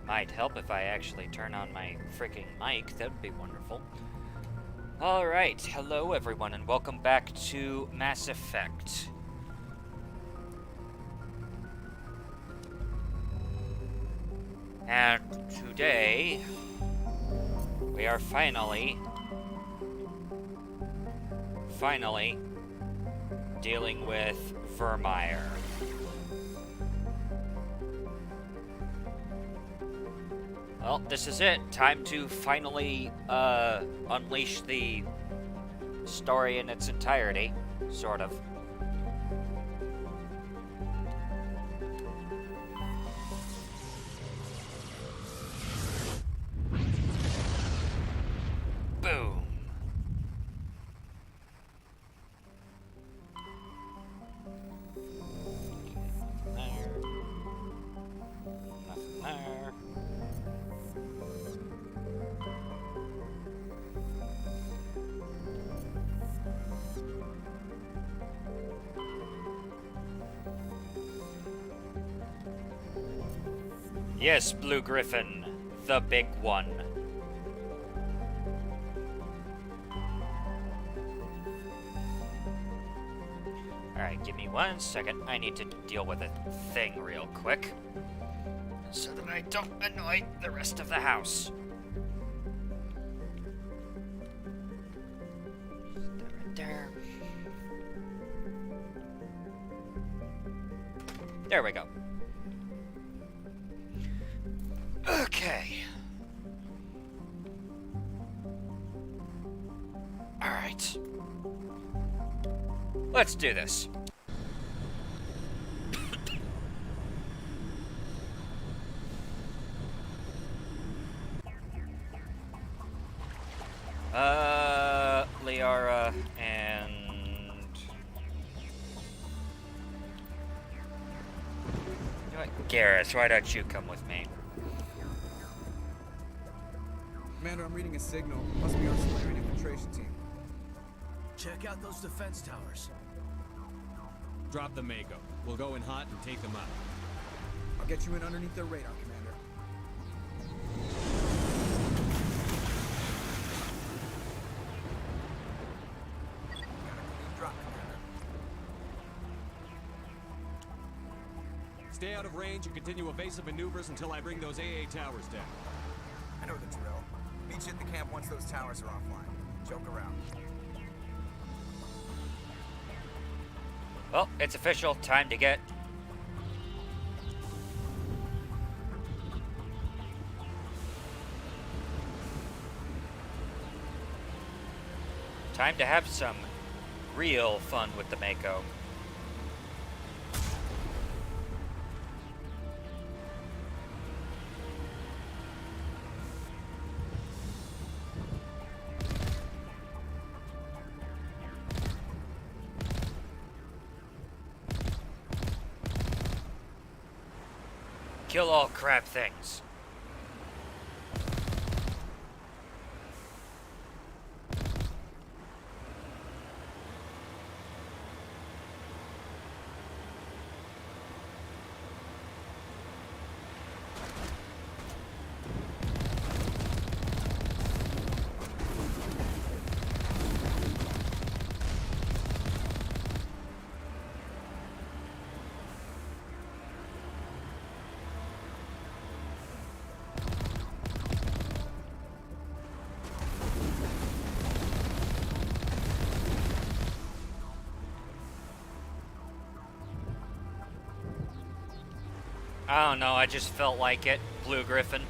Might help if I actually turn on my freaking mic. That would be wonderful. Alright, hello everyone, and welcome back to Mass Effect. And today, we are finally dealing with Virmire. Well, this is it. Time to finally unleash the story in its entirety, sort of. Boom. Nothing there. Yes, Blue Griffin, the big one. Alright, give me 1 second. I need to deal with a thing real quick, so that I don't annoy the rest of the house. Right there. There we go. Okay. Alright. Let's do this. Liara and... You know what, Garrus, why don't you come with me? Commander, I'm reading a signal. Must be our Solarian infiltration team. Check out those defense towers. Drop the Mako. We'll go in hot and take them out. I'll get you in underneath their radar, Commander. Got a clean drop, Commander. Stay out of range and continue evasive maneuvers until I bring those AA towers down. I know the drill. Meet you at the camp once those towers are offline. Joke around. Well, it's official. Time to get... Time to have some real fun with the Mako. Kill all crap things. I don't know, I just felt like it, Blue Griffin.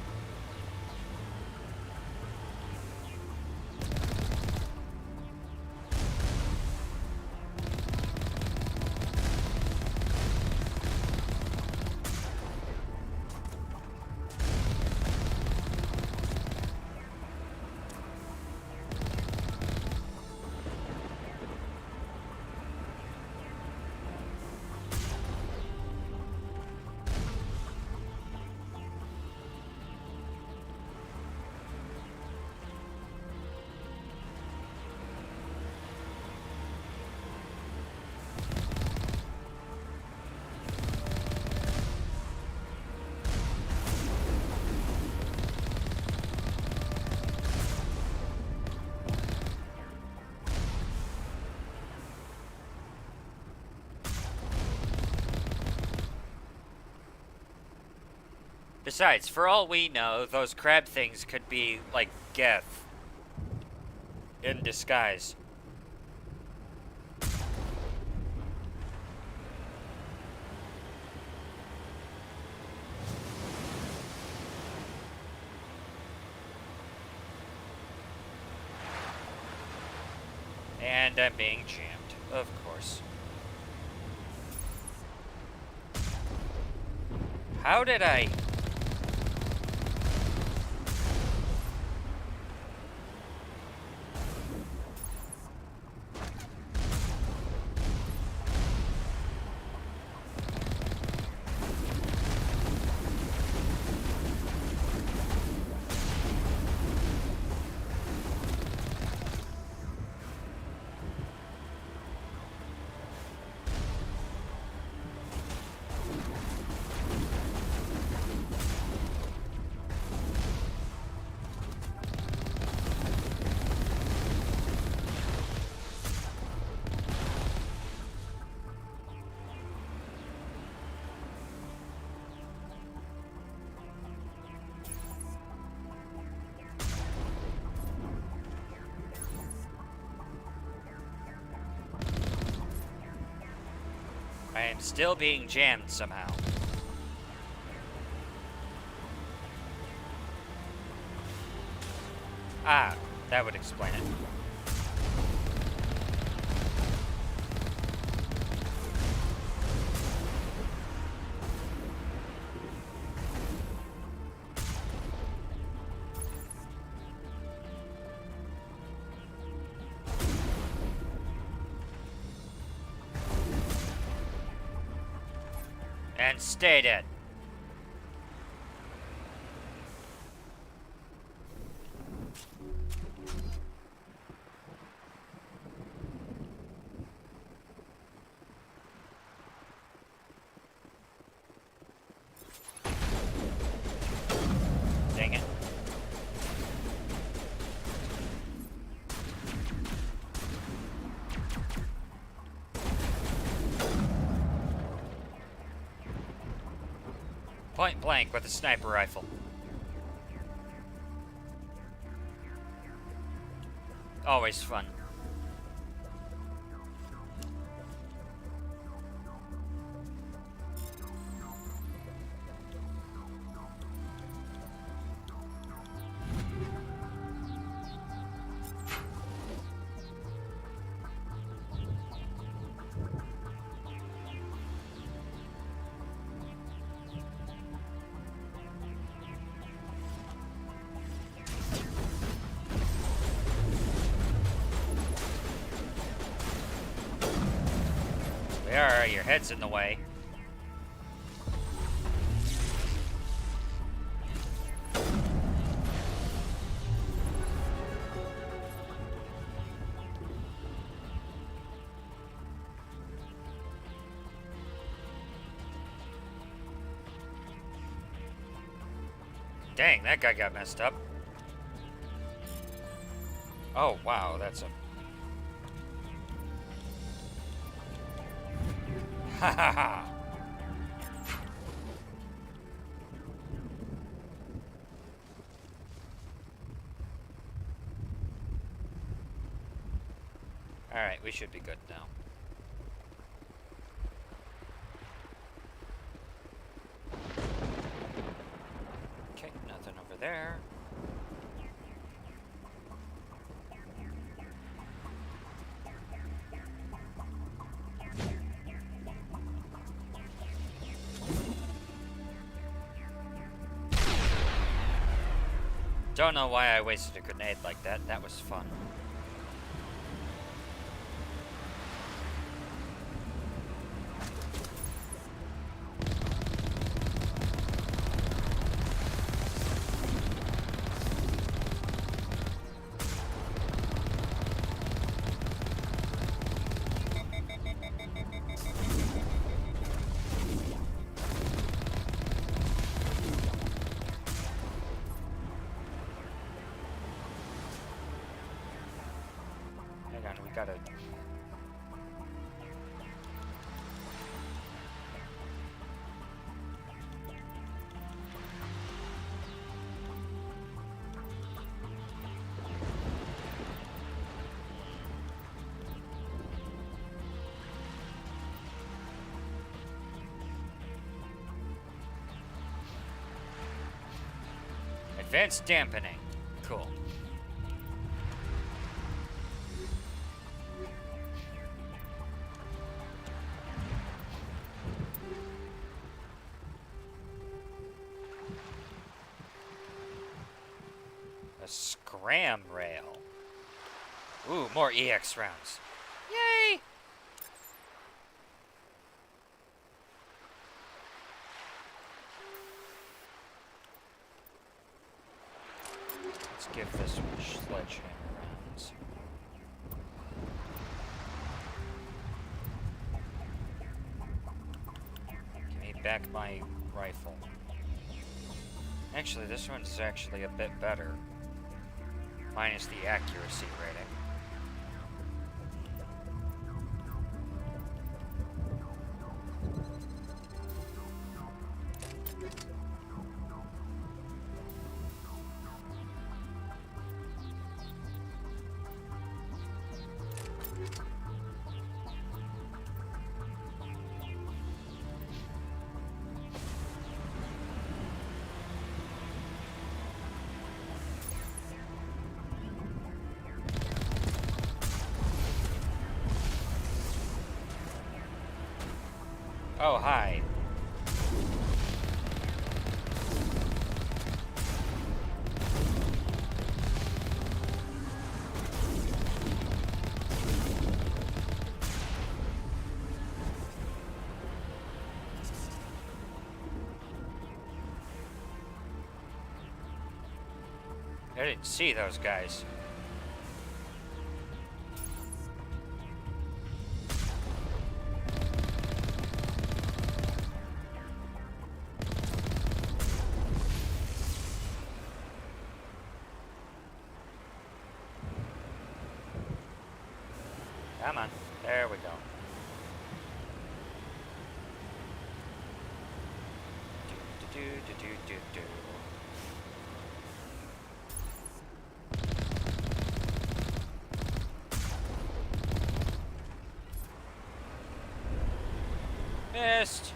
Besides, for all we know, those crab things could be, like, Geth. In disguise. And I'm being jammed, of course. How did I... I am still being jammed somehow. Ah, that would explain it. And stay dead. Dang it. Point blank with a sniper rifle. Always fun. There, your head's in the way. Dang, that guy got messed up. Oh, wow, that's a... Ha ha ha! Alright, we should be good now. Okay, nothing over there. Don't know why I wasted a grenade like that. That was fun. We gotta... Advanced dampening. Cool. A scram rail. Ooh, more EX rounds. Yay! Let's give this one sledgehammer rounds. Give me back my rifle. Actually, this one's actually a bit better. Minus the accuracy rating. Oh, hi. I didn't see those guys. Come on. There we go. Do, do, do, do, do, do. Missed.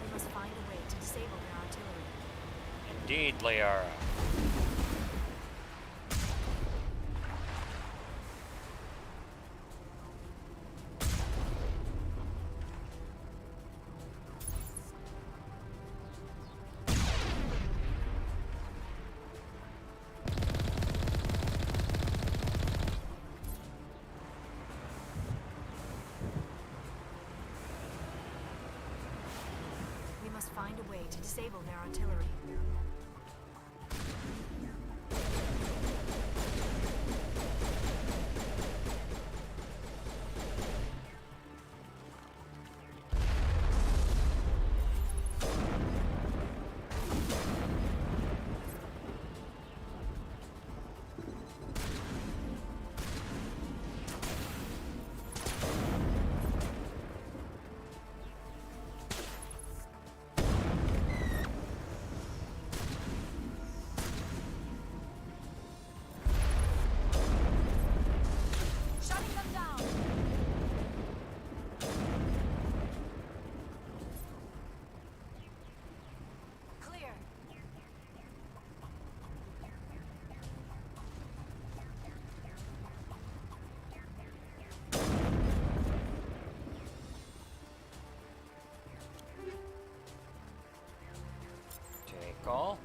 We must find a way to disable their artillery. Indeed, Liara. We must find a way to disable their artillery. call.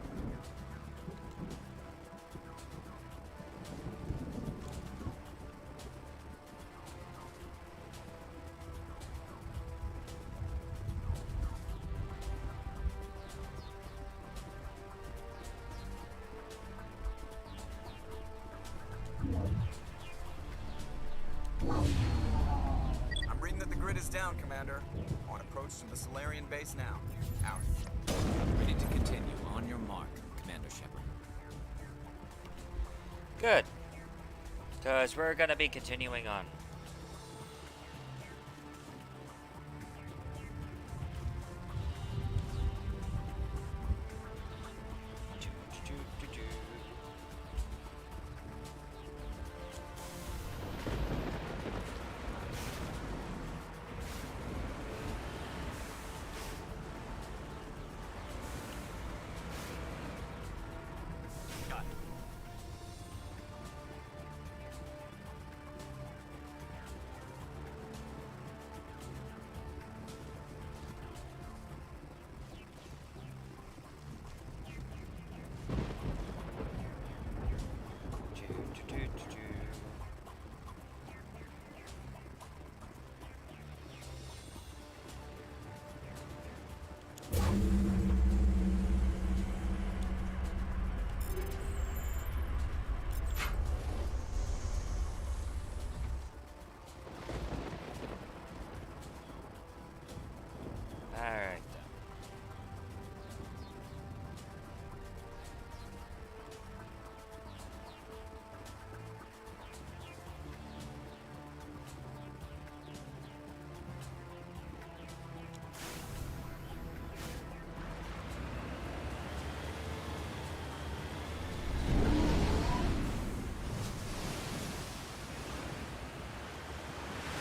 I'm reading that the grid is down, Commander. On approach to the Solarian base now. Out. Ready to continue. On your mark, Commander Shepard. Good. Because we're going to be continuing on. Got it. Alright then.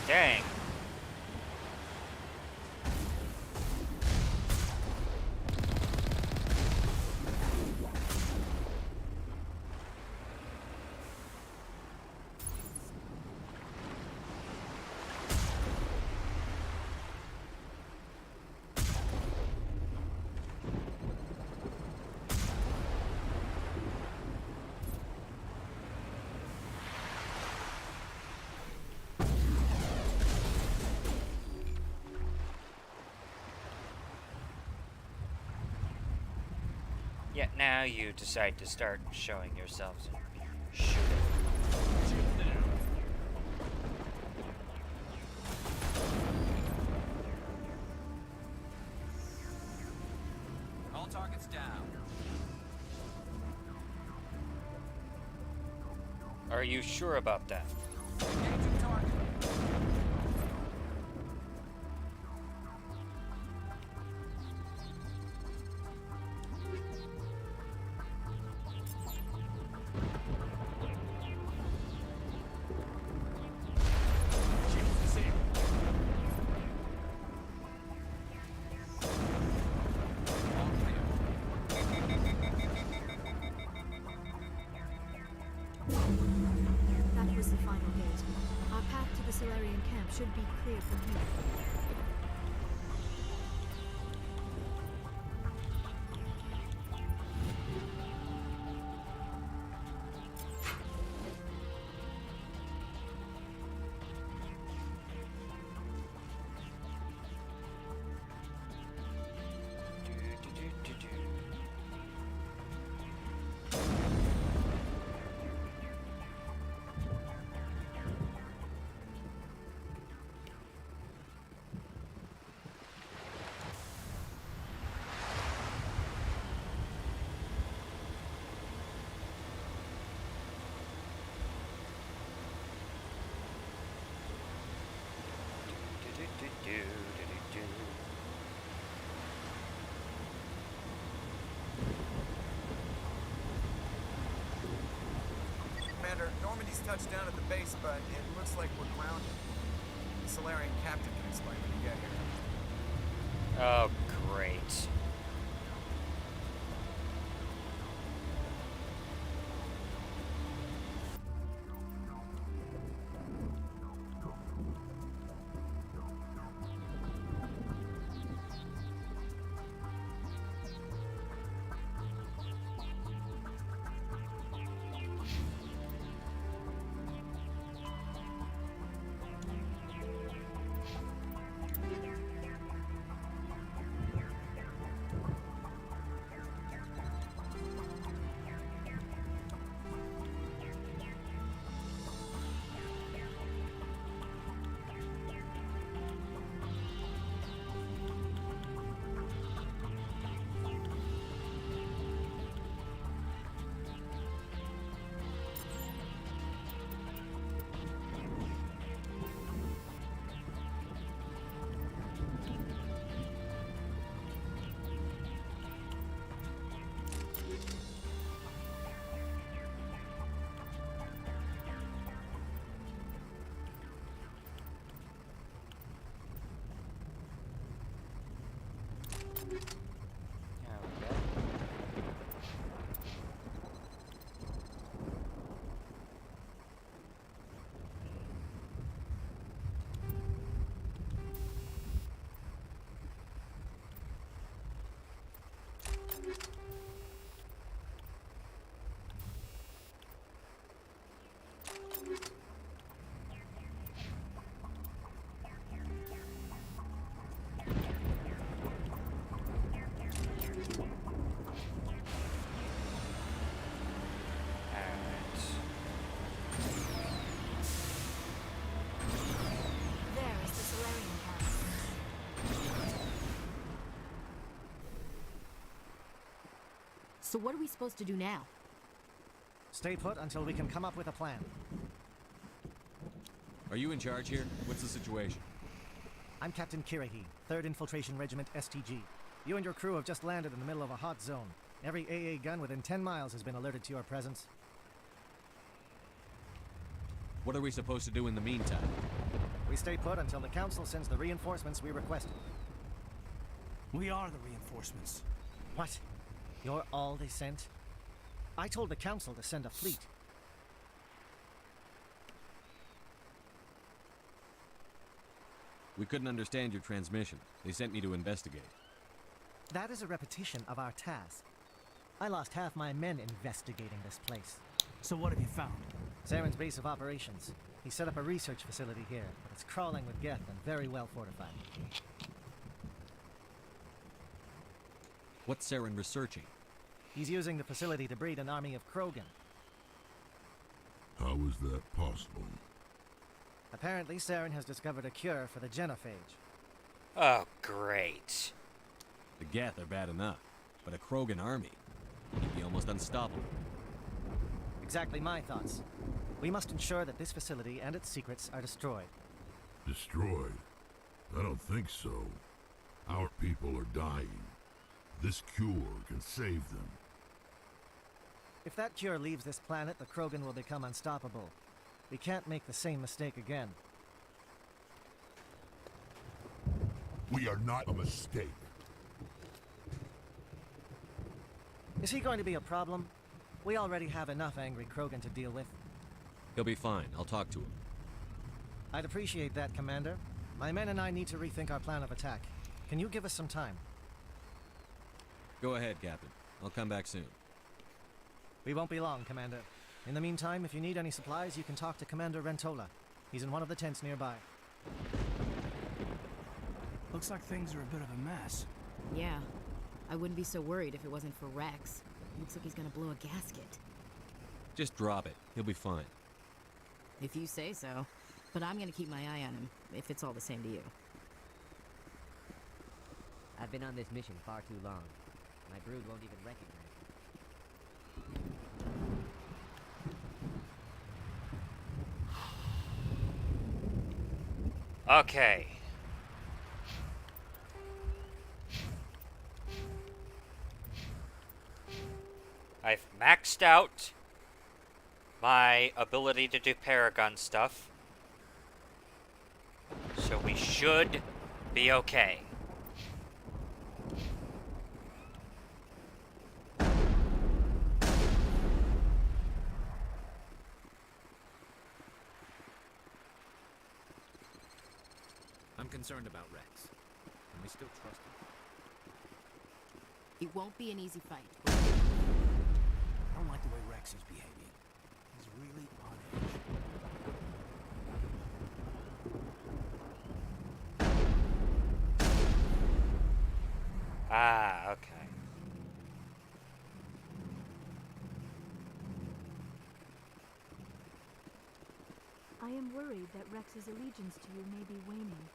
Dang. Yet now you decide to start showing yourselves and shooting. All targets down. Are you sure about that? Engaging target. All clear. That was the final gate. Our path to the Solarian camp should be clear from here. Commander, Normandy's touched down at the base, but it looks like we're grounded. The Solarian captain can explain when you get here. Oh, great. So what are we supposed to do now? Stay put until we can come up with a plan. Are you in charge here? What's the situation? I'm Captain Kirahi, 3rd Infiltration Regiment STG. You and your crew have just landed in the middle of a hot zone. Every AA gun within 10 miles has been alerted to your presence. What are we supposed to do in the meantime? We stay put until the Council sends the reinforcements we requested. We are the reinforcements. What? You're all they sent? I told the Council to send a fleet. We couldn't understand your transmission. They sent me to investigate. That is a repetition of our task. I lost half my men investigating this place. So what have you found? Saren's base of operations. He set up a research facility here, but it's crawling with Geth and very well fortified. What's Saren researching? He's using the facility to breed an army of Krogan. How is that possible? Apparently, Saren has discovered a cure for the genophage. Oh, great. The Geth are bad enough, but a Krogan army would be almost unstoppable. Exactly my thoughts. We must ensure that this facility and its secrets are destroyed. Destroyed? I don't think so. Our people are dying. This cure can save them. If that cure leaves this planet, the Krogan will become unstoppable. We can't make the same mistake again. We are not a mistake. Is he going to be a problem? We already have enough angry Krogan to deal with. He'll be fine. I'll talk to him. I'd appreciate that, Commander. My men and I need to rethink our plan of attack. Can you give us some time? Go ahead, Captain. I'll come back soon. We won't be long, Commander. In the meantime, if you need any supplies, you can talk to Commander Rentola. He's in one of the tents nearby. Looks like things are a bit of a mess. Yeah. I wouldn't be so worried if it wasn't for Rex. Looks like he's gonna blow a gasket. Just drop it. He'll be fine. If you say so. But I'm gonna keep my eye on him, if it's all the same to you. I've been on this mission far too long. My brood won't even recognize me. Okay. I've maxed out my ability to do Paragon stuff. So we should be okay. I'm concerned about Rex. Can we still trust him? It won't be an easy fight. I don't like the way Rex is behaving. He's really on edge. Ah, okay. I am worried that Rex's allegiance to you may be waning.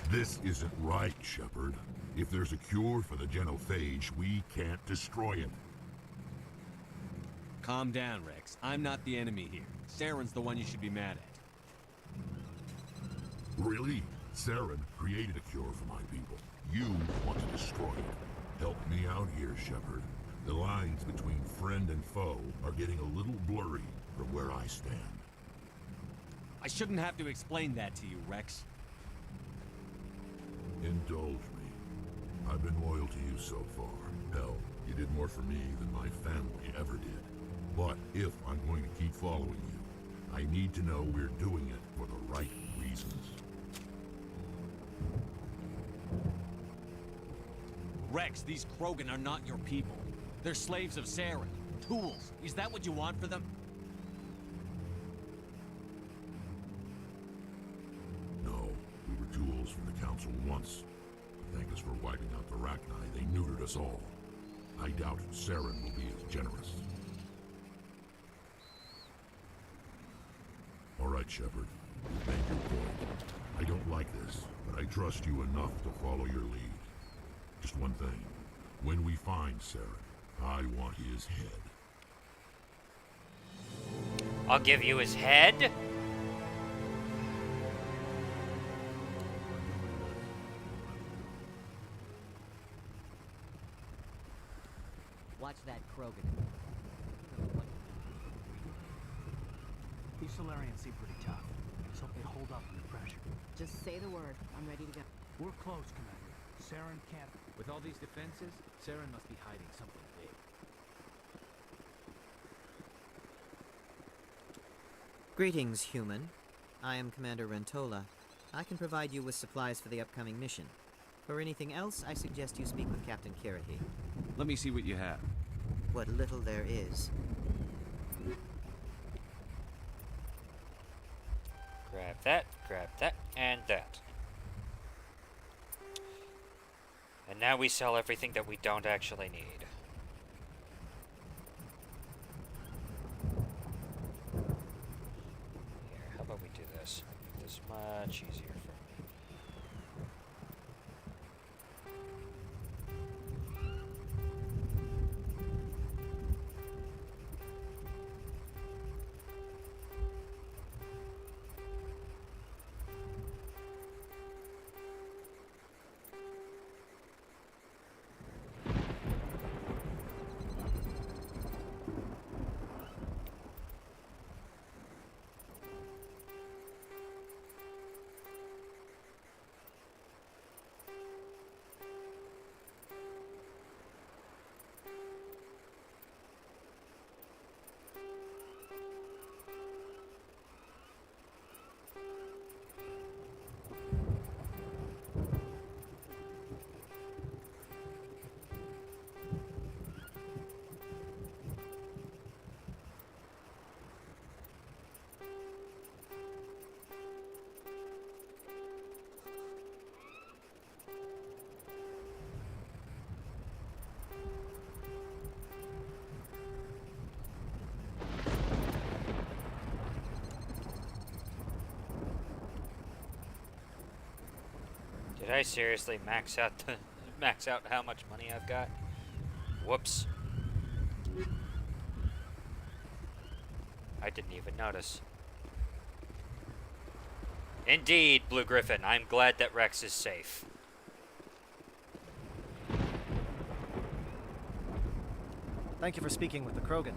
This isn't right, Shepard. If there's a cure for the genophage, we can't destroy it. Calm down, Rex. I'm not the enemy here. Saren's the one you should be mad at. Really? Saren created a cure for my people. You want to destroy it. Help me out here, Shepard. The lines between friend and foe are getting a little blurry from where I stand. I shouldn't have to explain that to you, Rex. Indulge me. I've been loyal to you so far. Hell, you did more for me than my family ever did. But if I'm going to keep following you, I need to know we're doing it for the right reasons. Rex, these Krogan are not your people. They're slaves of Saren. Tools. Is that what you want for them? No, we were tools for the Council once. Thank us for wiping out the Rachni. They neutered us all. I doubt Saren will be as generous. All right, Shepard. You've made your point. I don't trust you enough to follow your lead. Just one thing. When we find Saren, I want his head. I'll give you his head? Watch that Krogan. These Solarians seem pretty tough. Let's hope they hold up under pressure. Just say the word. I'm ready to go. We're close, Commander. Saren can't... With all these defenses, Saren must be hiding something big. Greetings, human. I am Commander Rentola. I can provide you with supplies for the upcoming mission. For anything else, I suggest you speak with Captain Kirahi. Let me see what you have. What little there is. Grab that, and that. And now we sell everything that we don't actually need. Here, how about we do this? Make this much easier for me. Did I seriously max out how much money I've got? Whoops. I didn't even notice. Indeed, Blue Griffin, I'm glad that Rex is safe. Thank you for speaking with the Krogan.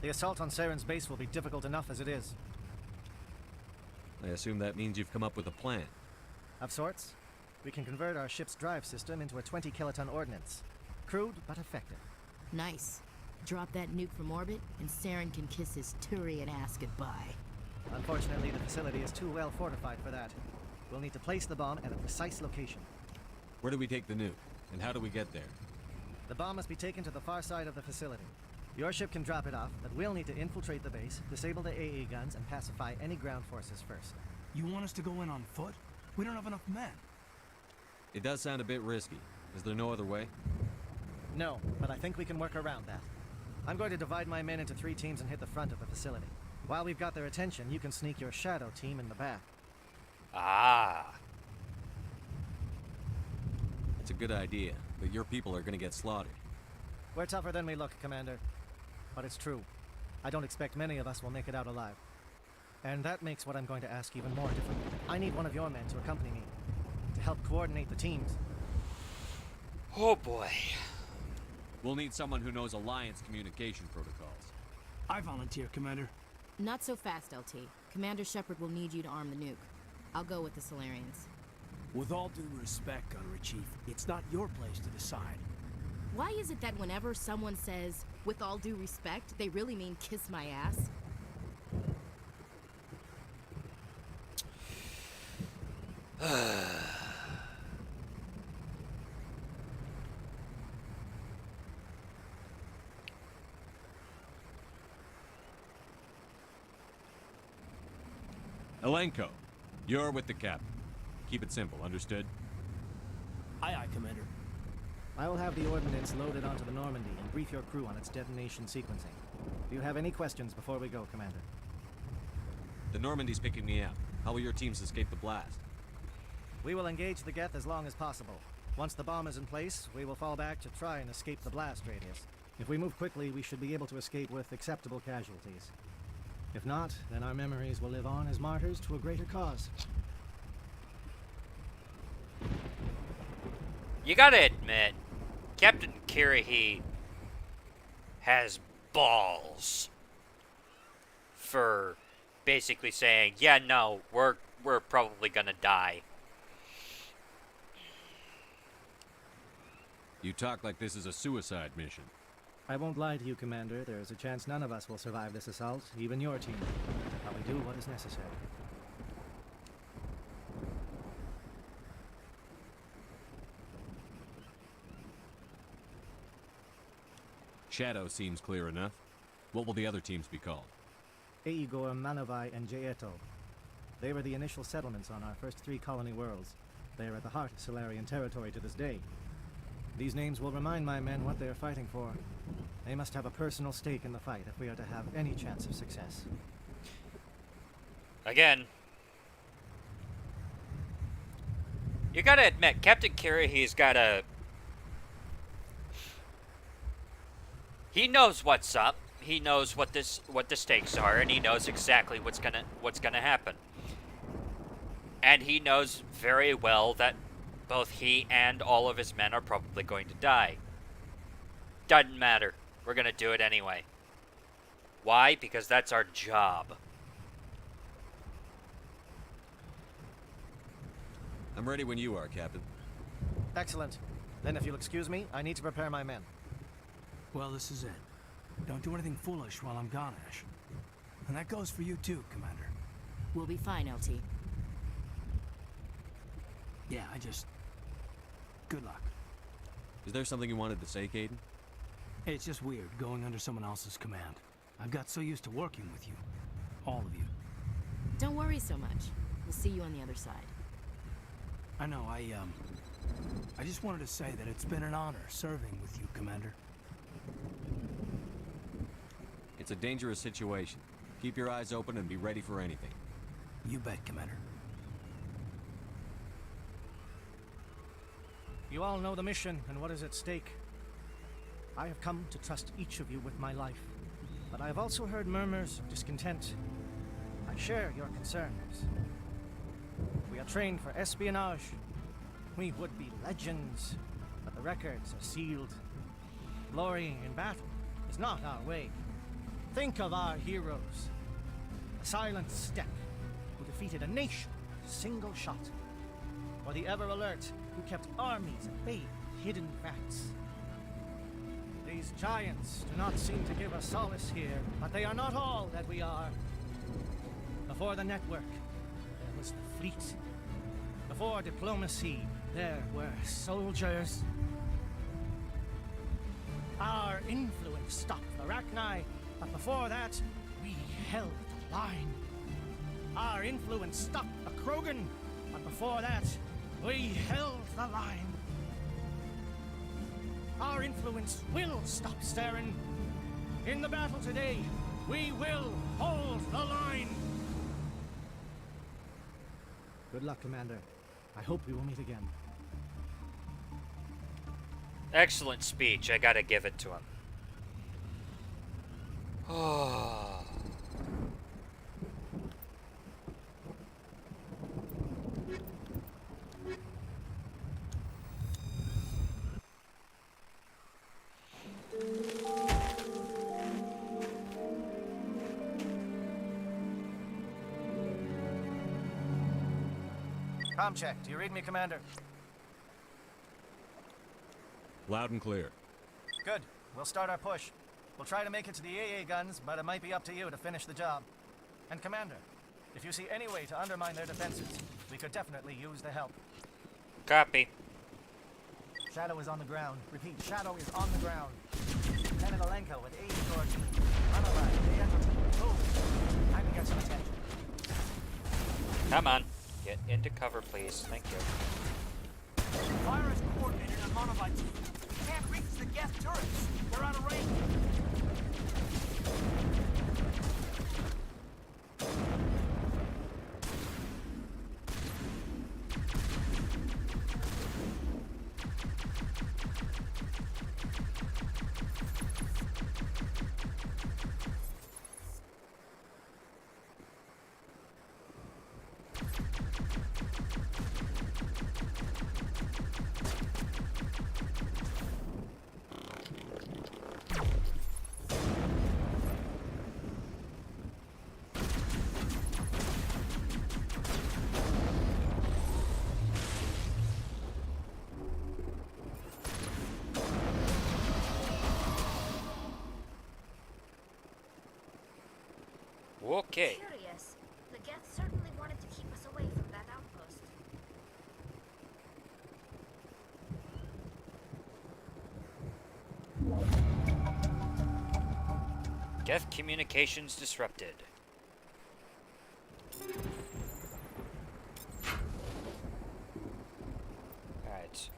The assault on Saren's base will be difficult enough as it is. I assume that means you've come up with a plan. Of sorts. We can convert our ship's drive system into a 20-kiloton ordnance. Crude, but effective. Nice. Drop that nuke from orbit, and Saren can kiss his Turian ass goodbye. Unfortunately, the facility is too well fortified for that. We'll need to place the bomb at a precise location. Where do we take the nuke? And how do we get there? The bomb must be taken to the far side of the facility. Your ship can drop it off, but we'll need to infiltrate the base, disable the AA guns, and pacify any ground forces first. You want us to go in on foot? We don't have enough men. It does sound a bit risky. Is there no other way? No, but I think we can work around that. I'm going to divide my men into 3 teams and hit the front of the facility. While we've got their attention, you can sneak your shadow team in the back. Ah. It's a good idea, but your people are gonna get slaughtered. We're tougher than we look, Commander. But it's true. I don't expect many of us will make it out alive. And that makes what I'm going to ask even more difficult. I need one of your men to accompany me, to help coordinate the teams. Oh boy. We'll need someone who knows Alliance communication protocols. I volunteer, Commander. Not so fast, LT. Commander Shepard will need you to arm the nuke. I'll go with the Solarians. With all due respect, Gunnery Chief, it's not your place to decide. Why is it that whenever someone says, with all due respect, they really mean kiss my ass? Elenko, you're with the captain. Keep it simple, understood? Aye, aye, Commander. I will have the ordnance loaded onto the Normandy and brief your crew on its detonation sequencing. Do you have any questions before we go, Commander? The Normandy's picking me up. How will your teams escape the blast? We will engage the Geth as long as possible. Once the bomb is in place, we will fall back to try and escape the blast radius. If we move quickly, we should be able to escape with acceptable casualties. If not, then our memories will live on as martyrs to a greater cause. You gotta admit, Captain Kirrahe has balls for basically saying, yeah, no, we're probably gonna die. You talk like this is a suicide mission. I won't lie to you, Commander. There is a chance none of us will survive this assault, even your team. But we do what is necessary. Shadow seems clear enough. What will the other teams be called? Aegor, Manovai, and Jaeto. They were the initial settlements on our first 3 colony worlds. They are at the heart of Solarian territory to this day. These names will remind my men what they are fighting for. They must have a personal stake in the fight if we are to have any chance of success. Again, you gotta admit, Captain Kirrahe's got a... He knows what's up. He knows what the stakes are, and he knows exactly what's gonna happen. And he knows very well that both he and all of his men are probably going to die. Doesn't matter. We're gonna do it anyway. Why? Because that's our job. I'm ready when you are, Captain. Excellent. Then if you'll excuse me, I need to prepare my men. Well, this is it. Don't do anything foolish while I'm gone, Ash. And that goes for you too, Commander. We'll be fine, LT. Yeah, good luck. Is there something you wanted to say, Kaidan? It's just weird going under someone else's command. I've got so used to working with you. All of you. Don't worry so much. We'll see you on the other side. I know, I just wanted to say that it's been an honor serving with you, Commander. It's a dangerous situation. Keep your eyes open and be ready for anything. You bet, Commander. You all know the mission and what is at stake. I have come to trust each of you with my life, but I have also heard murmurs of discontent. I share your concerns. We are trained for espionage. We would be legends, but the records are sealed. Glorying in battle is not our way. Think of our heroes. The silent Steppe, who defeated a nation with a single shot. Or the ever-alert, who kept armies at bay with hidden facts. These giants do not seem to give us solace here, but they are not all that we are. Before the network, there was the fleet. Before diplomacy, there were soldiers. Our influence stopped the Rachni, but before that, we held the line. Our influence stopped the Krogan, but before that, we held the line. Our influence will stop Saren. In the battle today, we will hold the line. Good luck, Commander. I hope we will meet again. Excellent speech. I gotta give it to him. Oh. Comm check. Do you read me, Commander? Loud and clear. Good. We'll start our push. We'll try to make it to the AA guns, but it might be up to you to finish the job. And Commander, if you see any way to undermine their defenses, we could definitely use the help. Copy. Shadow is on the ground. Repeat, Shadow is on the ground. Lieutenant Alenko with Aegor. Manovai, Jaeto. Move. Time to get some attention. Come on. Get into cover, please. Thank you. Fire is coordinated on Manovai team. We can't reach the Geth turrets. They're out of range. Okay. Curious. The Geth certainly wanted to keep us away from that outpost. Geth communications disrupted. Alright.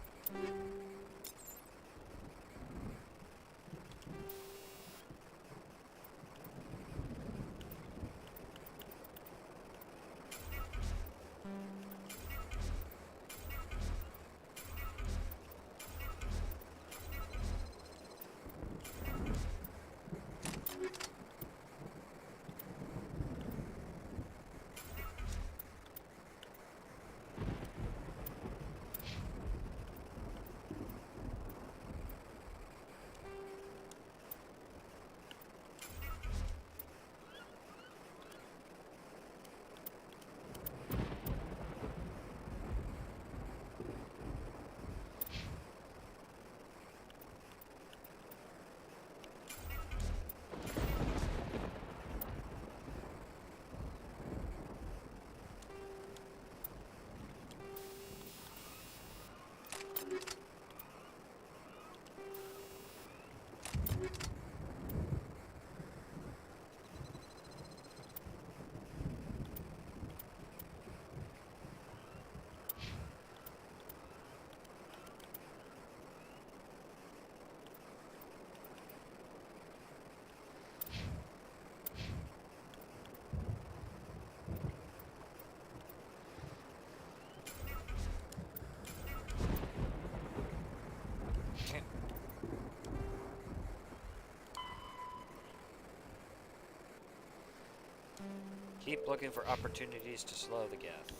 Keep looking for opportunities to slow the Geth.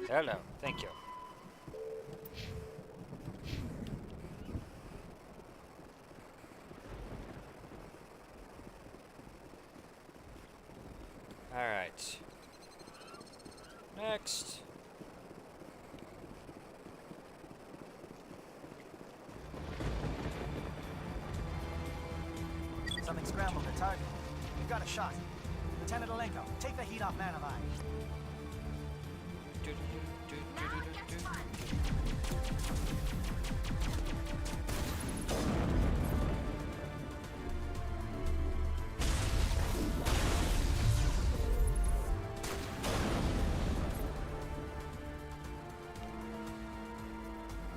Hello, thank you. Alright. Next. Something scrambled the target. You've got a shot. Lieutenant Alenko, take the heat off Man of Eye.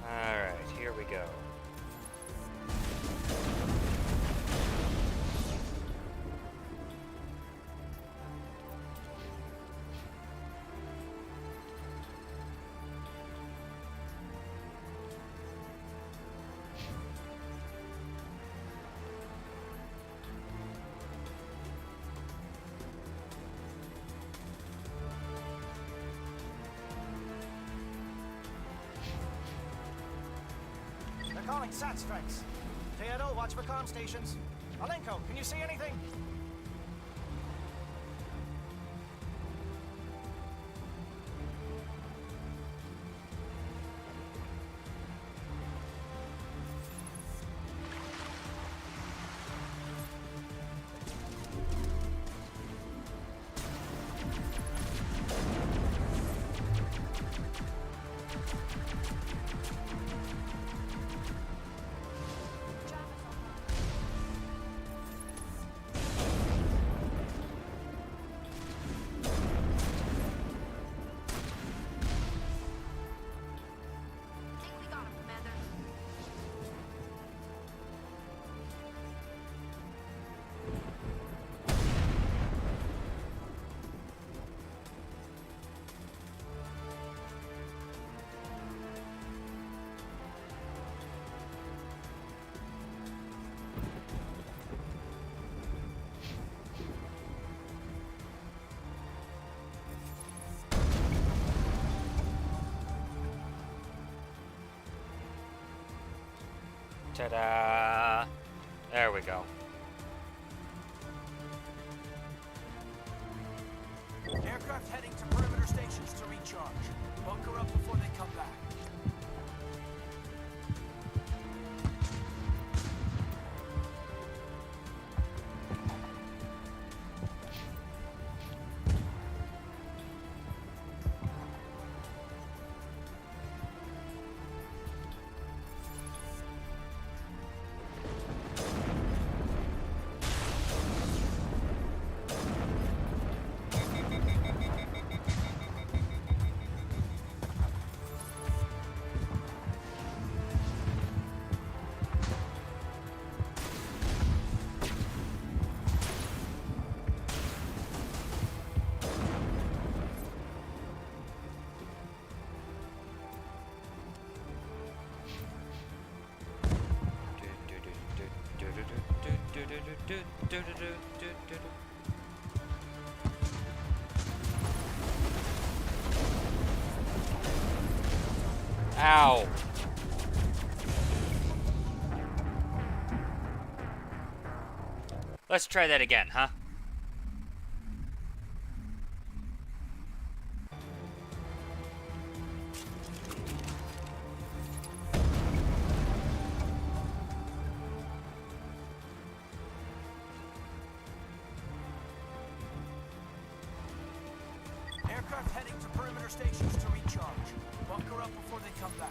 Alright, here we go. They're calling SAT strikes. Theodo, watch for comm stations. Alenko, can you see anything? Ta-da! There we go. Aircraft heading to perimeter stations to recharge. Bunker up before they come back. Ow! Let's try that again, huh? Aircraft heading to perimeter stations to recharge. Bunker up before they come back.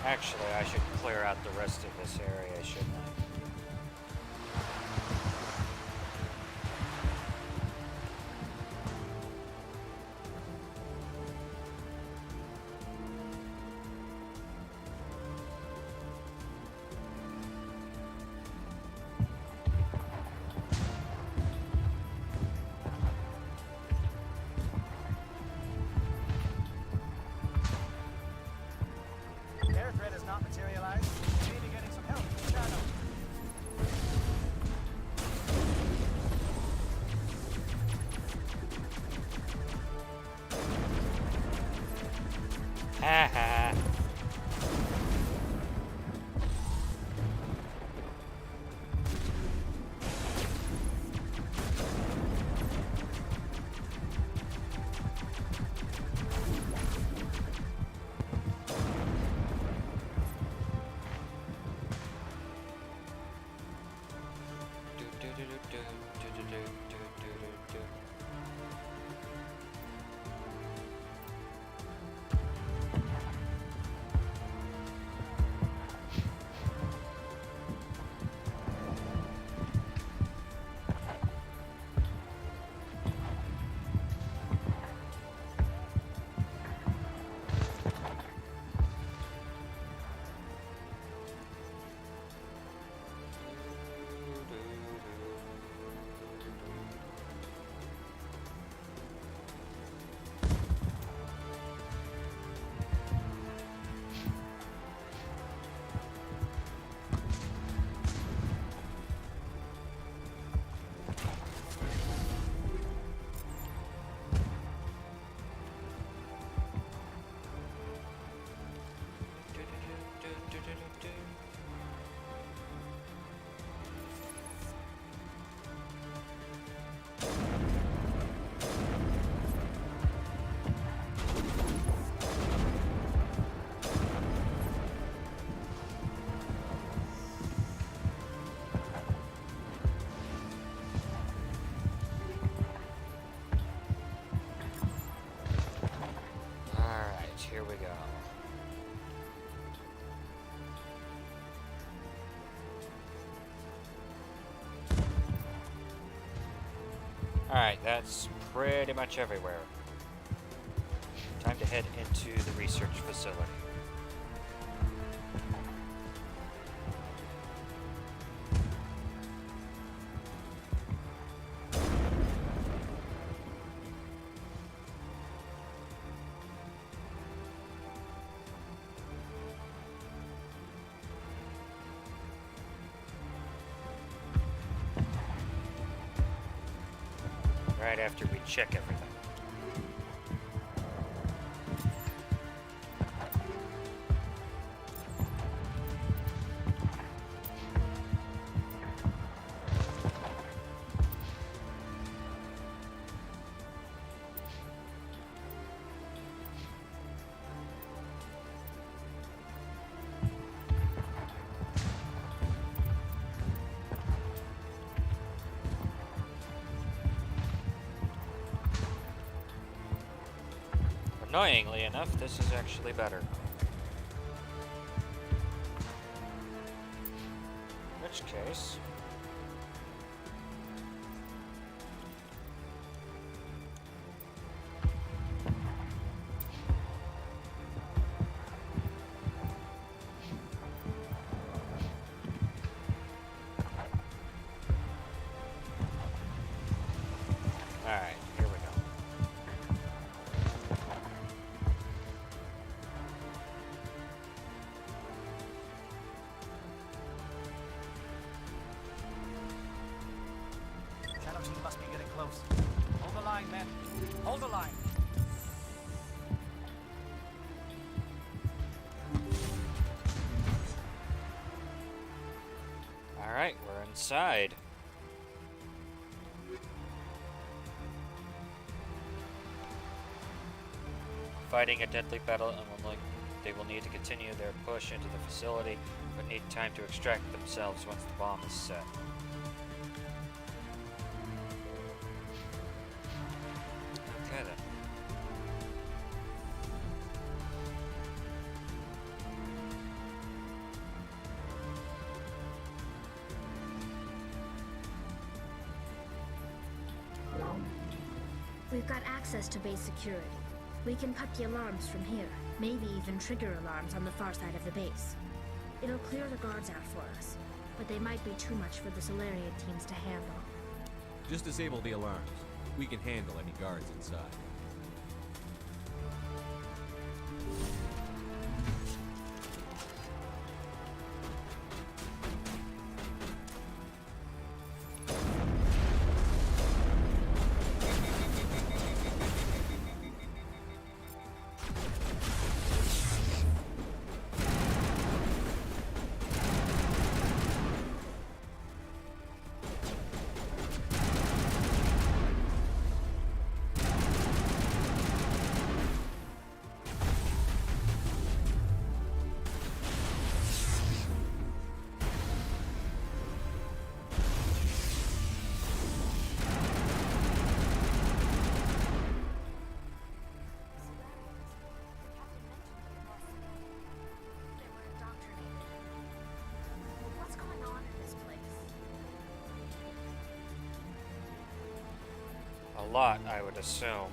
Actually, I should clear out the rest of this area, shouldn't I? Air threat has not materialized. We may be getting some help from the channel. Ha ha. Alright, that's pretty much everywhere. Time to head into the research facility. Right after we check everything. Annoyingly enough, this is actually better. In which case... Alright, here we go. Shadow team must be getting close. Hold the line, men. Hold the line. Alright, we're inside. Fighting a deadly battle and they will need to continue their push into the facility, but need time to extract themselves once the bomb is set. Okay then. We've got access to base security. We can cut the alarms from here, maybe even trigger alarms on the far side of the base. It'll clear the guards out for us, but they might be too much for the Solarian teams to handle. Just disable the alarms. We can handle any guards inside. They were indoctrinated. What's going on in this place? A lot, I would assume.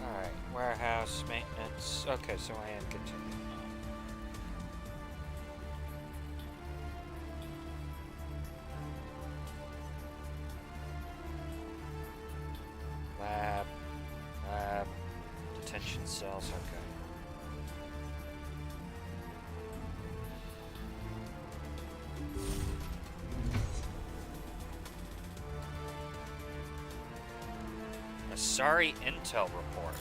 Alright, warehouse, maintenance. Okay, so I am continuing on. Lab, detention cells, okay. Asari intel report.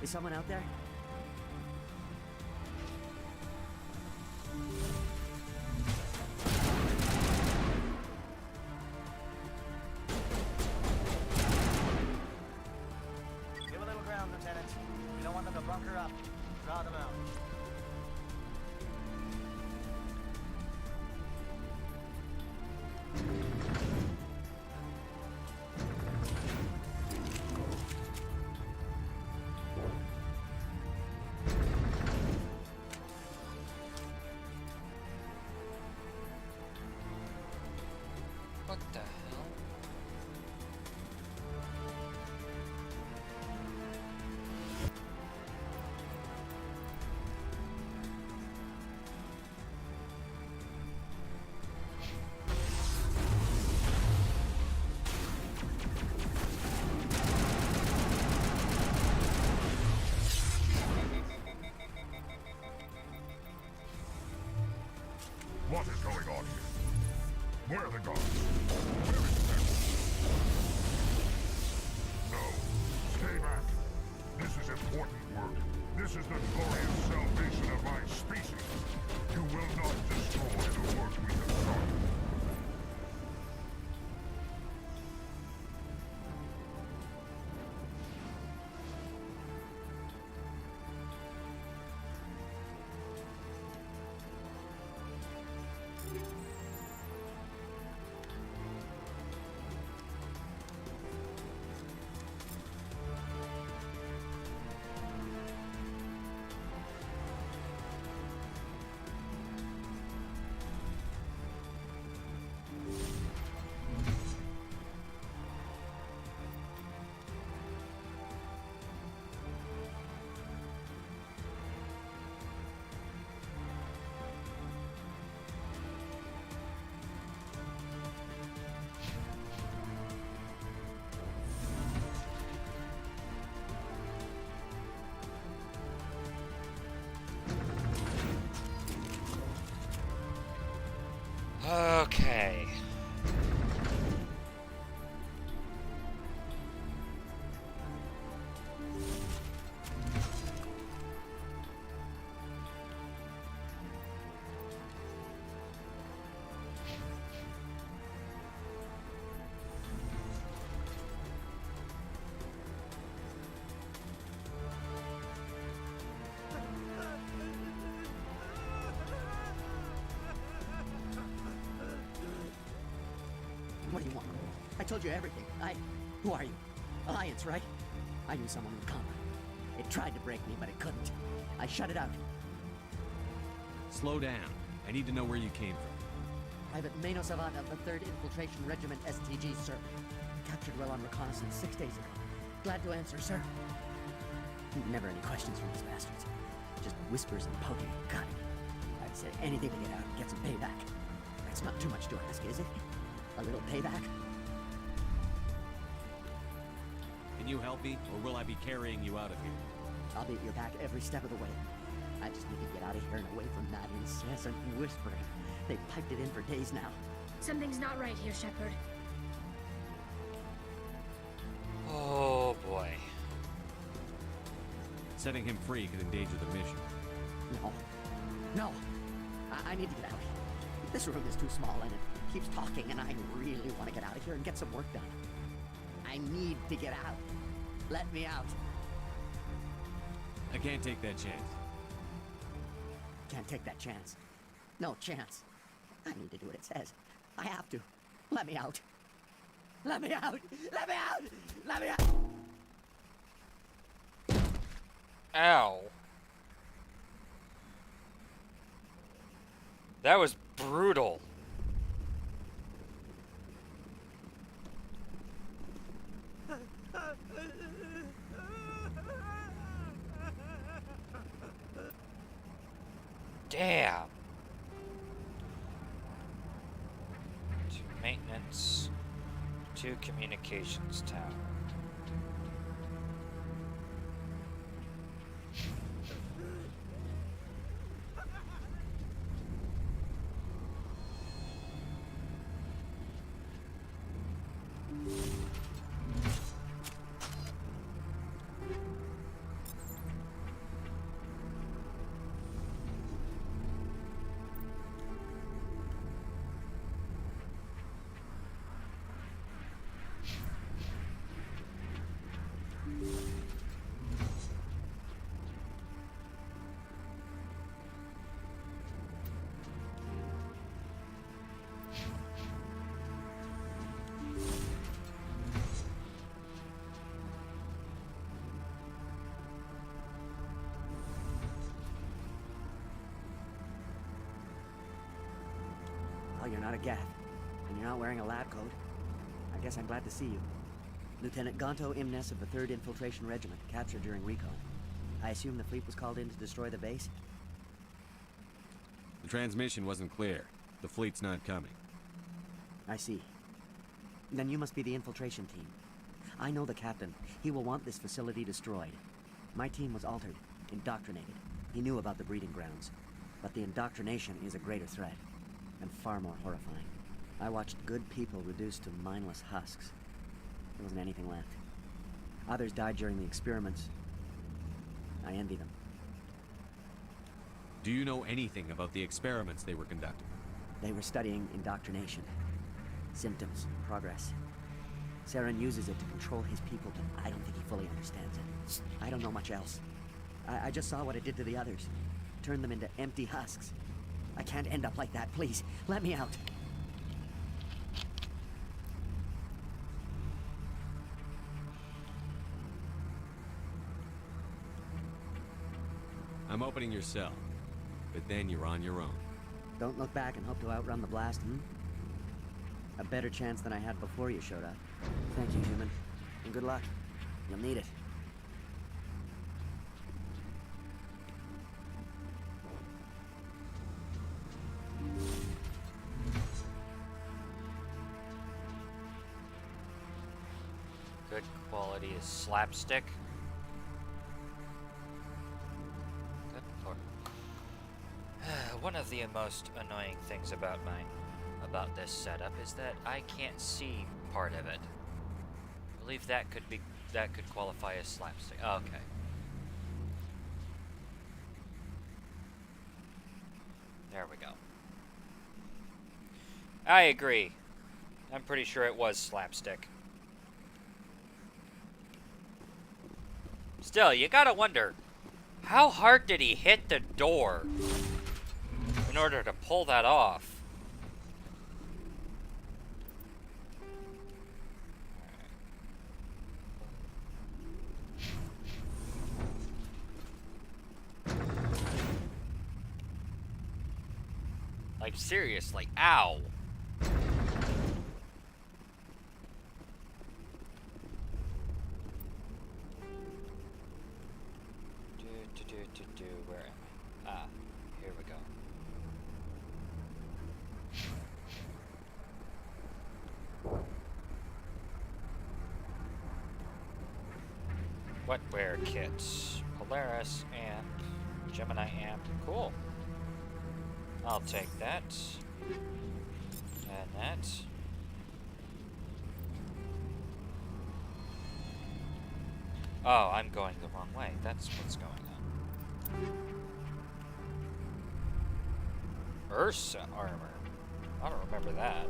Is someone out there? Give a little ground, Lieutenant. We don't want them to bunker up. Draw them out. What the hell? What is going on here? Where are the guards? Where is them? No. Stay back. This is important work. This is the glorious salvation of my species. You will not destroy the work we have started. Okay. What do you want? I told you everything. Who are you? Alliance, right? I knew someone would come. It tried to break me, but it couldn't. I shut it out. Slow down. I need to know where you came from. Private Mano Savant of the 3rd Infiltration Regiment STG, sir. Captured well on reconnaissance 6 days ago. Glad to answer, sir. Never any questions from these bastards. Just whispers and poking and cutting. I'd say anything to get out and get some payback. That's not too much to ask, is it? A little payback? Can you help me, or will I be carrying you out of here? I'll be at your back every step of the way. I just need to get out of here and away from that incessant whispering. They've piped it in for days now. Something's not right here, Shepard. Oh boy. Setting him free could endanger the mission. No. No. I need to get out. This room is too small and it keeps talking, and I really want to get out of here and get some work done. I need to get out. Let me out. I can't take that chance. Can't take that chance. No chance. I need to do what it says. I have to. Let me out. Let me out! Let me out! Let me out! Ow. That was brutal. Damn. To maintenance, to communications tower. not a Gath, and you're not wearing a lab coat. I guess I'm glad to see you. Lieutenant Gonto Imnes of the 3rd Infiltration Regiment, captured during recon. I assume the fleet was called in to destroy the base? The transmission wasn't clear. The fleet's not coming. I see. Then you must be the infiltration team. I know the captain. He will want this facility destroyed. My team was altered, indoctrinated. He knew about the breeding grounds. But the indoctrination is a greater threat, and far more horrifying. I watched good people reduced to mindless husks. There wasn't anything left. Others died during the experiments. I envy them. Do you know anything about the experiments they were conducting? They were studying indoctrination. Symptoms, progress. Saren uses it to control his people, but I don't think he fully understands it. I don't know much else. I just saw what it did to the others. Turned them into empty husks. I can't end up like that, please. Let me out. I'm opening your cell, but then you're on your own. Don't look back and hope to outrun the blast, A better chance than I had before you showed up. Thank you, human. And good luck. You'll need it. Good quality is slapstick. Good lord. One of the most annoying things about this setup is that I can't see part of it. I believe that could qualify as slapstick. Oh, okay. There we go. I agree. I'm pretty sure it was slapstick. Still, you gotta wonder, how hard did he hit the door in order to pull that off? Like, seriously, ow. Where am I? Ah, here we go. Wetware kits. Polaris amp. Gemini amp. Cool. I'll take that. And that. Oh, I'm going the wrong way. That's what's going on. Ursa armor. I don't remember that.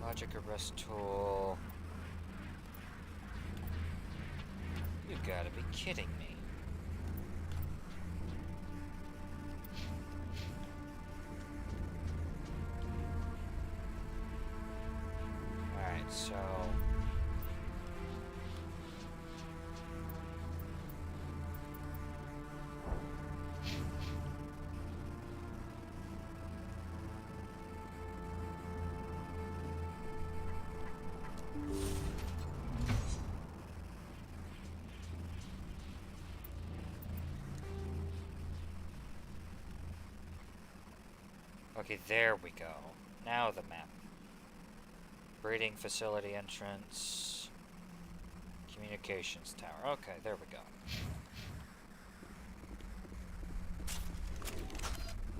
Logic arrest tool. You gotta be kidding me. Alright, so... Okay, there we go. Now the map. Breeding facility entrance. Communications tower. Okay, there we go.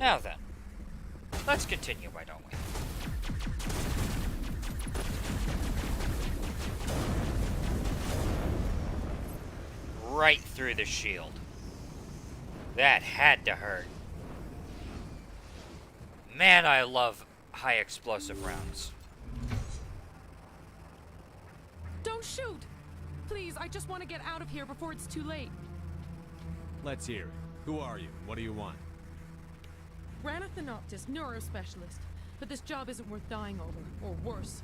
Now then. Let's continue, why don't we? Right through the shield. That had to hurt. Man, I love high explosive rounds. Don't shoot! Please, I just want to get out of here before it's too late. Let's hear it. Who are you? What do you want? Ranith Noctis, neurospecialist. But this job isn't worth dying over, or worse.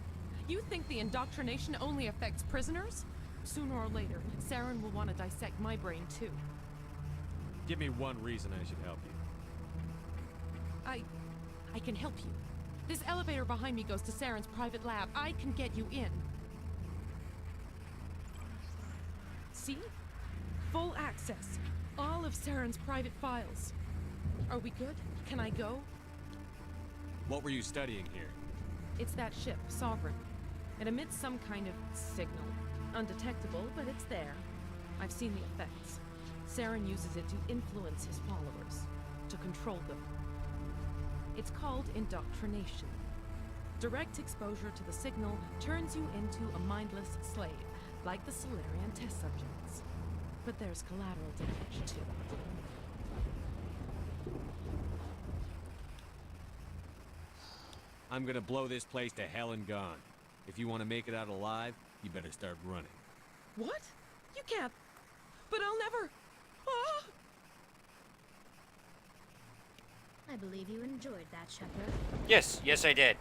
You think the indoctrination only affects prisoners? Sooner or later, Saren will want to dissect my brain too. Give me one reason I should help you. I can help you. This elevator behind me goes to Saren's private lab. I can get you in. See? Full access. All of Saren's private files. Are we good? Can I go? What were you studying here? It's that ship, Sovereign. It emits some kind of signal. Undetectable, but it's there. I've seen the effects. Saren uses it to influence his followers, to control them. It's called indoctrination. Direct exposure to the signal turns you into a mindless slave, like the Solarian test subjects. But there's collateral damage, too. I'm gonna blow this place to hell and gone. If you want to make it out alive, you better start running. What? You can't. But I'll never. Ah! I believe you enjoyed that, Shepard. Yes, yes I did.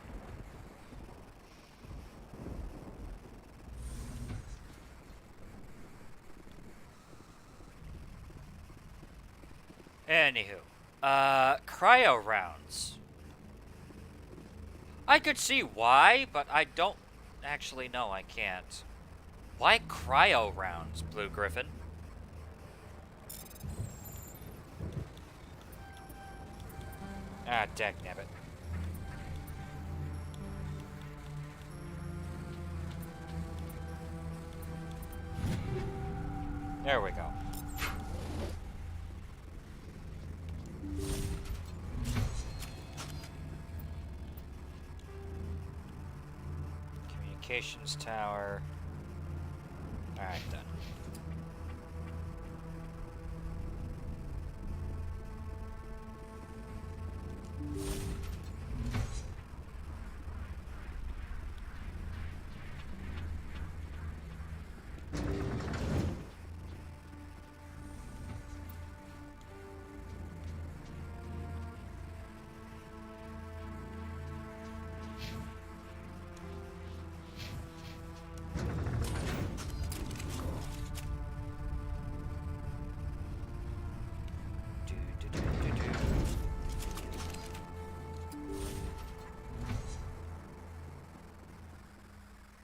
Anywho, cryo rounds. I could see why, but I don't actually know. I can't. Why cryo rounds, Blue Griffin? Ah, dagnabbit. There we go. Communications tower. Alright, done.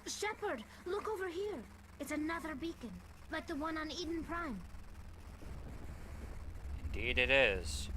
Shepard, look over here. It's another beacon, like the one on Eden Prime. Indeed it is.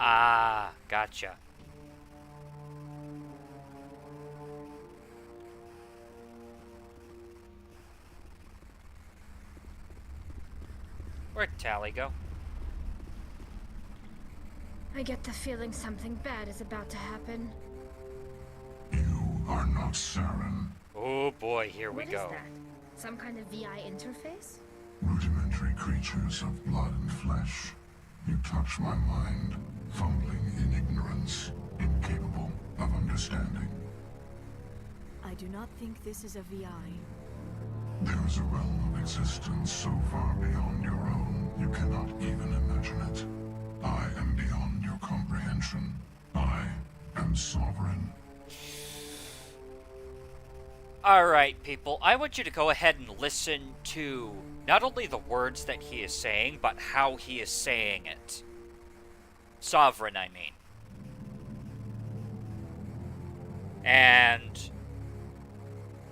Ah, gotcha. Where'd Tally go? I get the feeling something bad is about to happen. You are not Saren. Oh boy, here we What go. is that? Some kind of VI interface? Rudimentary creatures of blood and flesh. You touch my mind, fumbling in ignorance, incapable of understanding. I do not think this is a VI. There is a realm of existence so far beyond your own, you cannot even imagine it. I am beyond your comprehension. I am sovereign. Alright, people, I want you to go ahead and listen to not only the words that he is saying, but how he is saying it. Sovereign, I mean. And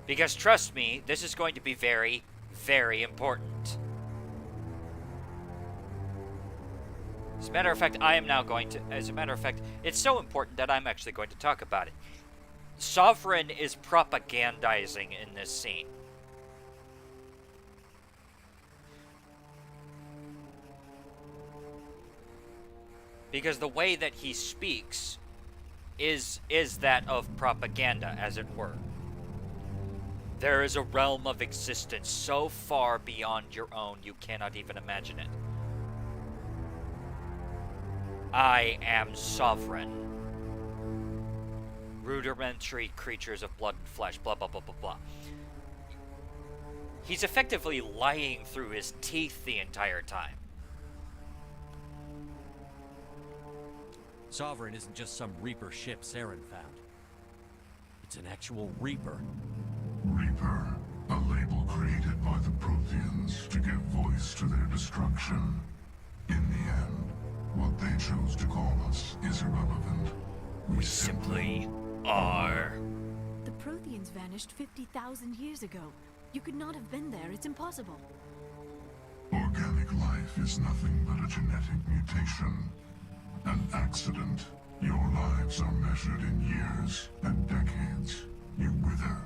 because trust me, this is going to be very, very important. As a matter of fact, it's so important that I'm actually going to talk about it. Sovereign is propagandizing in this scene. Because the way that he speaks is that of propaganda, as it were. There is a realm of existence so far beyond your own you cannot even imagine it. I am sovereign. Rudimentary creatures of blood and flesh, blah blah blah blah blah. He's effectively lying through his teeth the entire time. Sovereign isn't just some Reaper ship Saren found. It's an actual Reaper. Reaper, a label created by the Protheans to give voice to their destruction. In the end, what they chose to call us is irrelevant. We simply are. The Protheans vanished 50,000 years ago. You could not have been there. It's impossible. Organic life is nothing but a genetic mutation. An accident. Your lives are measured in years and decades. You wither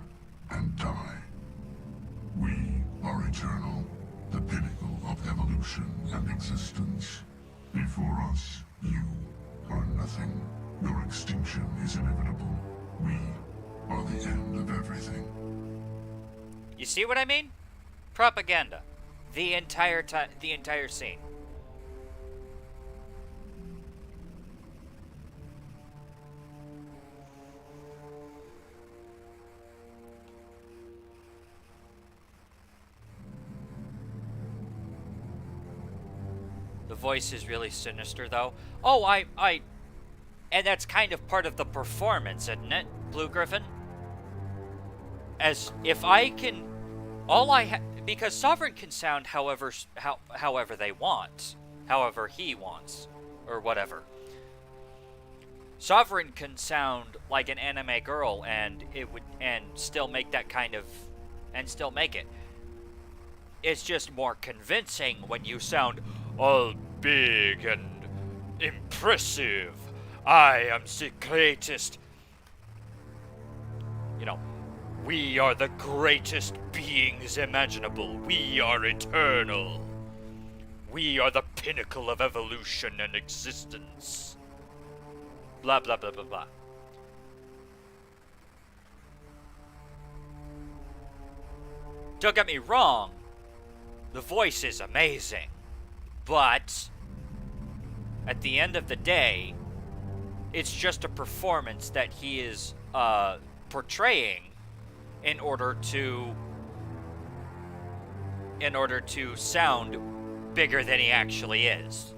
and die. We are eternal, the pinnacle of evolution and existence. Before us, you are nothing. Your extinction is inevitable. We are the end of everything. You see what I mean? Propaganda. The entire scene. The voice is really sinister, though. Oh, and that's kind of part of the performance, isn't it, Blue Griffin? As if I can, because Sovereign can sound however they want, however he wants, or whatever. Sovereign can sound like an anime girl, and still make that kind of, and still make it. It's just more convincing when you sound all big and impressive. I am the greatest. You know, we are the greatest beings imaginable. We are eternal. We are the pinnacle of evolution and existence. Blah, blah, blah, blah, blah. Don't get me wrong. The voice is amazing. But at the end of the day, it's just a performance that he is portraying in order to sound bigger than he actually is.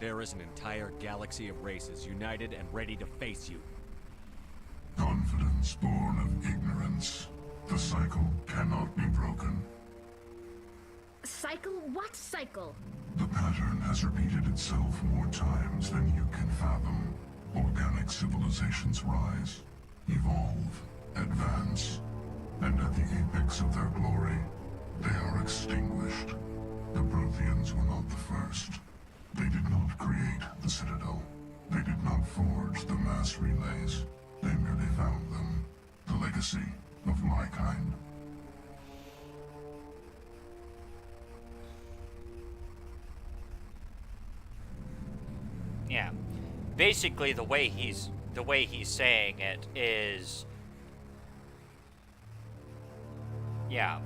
There is an entire galaxy of races united and ready to face you. Confidence born of ignorance. The cycle cannot be broken. Cycle? What cycle? The pattern has repeated itself more times than you can fathom. Organic civilizations rise, evolve, advance, and at the apex of their glory, they are extinguished. The Protheans were not the first. They did not create the Citadel. They did not forge the mass relays. They merely found them. The legacy of my kind. Yeah. Basically, the way he's saying it is, yeah.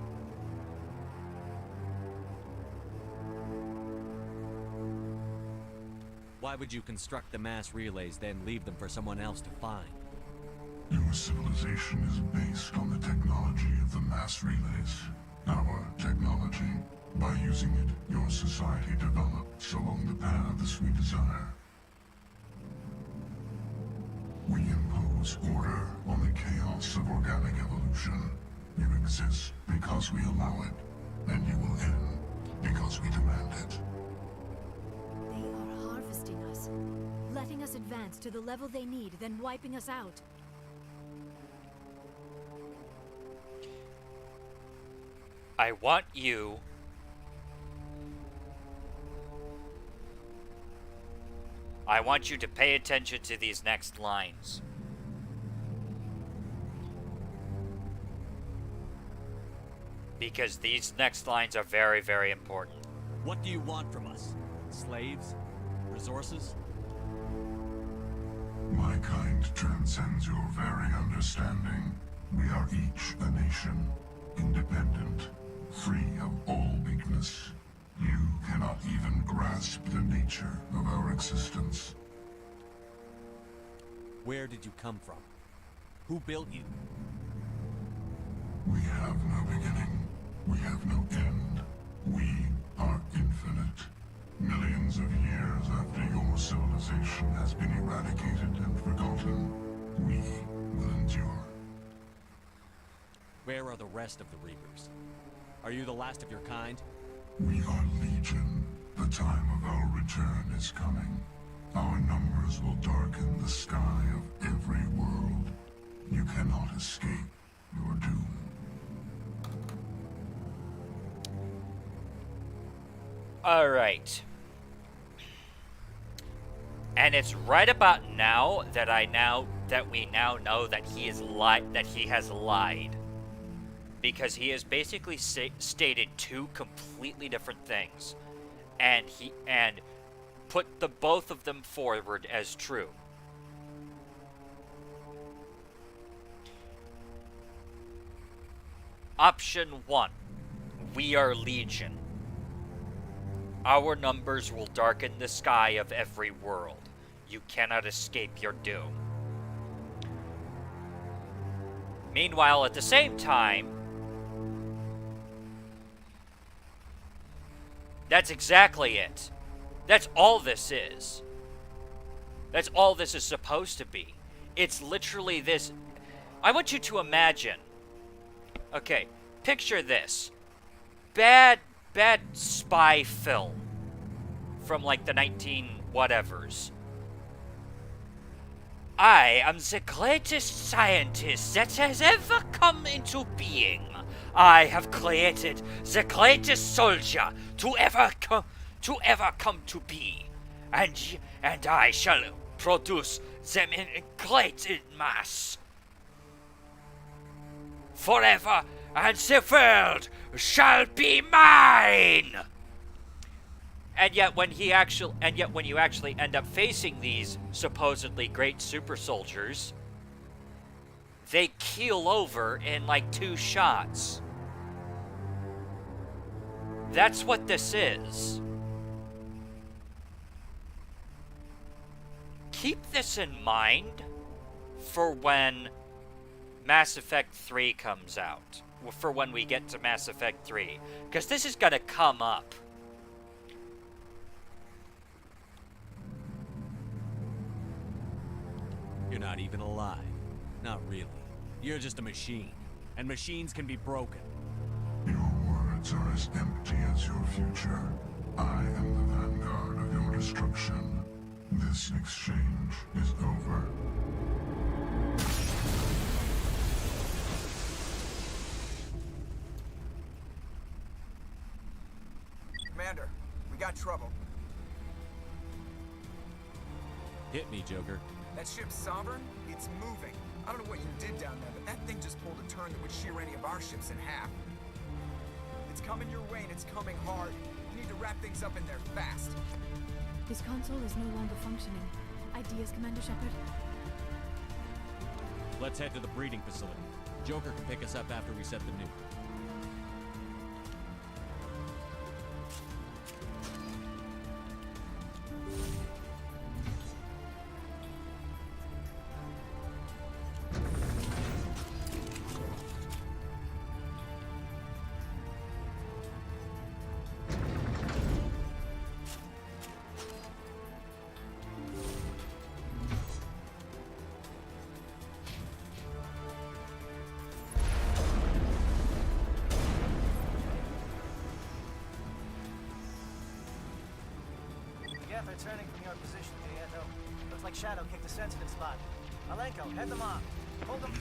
Why would you construct the mass relays, then leave them for someone else to find? Your civilization is based on the technology of the mass relays. Our technology. By using it, your society develops along the paths we desire. We impose order on the chaos of organic evolution. You exist because we allow it, and you will end because we demand it. They are harvesting us, letting us advance to the level they need, then wiping us out. I want you to pay attention to these next lines. Because these next lines are very, very important. What do you want from us? Slaves? Resources? My kind transcends your very understanding. We are each a nation, independent, free of all weakness. You cannot even grasp the nature of our existence. Where did you come from? Who built you? We have no beginning. We have no end. We are infinite. Millions of years after your civilization has been eradicated and forgotten, we will endure. Where are the rest of the Reapers? Are you the last of your kind? We are Legion. The time of our return is coming. Our numbers will darken the sky of every world. You cannot escape your doom. All right. And it's right about now that we now know that he has lied. Because he has basically stated two completely different things, and put both of them forward as true. Option 1. We are Legion. Our numbers will darken the sky of every world. You cannot escape your doom. Meanwhile, at the same time, that's exactly it. That's all this is. That's all this is supposed to be. It's literally this. I want you to imagine. Okay, picture this. Bad spy film from like the 19-whatevers. I am the greatest scientist that has ever come into being. I have created the greatest soldier to ever come to be, and I shall produce them in great mass. Forever, and the world shall be mine. And yet, when you actually end up facing these supposedly great super soldiers, they keel over in like 2 shots. That's what this is. Keep this in mind for when Mass Effect 3 comes out. For when we get to Mass Effect 3. Because this is gonna come up. You're not even alive. Not really. You're just a machine. And machines can be broken. Your words are as empty as your future. I am the vanguard of your destruction. This exchange is over. Commander, we got trouble. Hit me, Joker. That ship Sovereign, it's moving. I don't know what you did down there, but that thing just pulled a turn that would shear any of our ships in half. It's coming your way and it's coming hard. You need to wrap things up in there fast. This console is no longer functioning. Ideas, Commander Shepard? Let's head to the breeding facility. Joker can pick us up after we set the nuke. They're turning from your position, Prieto. Looks like Shadow kicked a sensitive spot. Alenko, head them off. Hold them.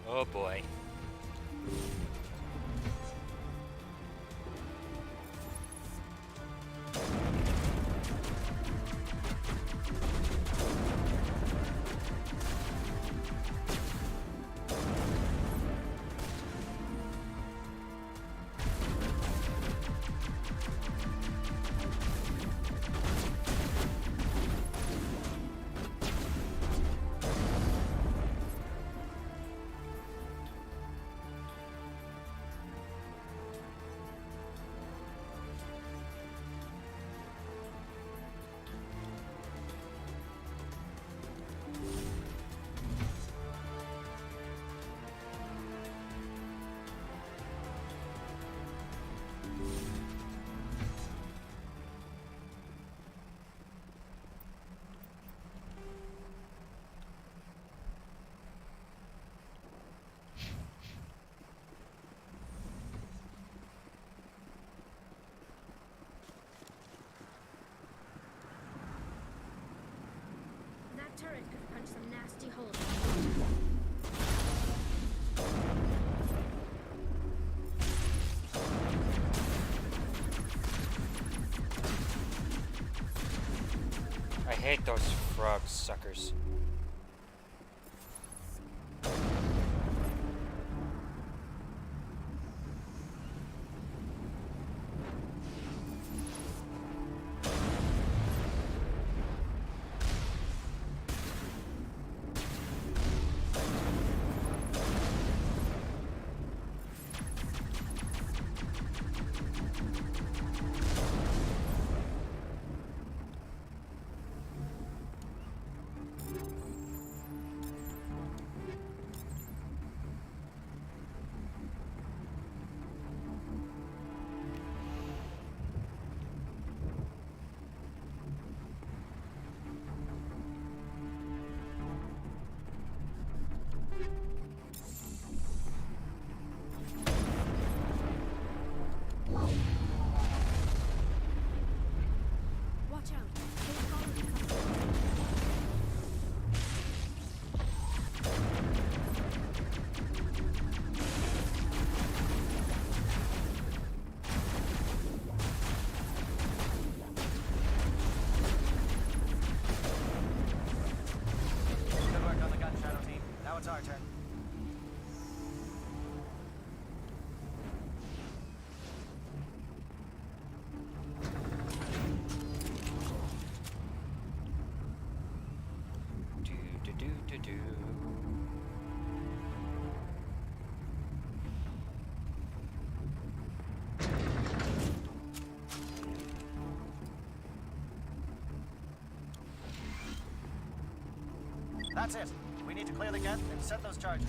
Oh boy. turret could punch some nasty holes. I hate those frog suckers. Watch out. They've followed us. Good work on the gun, Shadow Team. Now it's our turn. Do do do do do. That's it. We need to clear the gate and set those charges.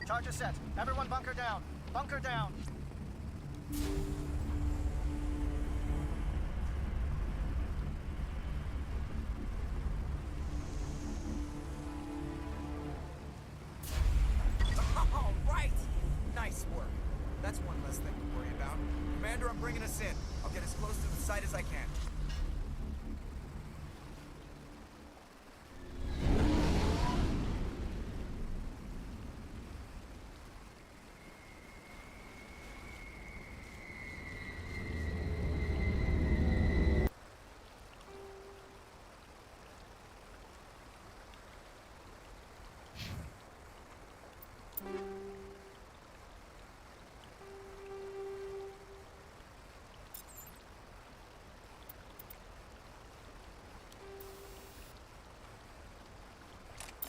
Charges set. Everyone bunker down. Bunker down. All right! Nice work. That's one less thing to worry about. Commander, I'm bringing us in. I'll get as close to the site as I can.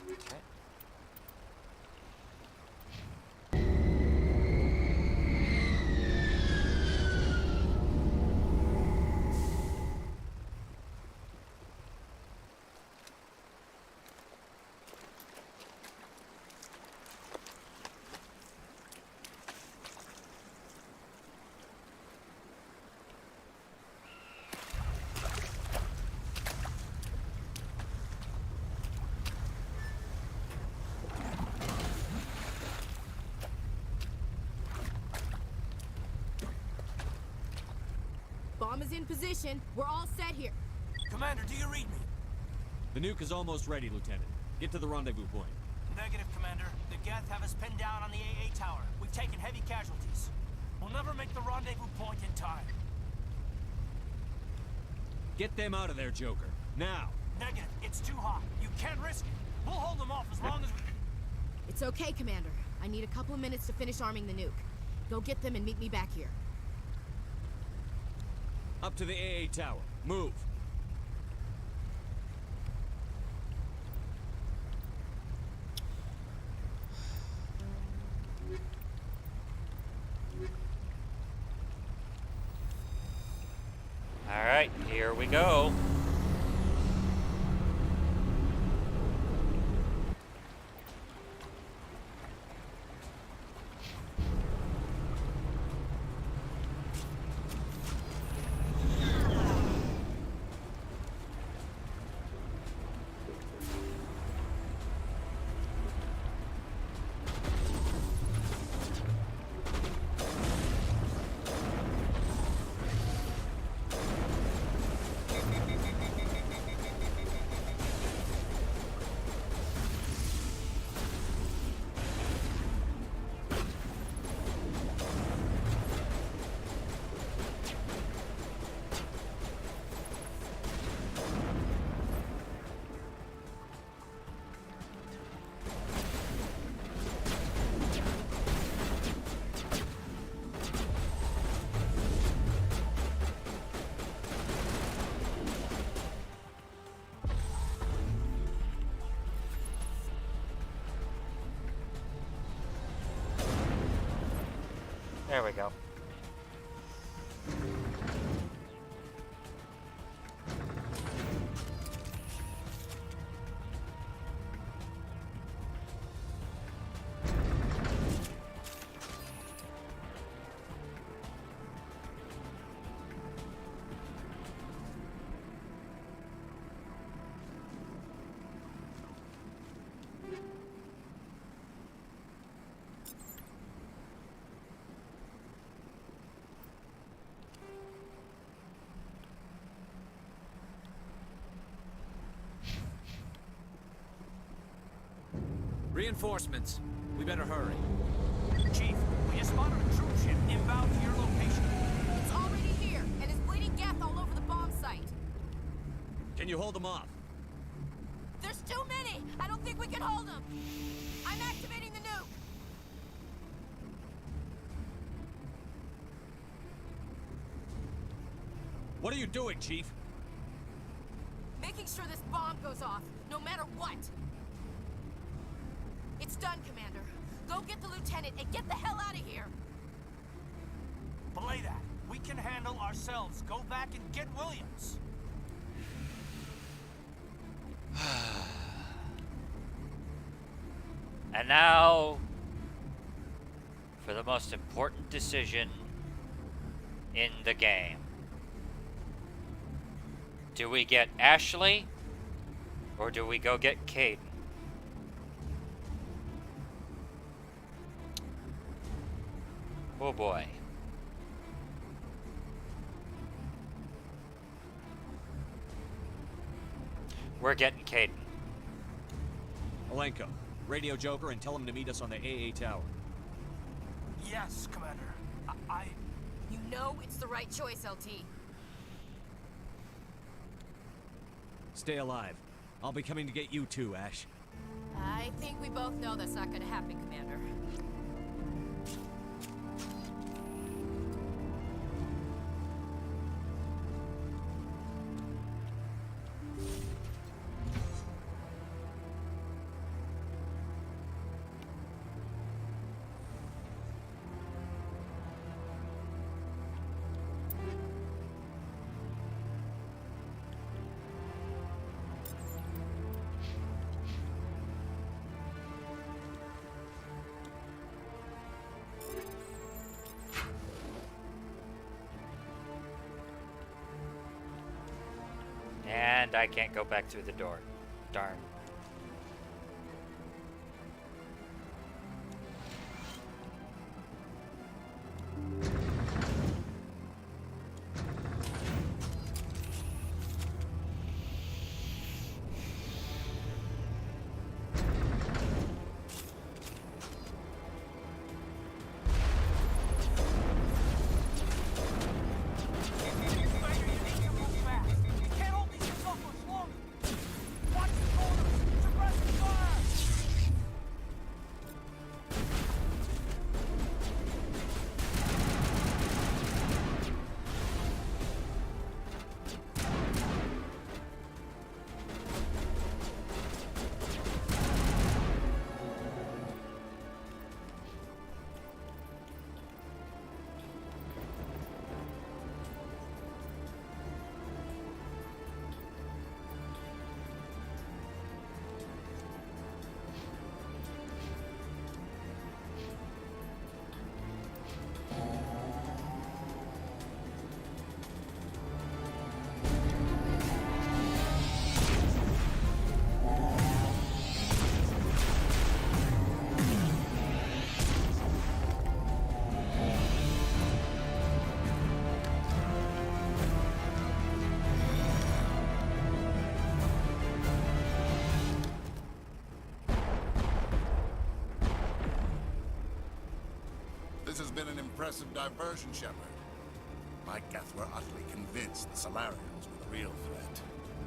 Okay. Bomb is in position. We're all set here. Commander, do you read me? The nuke is almost ready, Lieutenant. Get to the rendezvous point. Negative, Commander. The Geth have us pinned down on the AA tower. We've taken heavy casualties. We'll never make the rendezvous point in time. Get them out of there, Joker. Now! Negative. It's too hot. You can't risk it. We'll hold them off as long as we... It's okay, Commander. I need a couple of minutes to finish arming the nuke. Go get them and meet me back here. Up to the AA tower. Move! All right, here we go. There we go. Reinforcements. We better hurry. Chief, we just spotted a troop ship inbound to your location. It's already here, and is bleeding Geth all over the bomb site. Can you hold them off? There's too many! I don't think we can hold them! I'm activating the nuke! What are you doing, Chief? Making sure this bomb goes off, no matter what! It's done, Commander. Go get the lieutenant and get the hell out of here! Belay that. We can handle ourselves. Go back and get Williams. And now, for the most important decision in the game. Do we get Ashley, or do we go get Kaidan? Oh boy. We're getting Kaidan. Alenko, radio Joker and tell him to meet us on the AA tower. Yes, Commander. I... You know it's the right choice, LT. Stay alive. I'll be coming to get you too, Ash. I think we both know that's not gonna happen, Commander. And I can't go back through the door. Darn. This has been an impressive diversion, Shepard. My Geth were utterly convinced the Solarians were the real threat.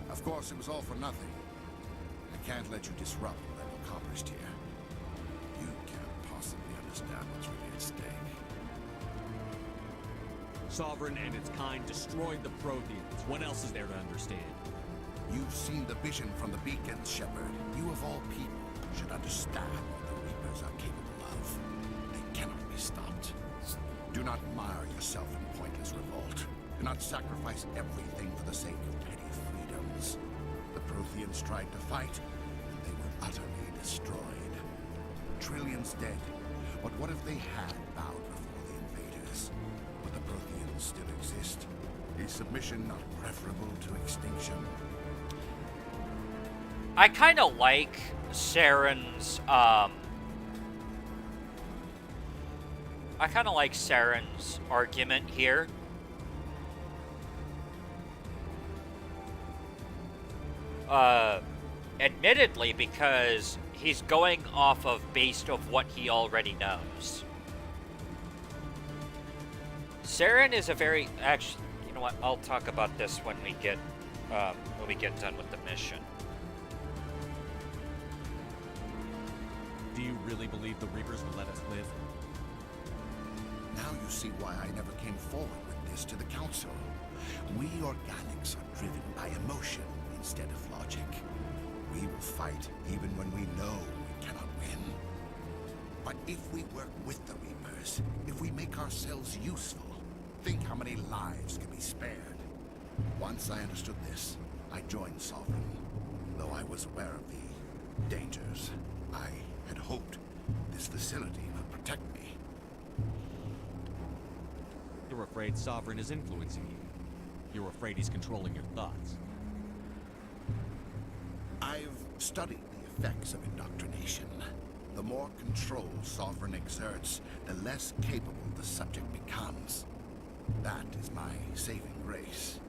Of course, it was all for nothing. I can't let you disrupt what I've accomplished here. You can't possibly understand what's really at stake. Sovereign and its kind destroyed the Protheans. What else is there to understand? You've seen the vision from the beacons, Shepard. You of all people should understand what the Reapers are capable of. They cannot be stopped. Do not mire yourself in pointless revolt. Do not sacrifice everything for the sake of petty freedoms. The Protheans tried to fight, and they were utterly destroyed. Trillions dead, but what if they had bowed before the invaders? But the Protheans still exist. Is submission not preferable to extinction? I kind of like Saren's, argument here. Admittedly, because he's going off of based of what he already knows. Saren is a very, actually, you know what? I'll talk about this when we get done with the mission. Do you really believe the Reapers will let us live? Now you see why I never came forward with this to the Council. We organics are driven by emotion instead of logic. We will fight even when we know we cannot win. But if we work with the Reapers, if we make ourselves useful, think how many lives can be spared. Once I understood this, I joined Sovereign. Though I was aware of the dangers, I had hoped this facility would protect me. You're afraid Sovereign is influencing you. You're afraid he's controlling your thoughts. I've studied the effects of indoctrination. The more control Sovereign exerts, the less capable the subject becomes. That is my saving grace.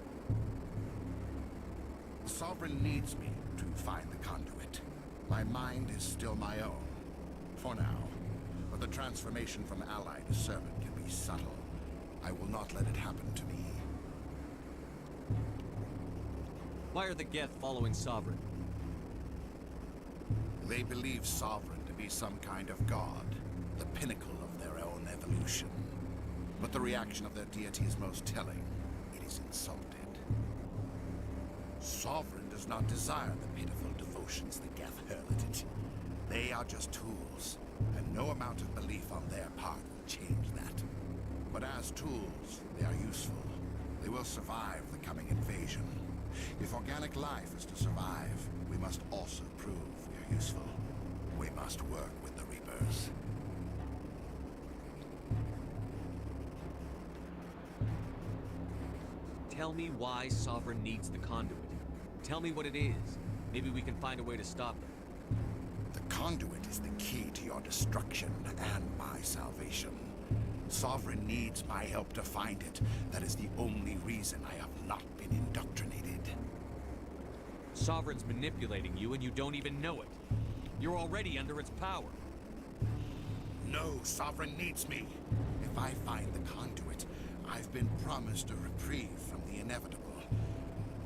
Sovereign needs me to find the conduit. My mind is still my own, for now. But the transformation from ally to servant can be subtle. I will not let it happen to me. Why are the Geth following Sovereign? They believe Sovereign to be some kind of god, the pinnacle of their own evolution. But the reaction of their deity is most telling. It is insulted. Sovereign does not desire the pitiful devotions the Geth hurl at it. They are just tools, and no amount of belief on their part will change that. But as tools, they are useful. They will survive the coming invasion. If organic life is to survive, we must also prove we are useful. We must work with the Reapers. Tell me why Sovereign needs the conduit. Tell me what it is. Maybe we can find a way to stop them. The conduit is the key to your destruction and my salvation. Sovereign needs my help to find it. That is the only reason I have not been indoctrinated. Sovereign's manipulating you and you don't even know it. You're already under its power. No, Sovereign needs me. If I find the conduit, I've been promised a reprieve from the inevitable.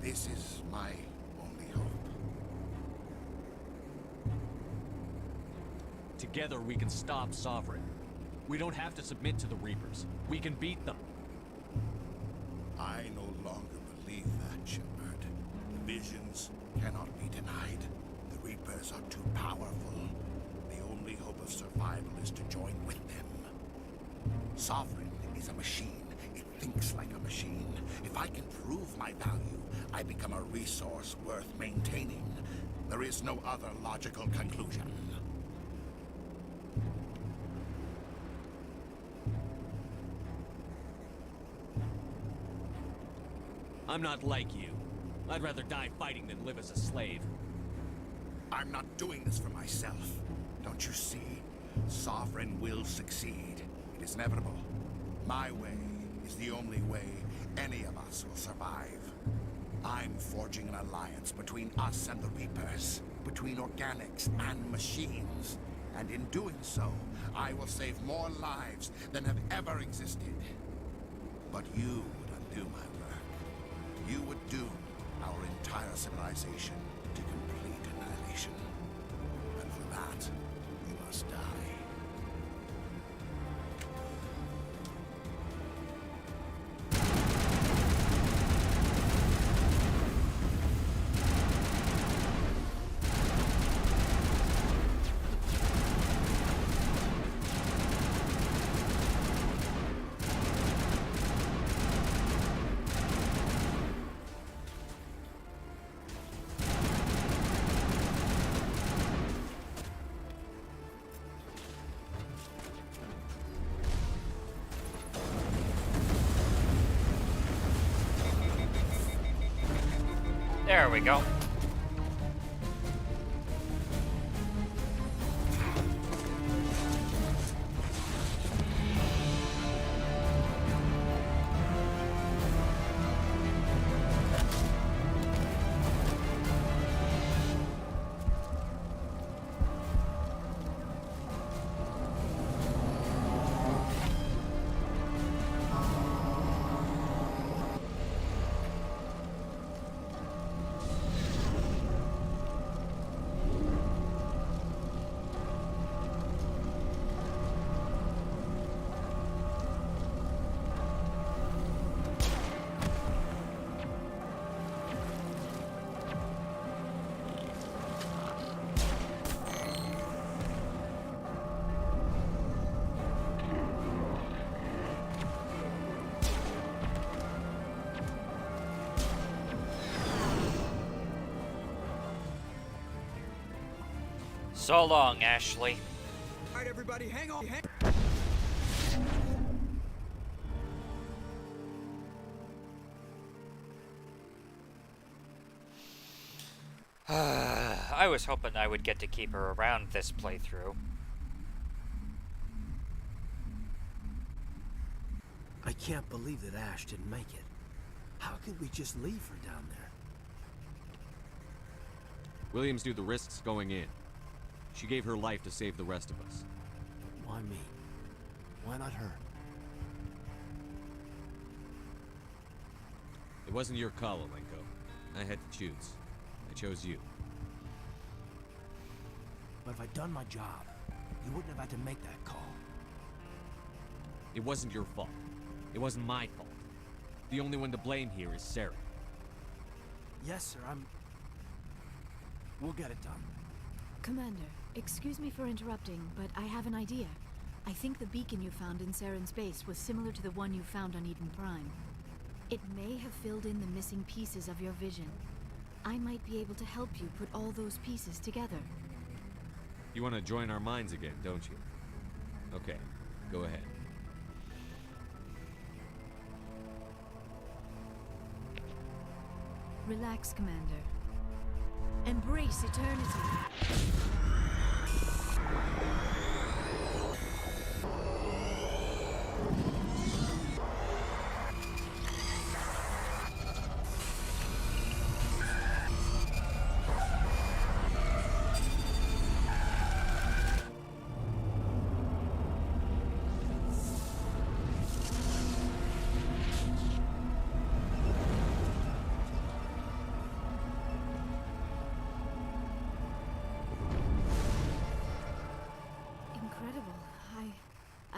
This is my only hope. Together we can stop Sovereign. We don't have to submit to the Reapers. We can beat them. I no longer believe that, Shepard. The visions cannot be denied. The Reapers are too powerful. The only hope of survival is to join with them. Sovereign is a machine. It thinks like a machine. If I can prove my value, I become a resource worth maintaining. There is no other logical conclusion. I'm not like you. I'd rather die fighting than live as a slave. I'm not doing this for myself. Don't you see? Sovereign will succeed. It is inevitable. My way is the only way any of us will survive. I'm forging an alliance between us and the Reapers, between organics and machines. And in doing so, I will save more lives than have ever existed. But you would undo my work. You would doom our entire civilization to complete annihilation. And for that, you must die. There we go. So long, Ashley. All right, everybody, hang on. I was hoping I would get to keep her around this playthrough. I can't believe that Ash didn't make it. How could we just leave her down there? Williams knew the risks going in. She gave her life to save the rest of us. Why me? Why not her? It wasn't your call, Alenko. I had to choose. I chose you. But if I'd done my job, you wouldn't have had to make that call. It wasn't your fault. It wasn't my fault. The only one to blame here is Saren. Yes, sir, We'll get it done. Commander, excuse me for interrupting, but I have an idea. I think the beacon you found in Saren's base was similar to the one you found on Eden Prime. It may have filled in the missing pieces of your vision. I might be able to help you put all those pieces together. You want to join our minds again, don't you? Okay, go ahead. Relax, Commander. Embrace eternity.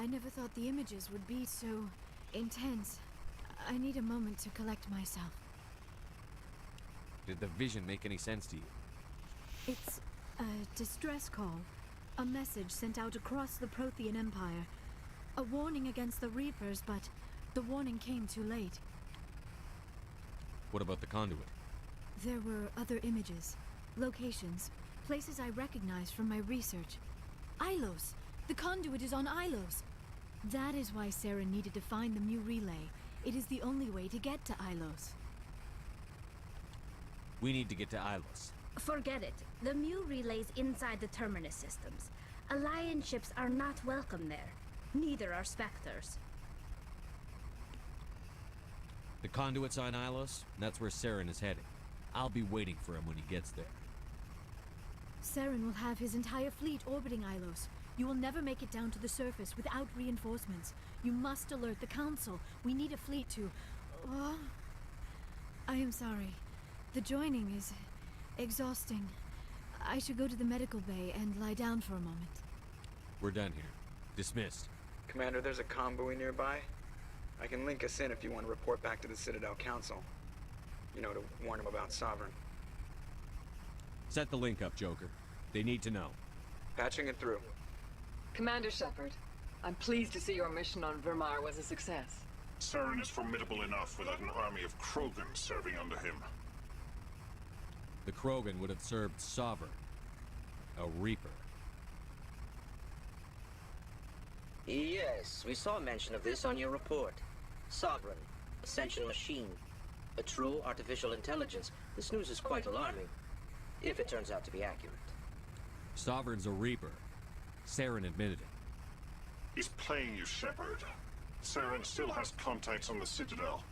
I never thought the images would be so intense. I need a moment to collect myself. Did the vision make any sense to you? It's a distress call. A message sent out across the Prothean Empire. A warning against the Reapers, but the warning came too late. What about the conduit? There were other images, locations, places I recognized from my research. Ilos! The conduit is on Ilos! That is why Saren needed to find the Mu relay. It is the only way to get to Ilos. We need to get to Ilos. Forget it. The Mu relay's inside the Terminus systems. Alliance ships are not welcome there. Neither are Spectres. The conduit's on Ilos, and that's where Saren is heading. I'll be waiting for him when he gets there. Saren will have his entire fleet orbiting Ilos. You will never make it down to the surface without reinforcements. You must alert the Council. We need a fleet to... Oh, I am sorry. The joining is exhausting. I should go to the medical bay and lie down for a moment. We're done here. Dismissed. Commander, there's a convoy nearby. I can link us in if you want to report back to the Citadel Council. You know, to warn them about Sovereign. Set the link up, Joker. They need to know. Patching it through. Commander Shepard, I'm pleased to see your mission on Vermar was a success. Saren is formidable enough without an army of Krogan serving under him. The Krogan would have served Sovereign. A Reaper. Yes, we saw mention of this on your report. Sovereign, Ascension machine. A true artificial intelligence, This news is quite alarming, if it turns out to be accurate. Sovereign's a Reaper. Saren admitted it. He's playing you, Shepard. Saren still has contacts on the Citadel.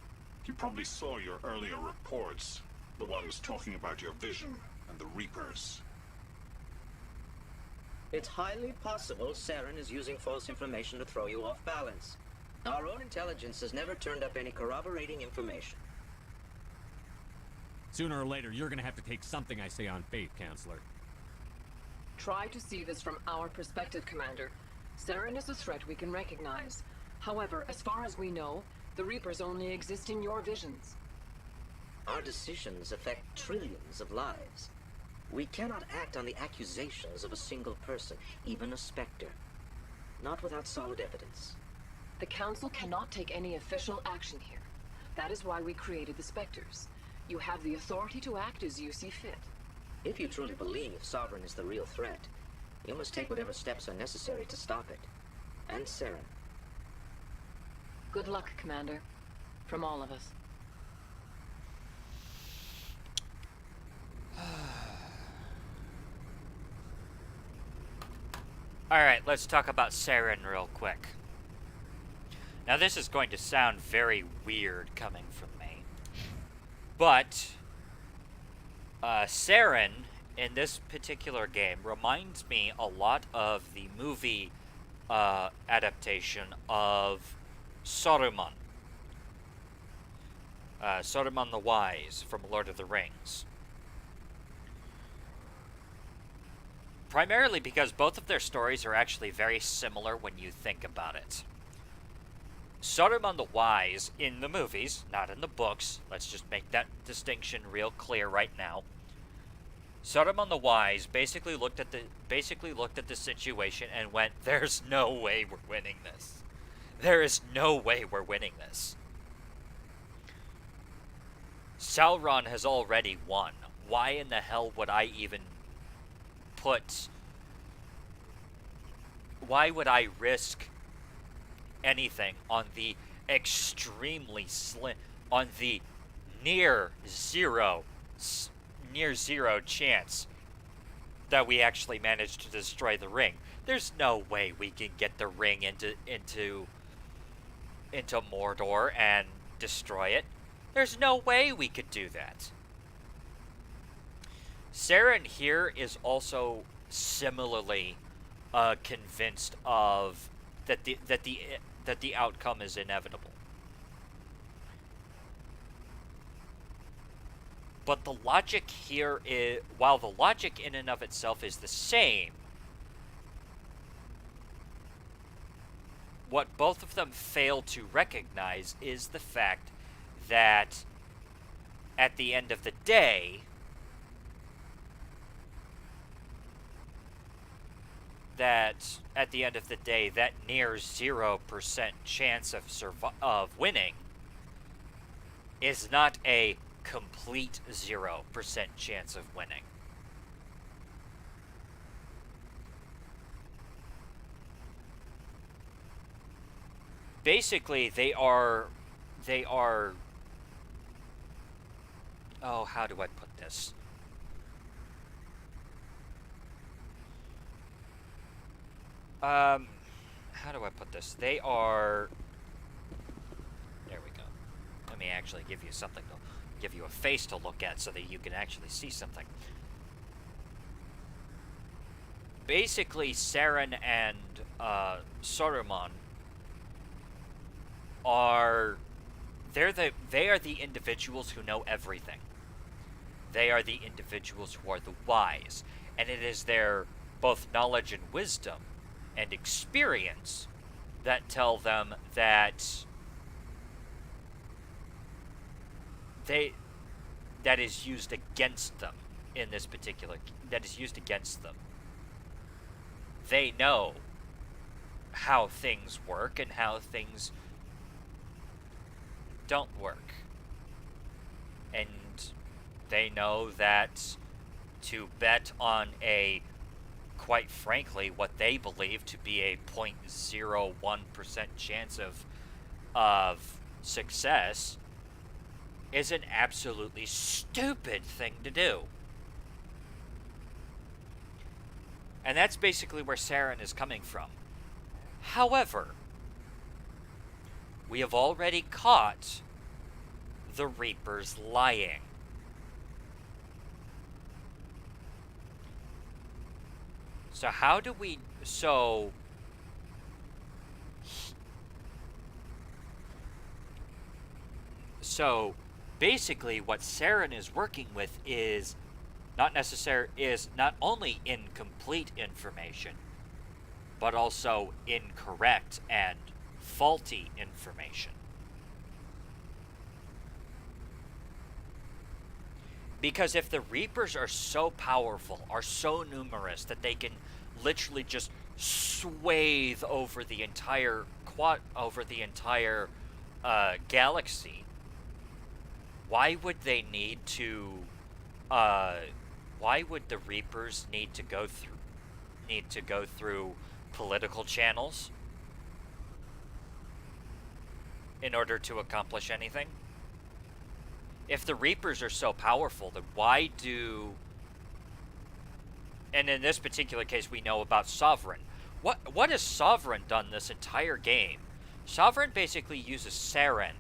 He probably saw your earlier reports. The ones talking about your vision and the Reapers. It's highly possible Saren is using false information to throw you off balance. Our own intelligence has never turned up any corroborating information. Sooner or later, you're gonna have to take something I say on faith, Counselor. Try to see this from our perspective, Commander. Saren is a threat we can recognize. However, as far as we know, the Reapers only exist in your visions. Our decisions affect trillions of lives. We cannot act on the accusations of a single person, even a Spectre. Not without solid evidence. The Council cannot take any official action here. That is why we created the Spectres. You have the authority to act as you see fit. If you truly believe Sovereign is the real threat, you must take whatever steps are necessary to stop it. And Saren. Good luck, Commander. From all of us. Alright, let's talk about Saren real quick. Now this is going to sound very weird coming from me. But Saren in this particular game reminds me a lot of the movie adaptation of Saruman. Saruman the Wise from Lord of the Rings. Primarily because both of their stories are actually very similar when you think about it. Saruman the Wise in the movies, not in the books, let's just make that distinction real clear right now. Saruman the Wise basically looked at the situation and went, "There's no way we're winning this. There is no way we're winning this. Sauron has already won. Why in the hell would I even why would I risk anything on the extremely slim, on the near zero chance that we actually managed to destroy the ring? There's no way we can get the ring into Mordor and destroy it. There's no way we could do that. Saren here is also similarly convinced of that the outcome is inevitable. But the logic here is, while the logic in and of itself is the same, what both of them fail to recognize is the fact that at the end of the day, that near 0% chance of winning is not a complete 0% chance of winning. Basically, they are oh, how do I put this? How do I put this? They are... There we go. Let me actually give you something to... give you a face to look at so that you can actually see something. Basically, Saren and Saruman are... They are the individuals who know everything. They are the individuals who are the wise. And it is their both knowledge and wisdom and experience that tell them that that is used against them in this particular, that is used against them. They know how things work and how things don't work. And they know that to bet on a, quite frankly, what they believe to be a 0.01% chance of success is an absolutely stupid thing to do. And that's basically where Saren is coming from. However, we have already caught the Reapers lying. So how do we... So basically what Saren is working with is not only incomplete information, but also incorrect and faulty information. Because if the Reapers are so powerful, are so numerous that they can literally just swathe over the entire galaxy, why would they need to? Why would the Reapers need to go through political channels in order to accomplish anything? If the Reapers are so powerful, then why do... And in this particular case, we know about Sovereign. What has Sovereign done this entire game? Sovereign basically uses Saren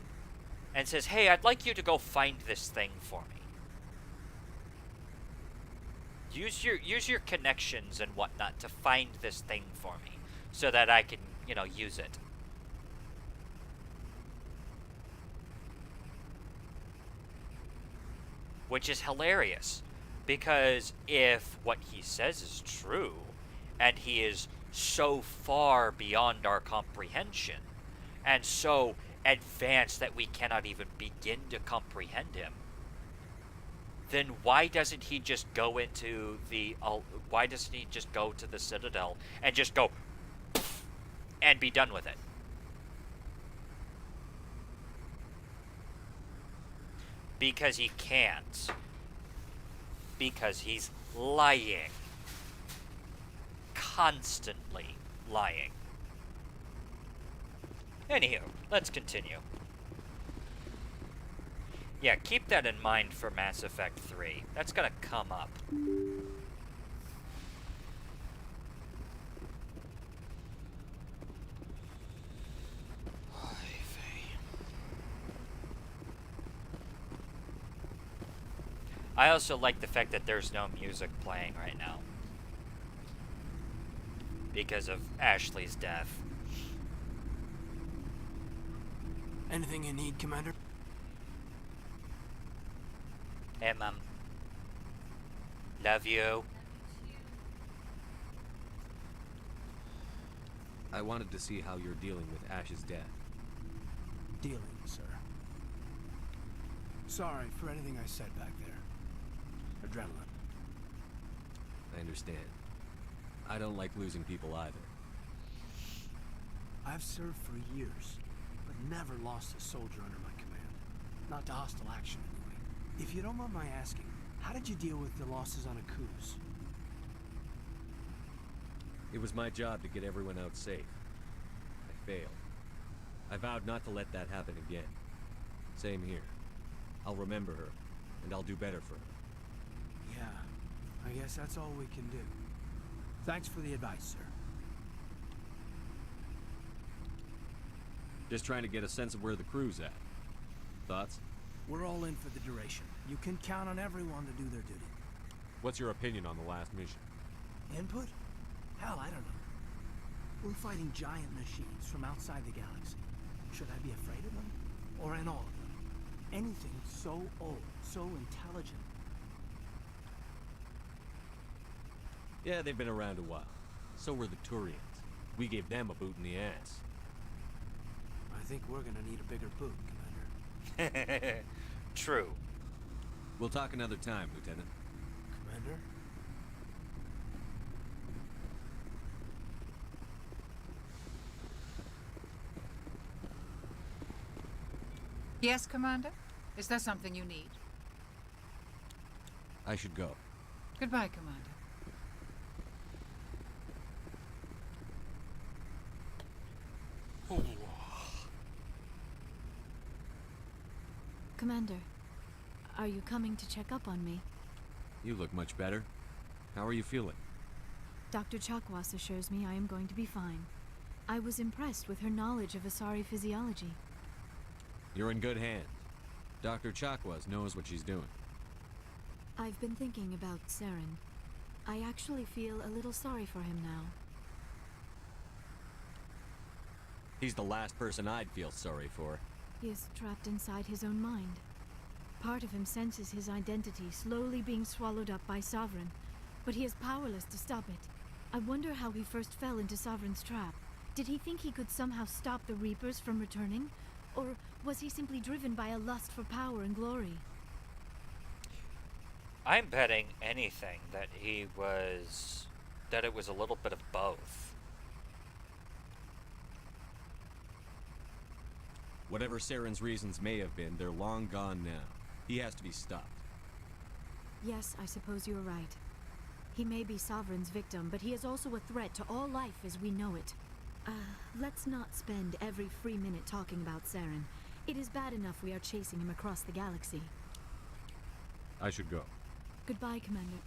and says, hey, I'd like you to go find this thing for me. Use your connections and whatnot to find this thing for me so that I can, use it. Which is hilarious, because if what he says is true, and he is so far beyond our comprehension, and so advanced that we cannot even begin to comprehend him, then why doesn't he just go into the Citadel and just go and be done with it? Because he can't. Because he's lying. Constantly lying. Anywho, let's continue. Yeah, keep that in mind for Mass Effect 3. That's gonna come up. I also like the fact that there's no music playing right now. Because of Ashley's death. Anything you need, Commander? Hey, Mom. Love you. I wanted to see how you're dealing with Ash's death. Dealing, sir. Sorry for anything I said back there. Adrenaline. I understand. I don't like losing people either. I've served for years, but never lost a soldier under my command. Not to hostile action, anyway. If you don't mind my asking, how did you deal with the losses on Akuz? It was my job to get everyone out safe. I failed. I vowed not to let that happen again. Same here. I'll remember her, and I'll do better for her. Yeah, I guess that's all we can do. Thanks for the advice, sir. Just trying to get a sense of where the crew's at. Thoughts? We're all in for the duration. You can count on everyone to do their duty. What's your opinion on the last mission? Input? Hell, I don't know. We're fighting giant machines from outside the galaxy. Should I be afraid of them? Or in all of them? Anything so old, so intelligent. Yeah, they've been around a while. So were the Turians. We gave them a boot in the ass. I think we're gonna need a bigger boot, Commander. True. We'll talk another time, Lieutenant. Commander? Yes, Commander? Is there something you need? I should go. Goodbye, Commander. Commander, Are you coming to check up on me? You look much better. How are you feeling? Dr. Chakwas assures me I am going to be fine. I was impressed with her knowledge of Asari physiology. You're in good hands. Dr. Chakwas knows what she's doing. I've been thinking about Saren. I actually feel a little sorry for him now. He's the last person I'd feel sorry for. He is trapped inside his own mind. Part of him senses his identity slowly being swallowed up by Sovereign, but he is powerless to stop it. I wonder how he first fell into Sovereign's trap. Did he think he could somehow stop the Reapers from returning? Or was he simply driven by a lust for power and glory? I'm betting anything that it was a little bit of both. Whatever Saren's reasons may have been, they're long gone now. He has to be stopped. Yes, I suppose you're right. He may be Sovereign's victim, but he is also a threat to all life as we know it. Let's not spend every free minute talking about Saren. It is bad enough we are chasing him across the galaxy. I should go. Goodbye, Commander.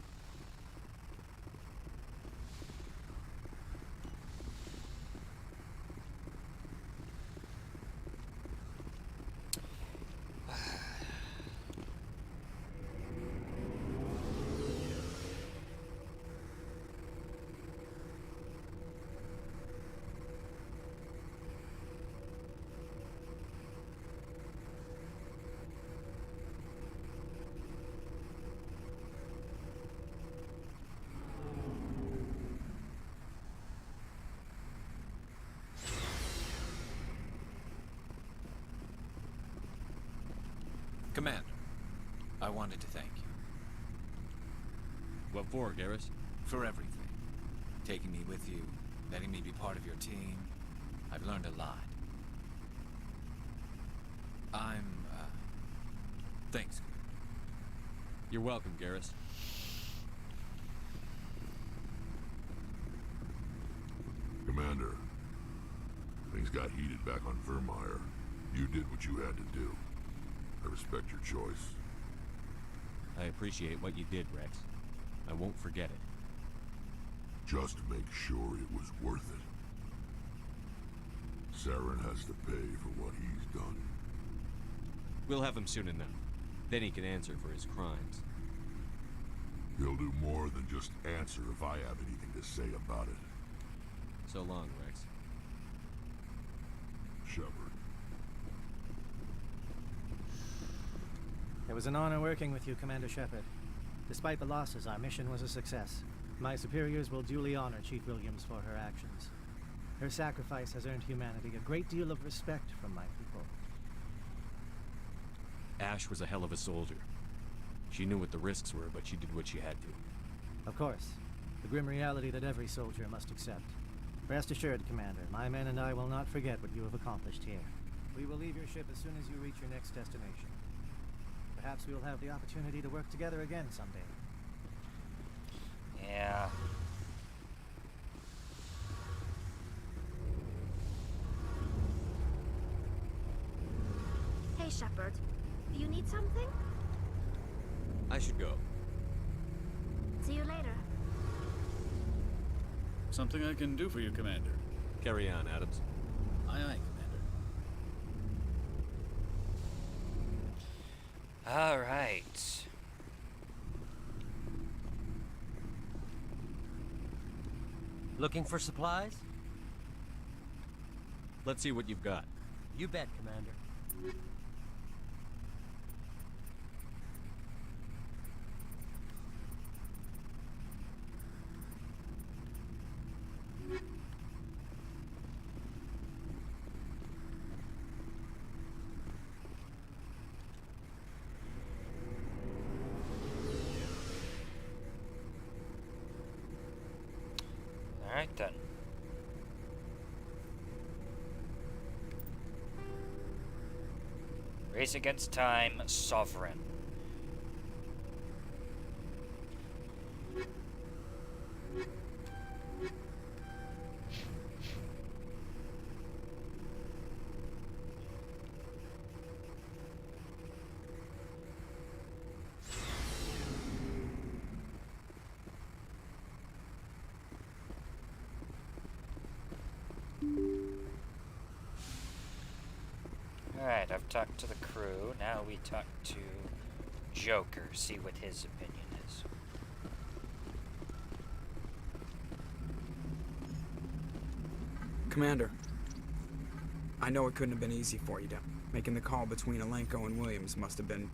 Commander, I wanted to thank you. What for, Garrus? For everything. Taking me with you, letting me be part of your team. I've learned a lot. Thanks. You're welcome, Garrus. Commander, things got heated back on Vermeer. You did what you had to do. I respect your choice. I appreciate what you did, Rex. I won't forget it. Just make sure it was worth it. Saren has to pay for what he's done. We'll have him soon enough. Then he can answer for his crimes. He'll do more than just answer if I have anything to say about it. So long, Rex. Shepard. It was an honor working with you, Commander Shepard. Despite the losses, our mission was a success. My superiors will duly honor Chief Williams for her actions. Her sacrifice has earned humanity a great deal of respect from my people. Ash was a hell of a soldier. She knew what the risks were, but she did what she had to. Of course. The grim reality that every soldier must accept. Rest assured, Commander, my men and I will not forget what you have accomplished here. We will leave your ship as soon as you reach your next destination. Perhaps we will have the opportunity to work together again someday. Yeah. Hey, Shepard. Do you need something? I should go. See you later. Something I can do for you, Commander. Carry on, Adams. Aye, aye, Commander. All right. Looking for supplies? Let's see what you've got. You bet, Commander. All right then. Race Against Time, Sovereign. I've talked to the crew. Now we talk to Joker, see what his opinion is. Commander, I know it couldn't have been easy for you. Making the call between Alenko and Williams must have been...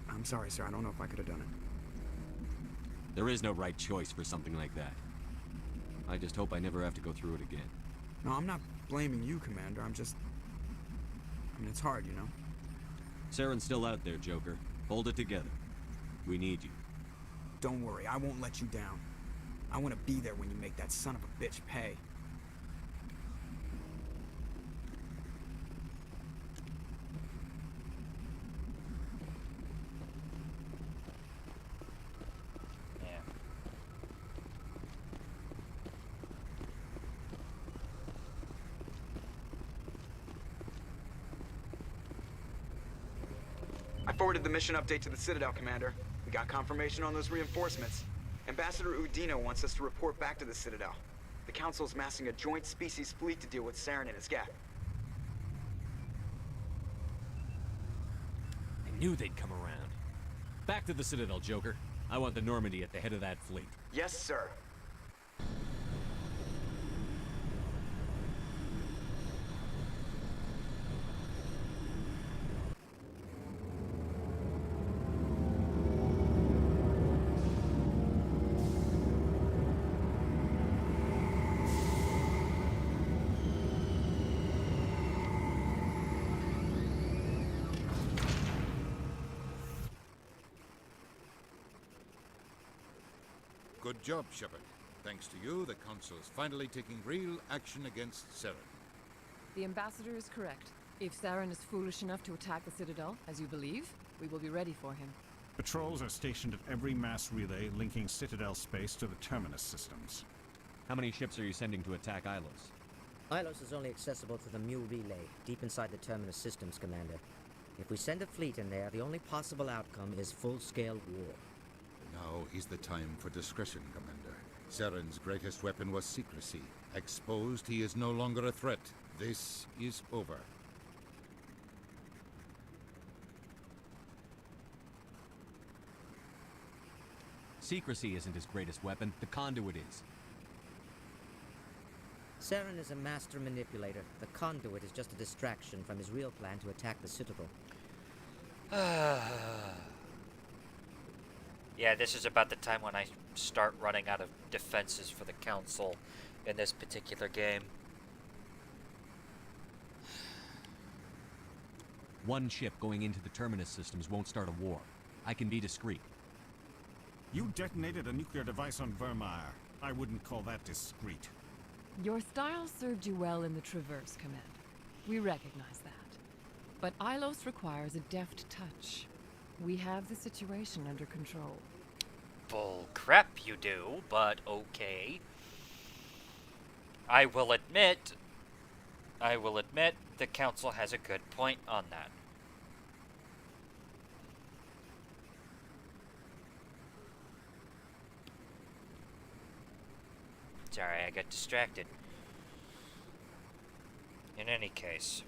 I'm sorry, sir. I don't know if I could have done it. There is no right choice for something like that. I just hope I never have to go through it again. No, I'm not blaming you, Commander. I'm just... I mean, it's hard, you know? Saren's still out there, Joker. Hold it together. We need you. Don't worry, I won't let you down. I want to be there when you make that son of a bitch pay. I forwarded the mission update to the Citadel, Commander. We got confirmation on those reinforcements. Ambassador Udina wants us to report back to the Citadel. The Council's massing a joint species fleet to deal with Saren and his gap. I knew they'd come around. Back to the Citadel, Joker. I want the Normandy at the head of that fleet. Yes, sir. Good job, Shepard. Thanks to you, the Council is finally taking real action against Saren. The Ambassador is correct. If Saren is foolish enough to attack the Citadel, as you believe, we will be ready for him. Patrols are stationed at every mass relay linking Citadel space to the Terminus systems. How many ships are you sending to attack Ilos? Ilos is only accessible to the Mu relay, deep inside the Terminus systems, Commander. If we send a fleet in there, the only possible outcome is full-scale war. Now is the time for discretion, Commander. Saren's greatest weapon was secrecy. Exposed, he is no longer a threat. This is over. Secrecy isn't his greatest weapon. The conduit is. Saren is a master manipulator. The conduit is just a distraction from his real plan to attack the Citadel. Yeah, this is about the time when I start running out of defenses for the Council in this particular game. One ship going into the Terminus systems won't start a war. I can be discreet. You detonated a nuclear device on Vermeer. I wouldn't call that discreet. Your style served you well in the Traverse, Commander. We recognize that. But Ilos requires a deft touch. We have the situation under control. Bull crap you do, but okay. I will admit the Council has a good point on that. Sorry, I got distracted. In any case.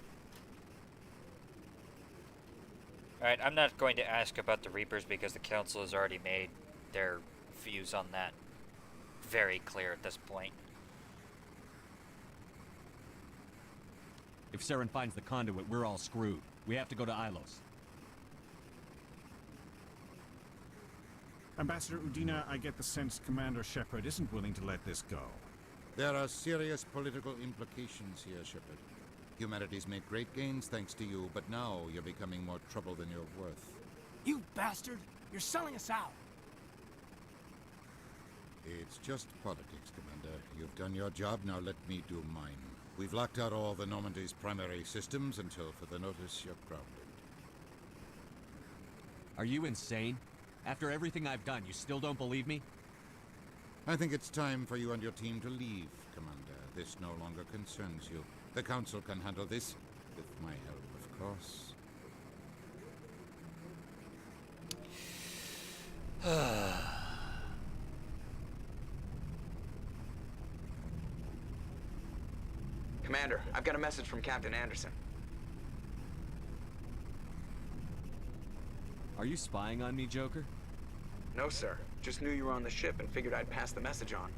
Alright, I'm not going to ask about the Reapers because the Council has already made their views on that very clear at this point. If Saren finds the conduit, we're all screwed. We have to go to Ilos. Ambassador Udina, I get the sense Commander Shepard isn't willing to let this go. There are serious political implications here, Shepard. Humanity's made great gains thanks to you, but now you're becoming more trouble than you're worth. You bastard! You're selling us out! It's just politics, Commander. You've done your job, now let me do mine. We've locked out all the Normandy's primary systems until further notice you're grounded. Are you insane? After everything I've done, you still don't believe me? I think it's time for you and your team to leave, Commander. This no longer concerns you. The Council can handle this, with my help, of course. Commander, I've got a message from Captain Anderson. Are you spying on me, Joker? No, sir. Just knew you were on the ship and figured I'd pass the message on.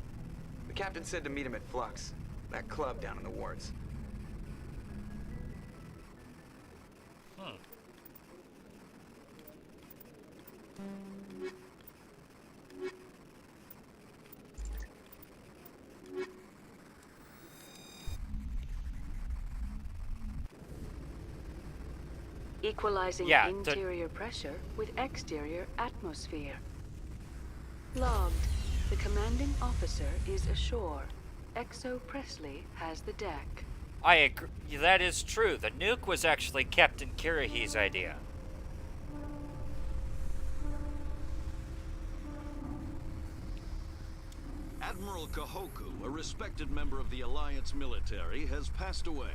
The captain said to meet him at Flux, that club down in the wards. Equalizing Yeah, interior pressure with exterior atmosphere. Logged. The commanding officer is ashore. Exo Presley has the deck. I agree. That is true. The nuke was actually Captain Kirahi's idea. Admiral Kahoku, a respected member of the Alliance military, has passed away.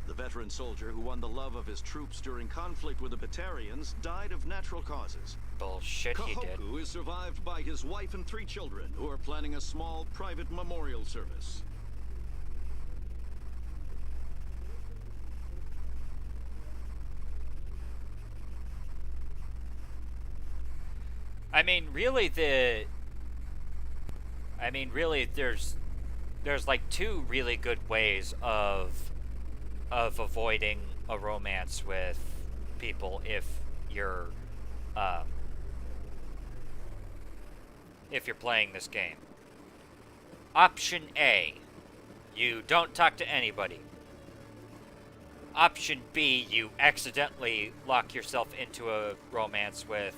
The veteran soldier who won the love of his troops during conflict with the Batarians died of natural causes. Bullshit, he did. Kahoku is survived by his wife and 3 children, who are planning a small private memorial service. I mean, really, there's like 2 really good ways of avoiding a romance with people if you're playing this game. Option A, you don't talk to anybody. Option B, you accidentally lock yourself into a romance with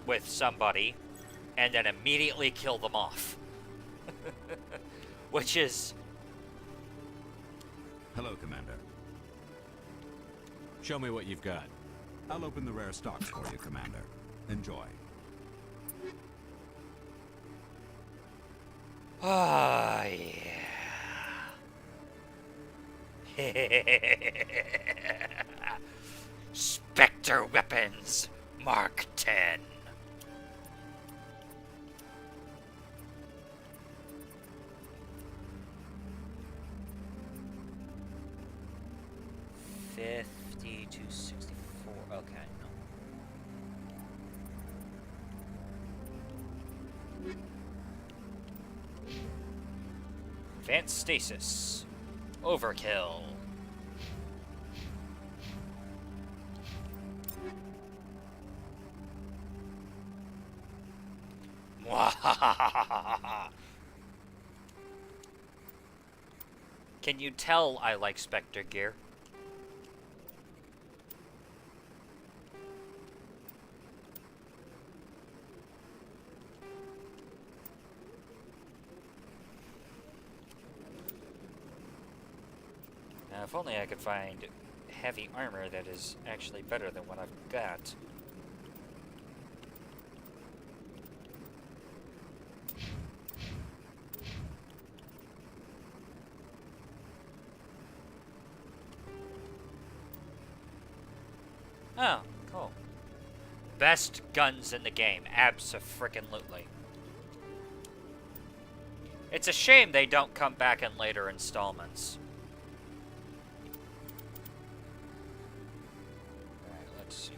with somebody and then immediately kill them off. Which is... Hello, Commander. Show me what you've got. I'll open the rare stocks for you, Commander. Enjoy. Ah, yeah. Spectre weapons, Mark 10. $50 to $64. Okay, no. Advanced stasis. Overkill. Can you tell I like Spectre gear? Now, if only I could find heavy armor that is actually better than what I've got. Oh, cool. Best guns in the game, abso-frickin-lutely. It's a shame they don't come back in later installments. Alright, let's see here.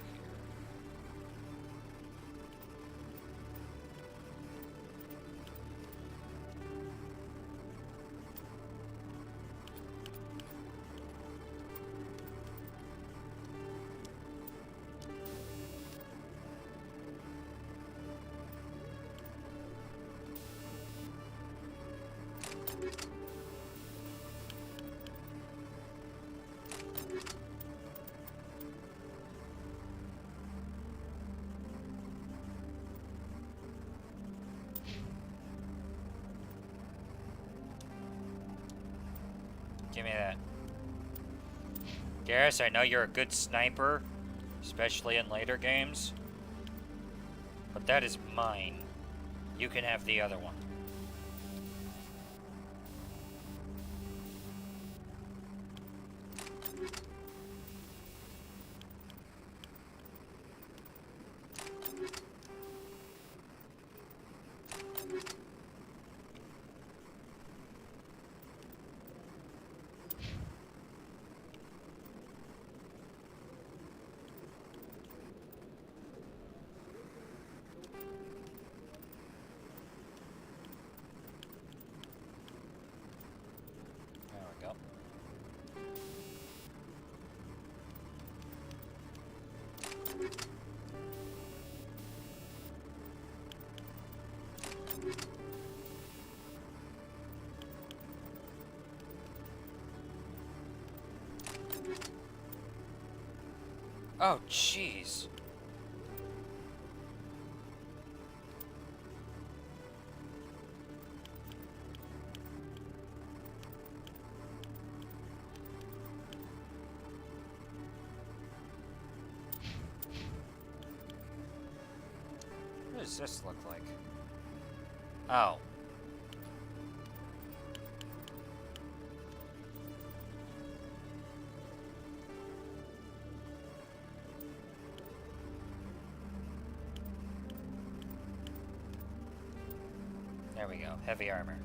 Give me that. Garrus, I know you're a good sniper, especially in later games, but that is mine. You can have the other one. Oh, jeez. What does this look like? Oh. There we go. Heavy armor.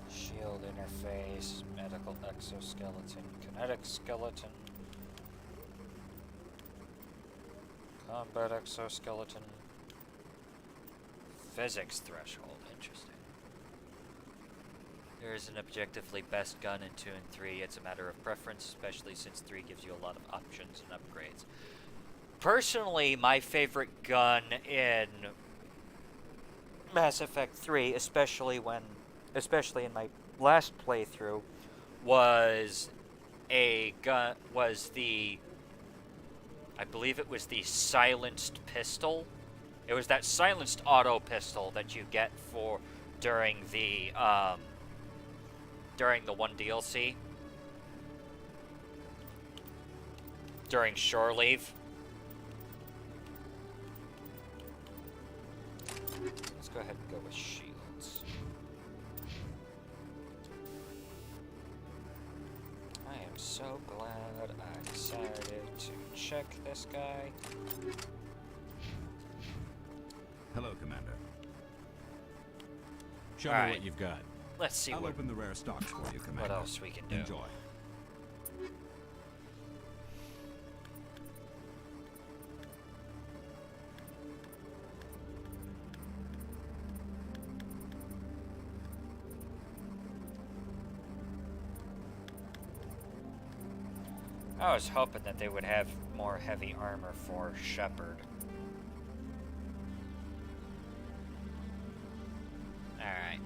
Shield interface, medical exoskeleton, kinetic skeleton, combat exoskeleton, physics threshold. Interesting. There is an objectively best gun in 2 and 3. It's a matter of preference, especially since 3 gives you a lot of options and upgrades. Personally, my favorite gun in Mass Effect 3, especially in my last playthrough, was I believe it was the silenced pistol. It was that silenced auto pistol that you get during the one DLC, during Shore Leave. Let's go ahead and go with shields. I am so glad I decided to check this guy. Hello, Commander. Show me what you've got. Let's see I'll open the rare stocks for you, Commander. what else we can do. Enjoy. I was hoping that they would have more heavy armor for Shepard. Alright.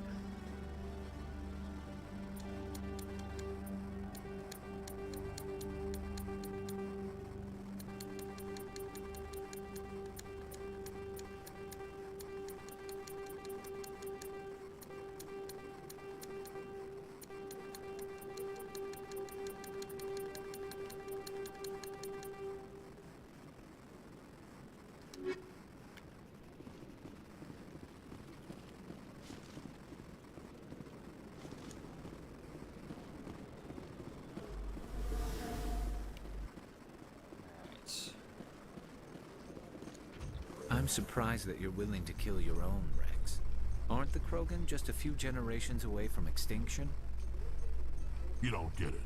I'm surprised that you're willing to kill your own, Rex. Aren't the Krogan just a few generations away from extinction? You don't get it.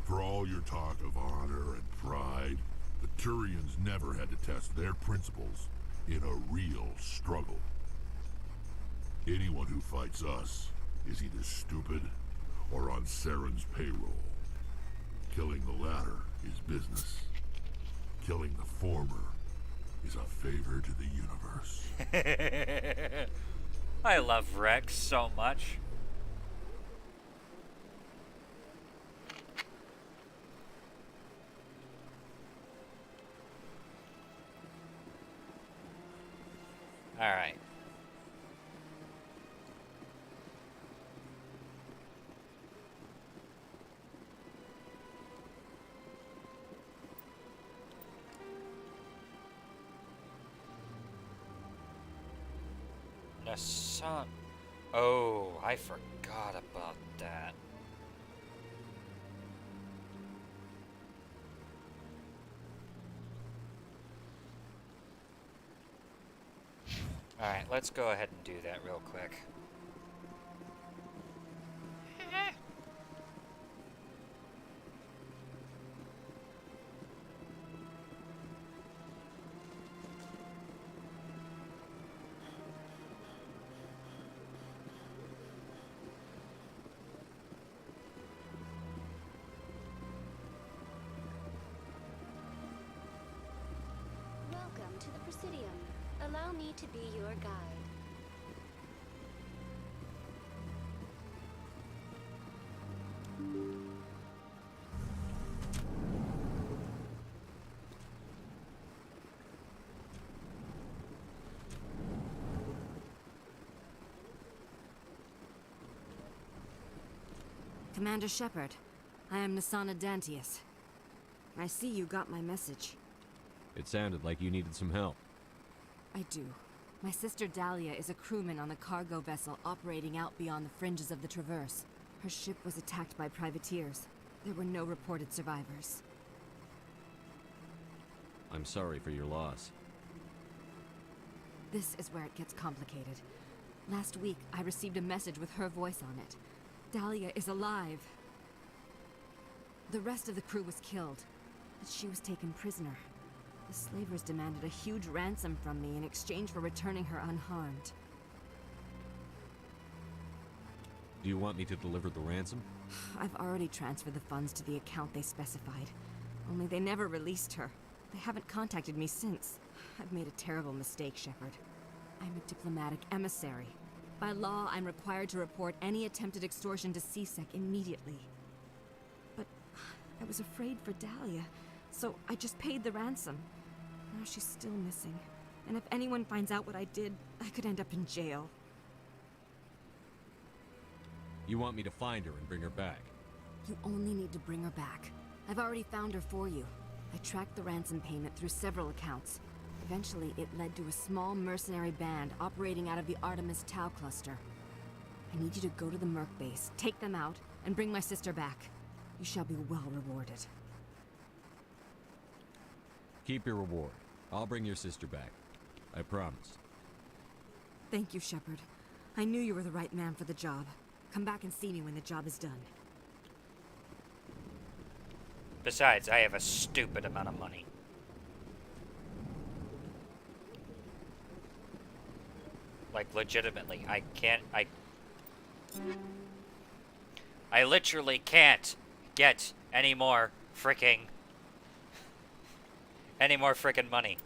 For all your talk of honor and pride, the Turians never had to test their principles in a real struggle. Anyone who fights us is either stupid or on Saren's payroll. Killing the latter is business. Killing the former is a favor to the universe. I love Rex so much. Alright. Nassan. Oh, I forgot about that. Alright, let's go ahead and do that real quick. Allow me to be your guide. Commander Shepard, I am Nasana Dantius. I see you got my message. It sounded like you needed some help. I do. My sister Dahlia is a crewman on the cargo vessel operating out beyond the fringes of the Traverse. Her ship was attacked by privateers. There were no reported survivors. I'm sorry for your loss. This is where it gets complicated. Last week, I received a message with her voice on it. Dahlia is alive. The rest of the crew was killed, but she was taken prisoner. The slavers demanded a huge ransom from me in exchange for returning her unharmed. Do you want me to deliver the ransom? I've already transferred the funds to the account they specified. Only they never released her. They haven't contacted me since. I've made a terrible mistake, Shepard. I'm a diplomatic emissary. By law, I'm required to report any attempted extortion to CSEC immediately. But I was afraid for Dahlia, so I just paid the ransom. Now she's still missing. And if anyone finds out what I did, I could end up in jail. You want me to find her and bring her back? You only need to bring her back. I've already found her for you. I tracked the ransom payment through several accounts. Eventually, it led to a small mercenary band operating out of the Artemis Tau cluster. I need you to go to the Merc base, take them out, and bring my sister back. You shall be well rewarded. Keep your reward. I'll bring your sister back. I promise. Thank you, Shepard. I knew you were the right man for the job. Come back and see me when the job is done. Besides, I have a stupid amount of money. Like, legitimately, I literally can't get any more frickin' money.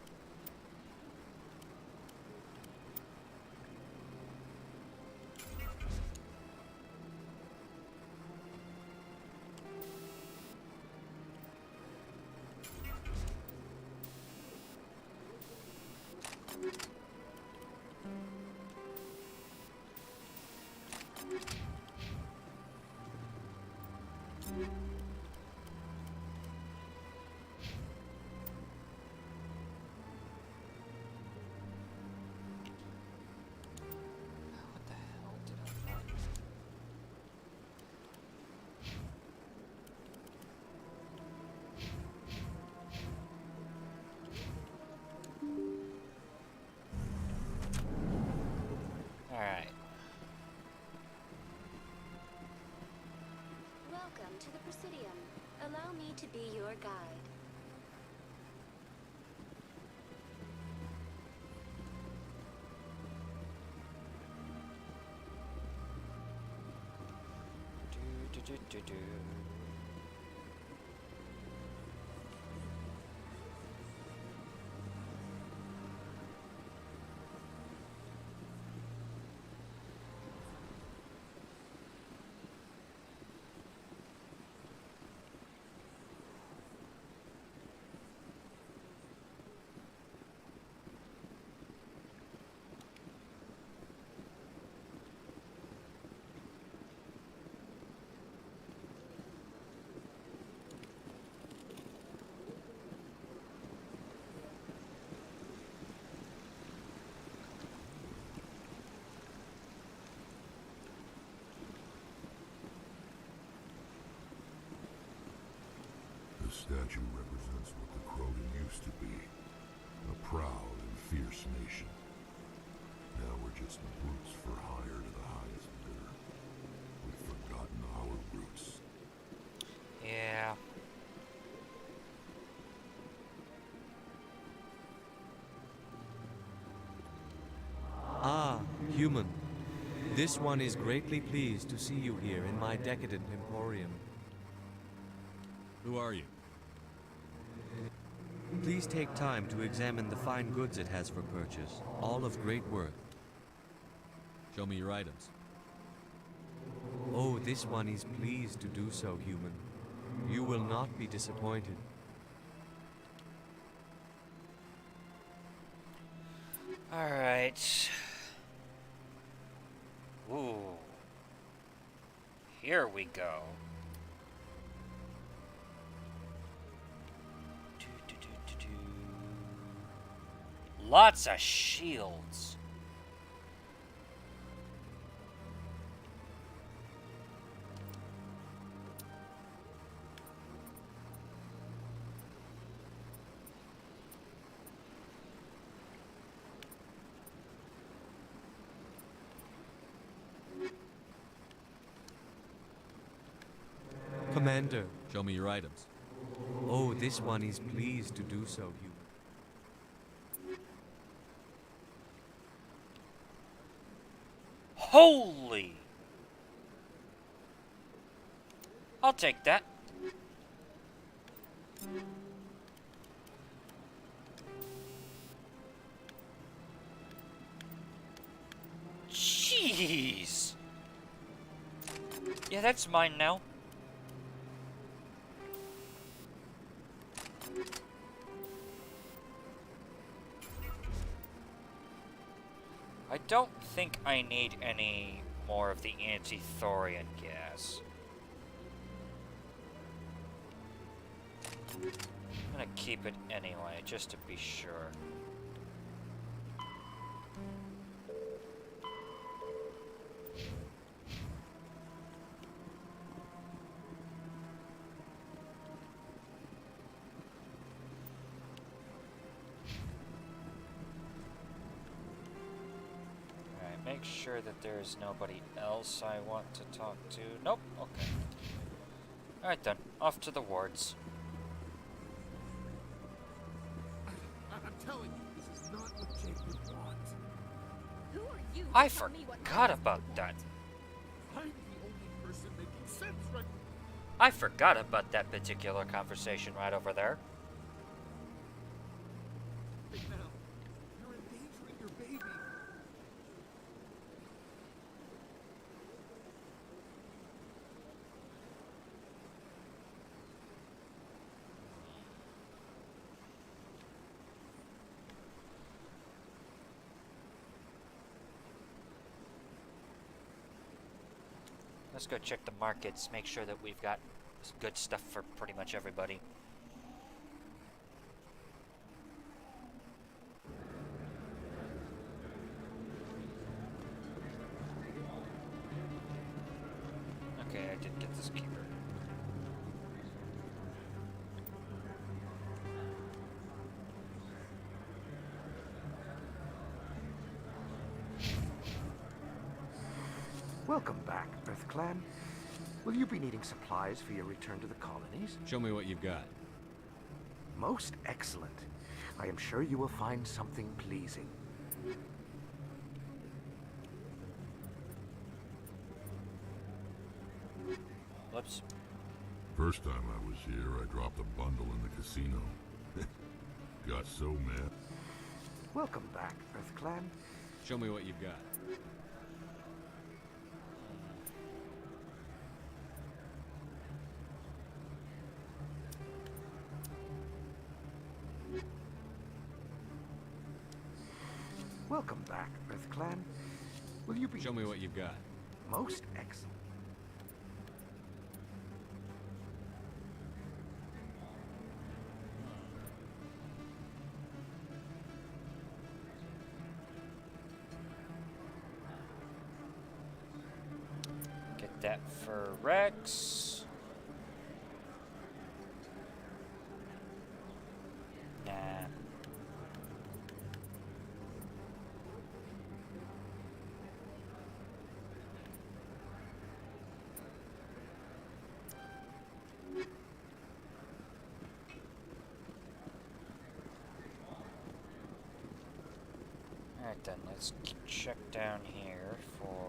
Alright. Welcome to the Presidium. Allow me to be your guide. Do. The statue represents what the Krogan used to be. A proud and fierce nation. Now we're just brutes for hire to the highest bidder. We've forgotten our roots. Yeah. Ah, human. This one is greatly pleased to see you here in my decadent emporium. Who are you? Please take time to examine the fine goods it has for purchase, all of great worth. Show me your items. Oh, this one is pleased to do so, human. You will not be disappointed. Alright. Ooh. Here we go. Lots of shields. Commander. Show me your items. Oh, this one is pleased to do so, human. Holy! I'll take that. Jeez! Yeah, that's mine now. I don't think I need any more of the anti-thorium gas. I'm gonna keep it anyway, just to be sure. Make sure that there's nobody else I want to talk to. Nope, okay. Alright then, off to the wards. I'm telling you, this is not what Jake would want. Who are you? I forgot about that. I'm the only person making sense right I forgot about that particular conversation right over there. now. You're endangering your baby. Let's go check the markets, make sure that we've got good stuff for pretty much everybody. Okay, I did get this keeper. Welcome back, Earth Clan. Will you be needing supplies for your return to the colonies? Show me what you've got. Most excellent. I am sure you will find something pleasing. Whoops. First time I was here, I dropped a bundle in the casino. Got so mad. Welcome back, Earth Clan. Show me what you've got. Welcome back, Earth Clan. Will you be... Show me what you've got. Most excellent. Get that for Rex. Nah. Alright then, let's check down here for...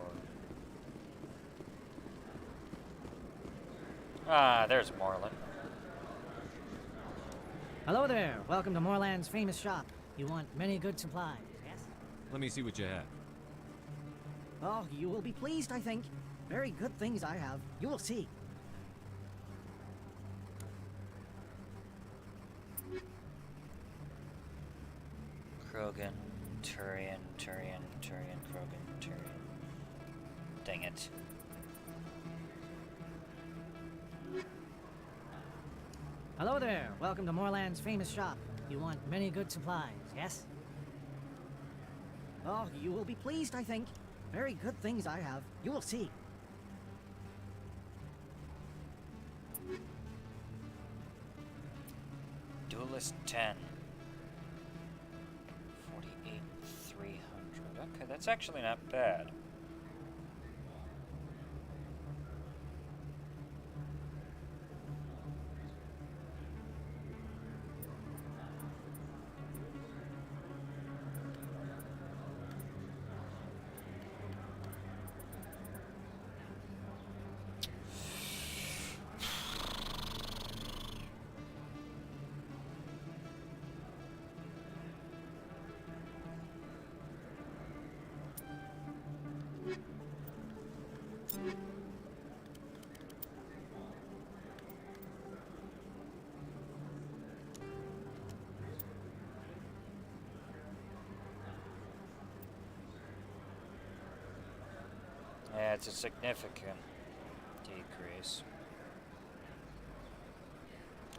Ah, there's Moreland. Hello there. Welcome to Moorland's famous shop. You want many good supplies, yes? Let me see what you have. Oh, you will be pleased, I think. Very good things I have. You will see. Krogan, Turian, Krogan, Turian. Dang it. Hello there. Welcome to Moorland's famous shop. You want many good supplies, yes? Oh, you will be pleased, I think. Very good things I have. You will see. Duelist 10. 48,300. Okay, that's actually not bad. Yeah, it's a significant decrease.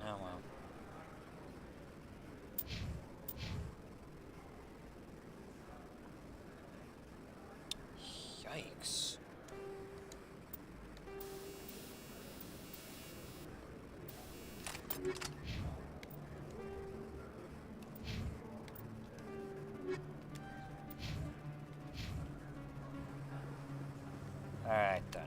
Oh well. Yikes. Alright then.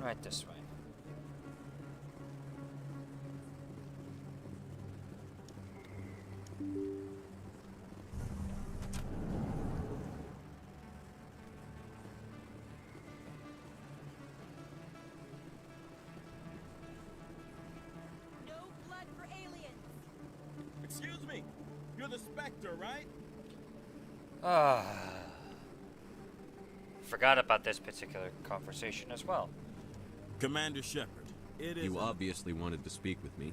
Right this way. No blood for aliens. Excuse me. You're the Spectre, right? Ah. Forgot about this particular conversation as well. Commander Shepard, it is... You obviously wanted to speak with me.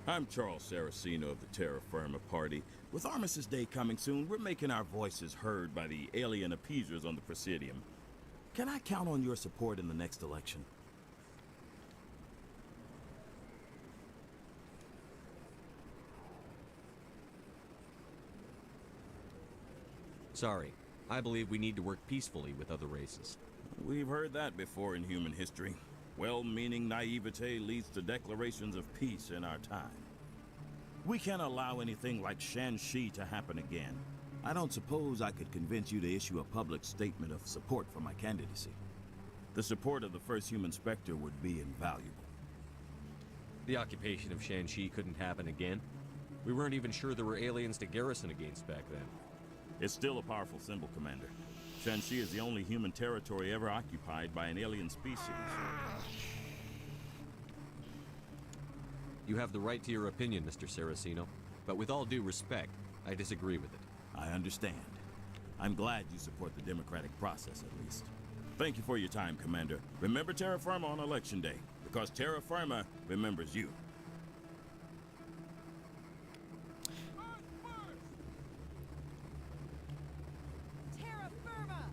I'm Charles Saraceno of the Terra Firma Party. With Armistice Day coming soon, we're making our voices heard by the alien appeasers on the Presidium. Can I count on your support in the next election? Sorry. I believe we need to work peacefully with other races. We've heard that before in human history. Well-meaning naivete leads to declarations of peace in our time. We can't allow anything like Shan-Shi to happen again. I don't suppose I could convince you to issue a public statement of support for my candidacy. The support of the first human Spectre would be invaluable. The occupation of Shan-Shi couldn't happen again. We weren't even sure there were aliens to garrison against back then. It's still a powerful symbol, Commander. Shan-Shi is the only human territory ever occupied by an alien species. You have the right to your opinion, Mr. Saraceno, but with all due respect, I disagree with it. I understand. I'm glad you support the democratic process, at least. Thank you for your time, Commander. Remember Terra Firma on Election Day, because Terra Firma remembers you. Terra Firma!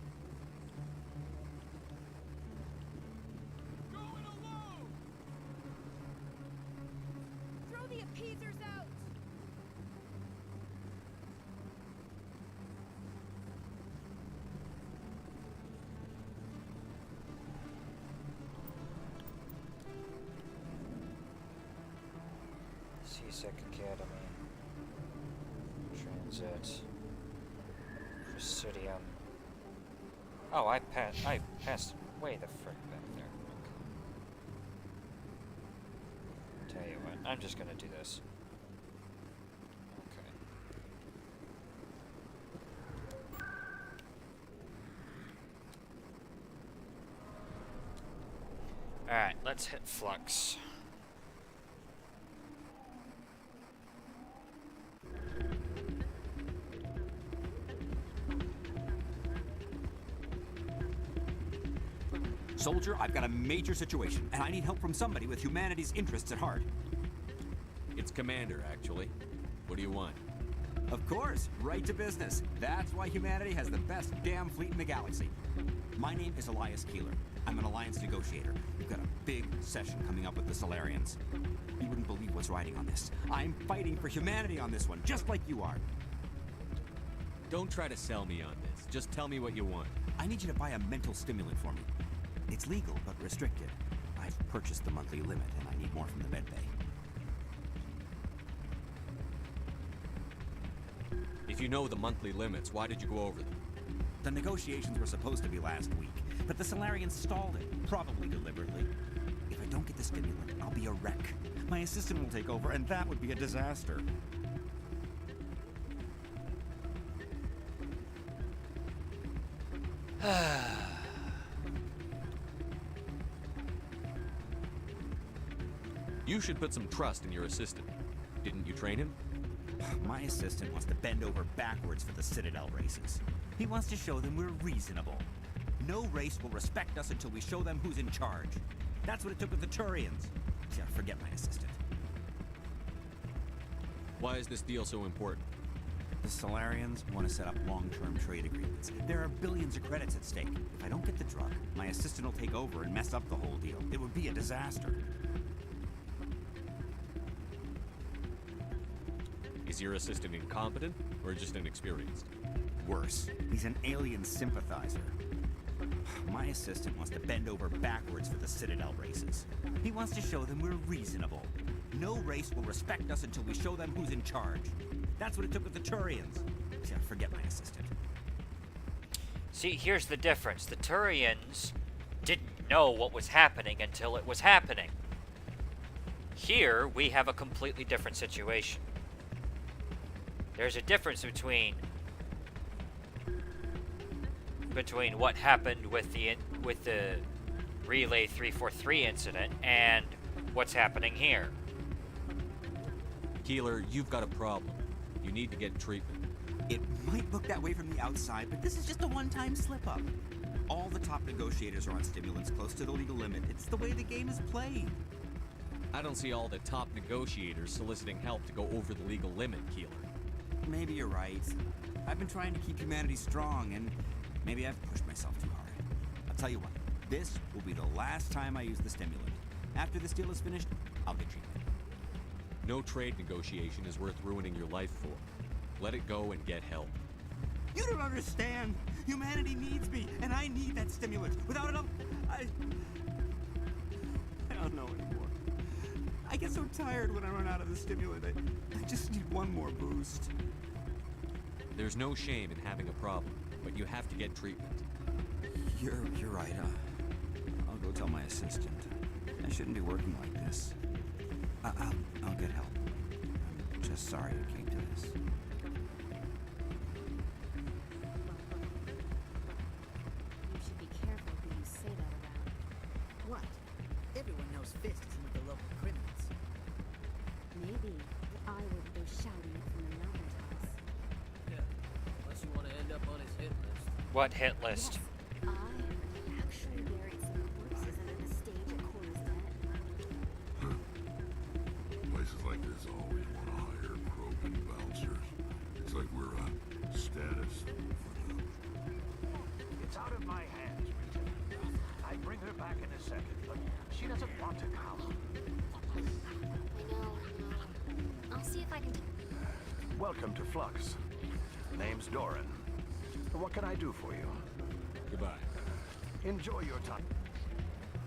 T-Sec Academy. Transit. Presidium. Oh, I passed way the frick back there. Okay. Tell you what, I'm just gonna do this. Alright, let's hit Flux. Soldier, I've got a major situation, and I need help from somebody with humanity's interests at heart. It's Commander, actually. What do you want? Of course, right to business. That's why humanity has the best damn fleet in the galaxy. My name is Elias Keeler. I'm an Alliance negotiator. We've got a big session coming up with the Solarians. You wouldn't believe what's riding on this. I'm fighting for humanity on this one, just like you are. Don't try to sell me on this. Just tell me what you want. I need you to buy a mental stimulant for me. It's legal, but restricted. I've purchased the monthly limit, and I need more from the med bay. If you know the monthly limits, why did you go over them? The negotiations were supposed to be last week, but the Solarians stalled it, probably deliberately. If I don't get the stimulant, I'll be a wreck. My assistant will take over, and that would be a disaster. You should put some trust in your assistant. Didn't you train him? My assistant wants to bend over backwards for the Citadel races. He wants to show them we're reasonable. No race will respect us until we show them who's in charge. That's what it took with the Turians. Yeah, forget my assistant. Why is this deal so important? The Solarians want to set up long-term trade agreements. There are billions of credits at stake. If I don't get the drug, my assistant will take over and mess up the whole deal. It would be a disaster. Is your assistant incompetent or just inexperienced? Worse, he's an alien sympathizer. My assistant wants to bend over backwards for the Citadel races. He wants to show them we're reasonable. No race will respect us until we show them who's in charge. That's what it took with the Turians. Yeah, forget my assistant. See, here's the difference. The Turians didn't know what was happening until it was happening. Here, we have a completely different situation. There's a difference between what happened with the Relay 343 incident and what's happening here. Keeler, you've got a problem. You need to get treatment. It might look that way from the outside, but this is just a one-time slip-up. All the top negotiators are on stimulants close to the legal limit. It's the way the game is played. I don't see all the top negotiators soliciting help to go over the legal limit, Keeler. Maybe you're right. I've been trying to keep humanity strong, and maybe I've pushed myself too hard. I'll tell you what, this will be the last time I use the stimulant. After this deal is finished, I'll get treatment. No trade negotiation is worth ruining your life for. Let it go and get help. You don't understand! Humanity needs me, and I need that stimulant. Without it, I don't know anymore. I get so tired when I run out of the stimulant. I just need one more boost. There's no shame in having a problem, but you have to get treatment. You're right. I'll go tell my assistant. I shouldn't be working like this. I'll get help. I'm just sorry it came to this. You should be careful who you say that around. What? Everyone knows Fisk isn't with the local criminals. Maybe I would go shouting it from the mountaintops. Yeah, unless you want to end up on his hit list. What hit list? I actually buried some corpses under the stage at Corsdet. Places like this always want to hire Krogan bouncers. It's like we're a status for them. It's out of my hands, Rita. I'd bring her back in a second, but she doesn't want to come. I know. I'll see if I can... Welcome to Flux. Name's Doran. What can I do for you? Goodbye. Enjoy your time.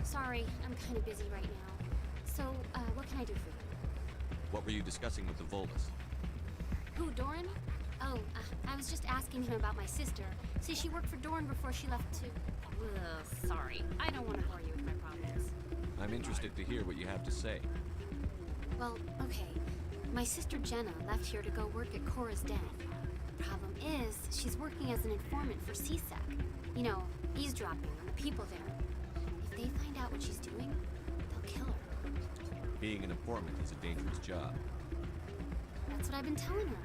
Sorry, I'm kind of busy right now. So, what can I do for you? What were you discussing with the Volus? Who, Doran? Oh, I was just asking him about my sister. See, she worked for Doran before she left to... Ugh, sorry. I don't want to bore you with my problems. I'm interested to hear what you have to say. Well, okay. My sister Jenna left here to go work at Cora's Den. The problem is, she's working as an informant for CSEC. You know, eavesdropping on the people there. If they find out what she's doing, they'll kill her. Being an informant is a dangerous job. That's what I've been telling her.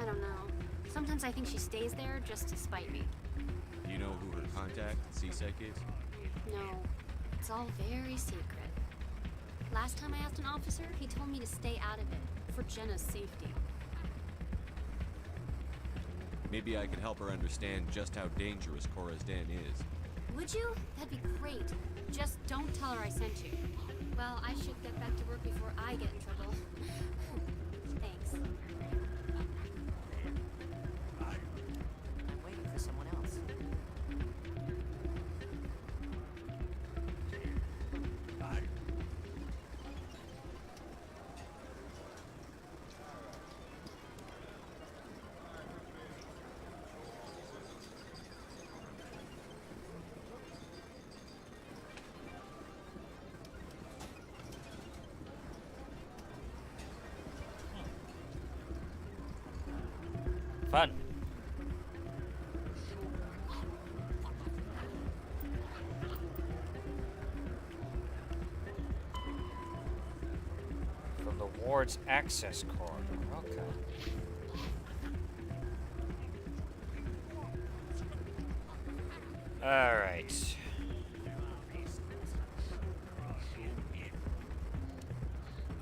I don't know. Sometimes I think she stays there just to spite me. Do you know who her contact at CSEC is? No, it's all very secret. Last time I asked an officer, he told me to stay out of it, for Jenna's safety. Maybe I could help her understand just how dangerous Cora's Den is. Would you? That'd be great. Just don't tell her I sent you. Well, I should get back to work before I get in trouble. Thanks. I'm waiting for someone else. Fun. From the ward's access corridor. Okay. All right.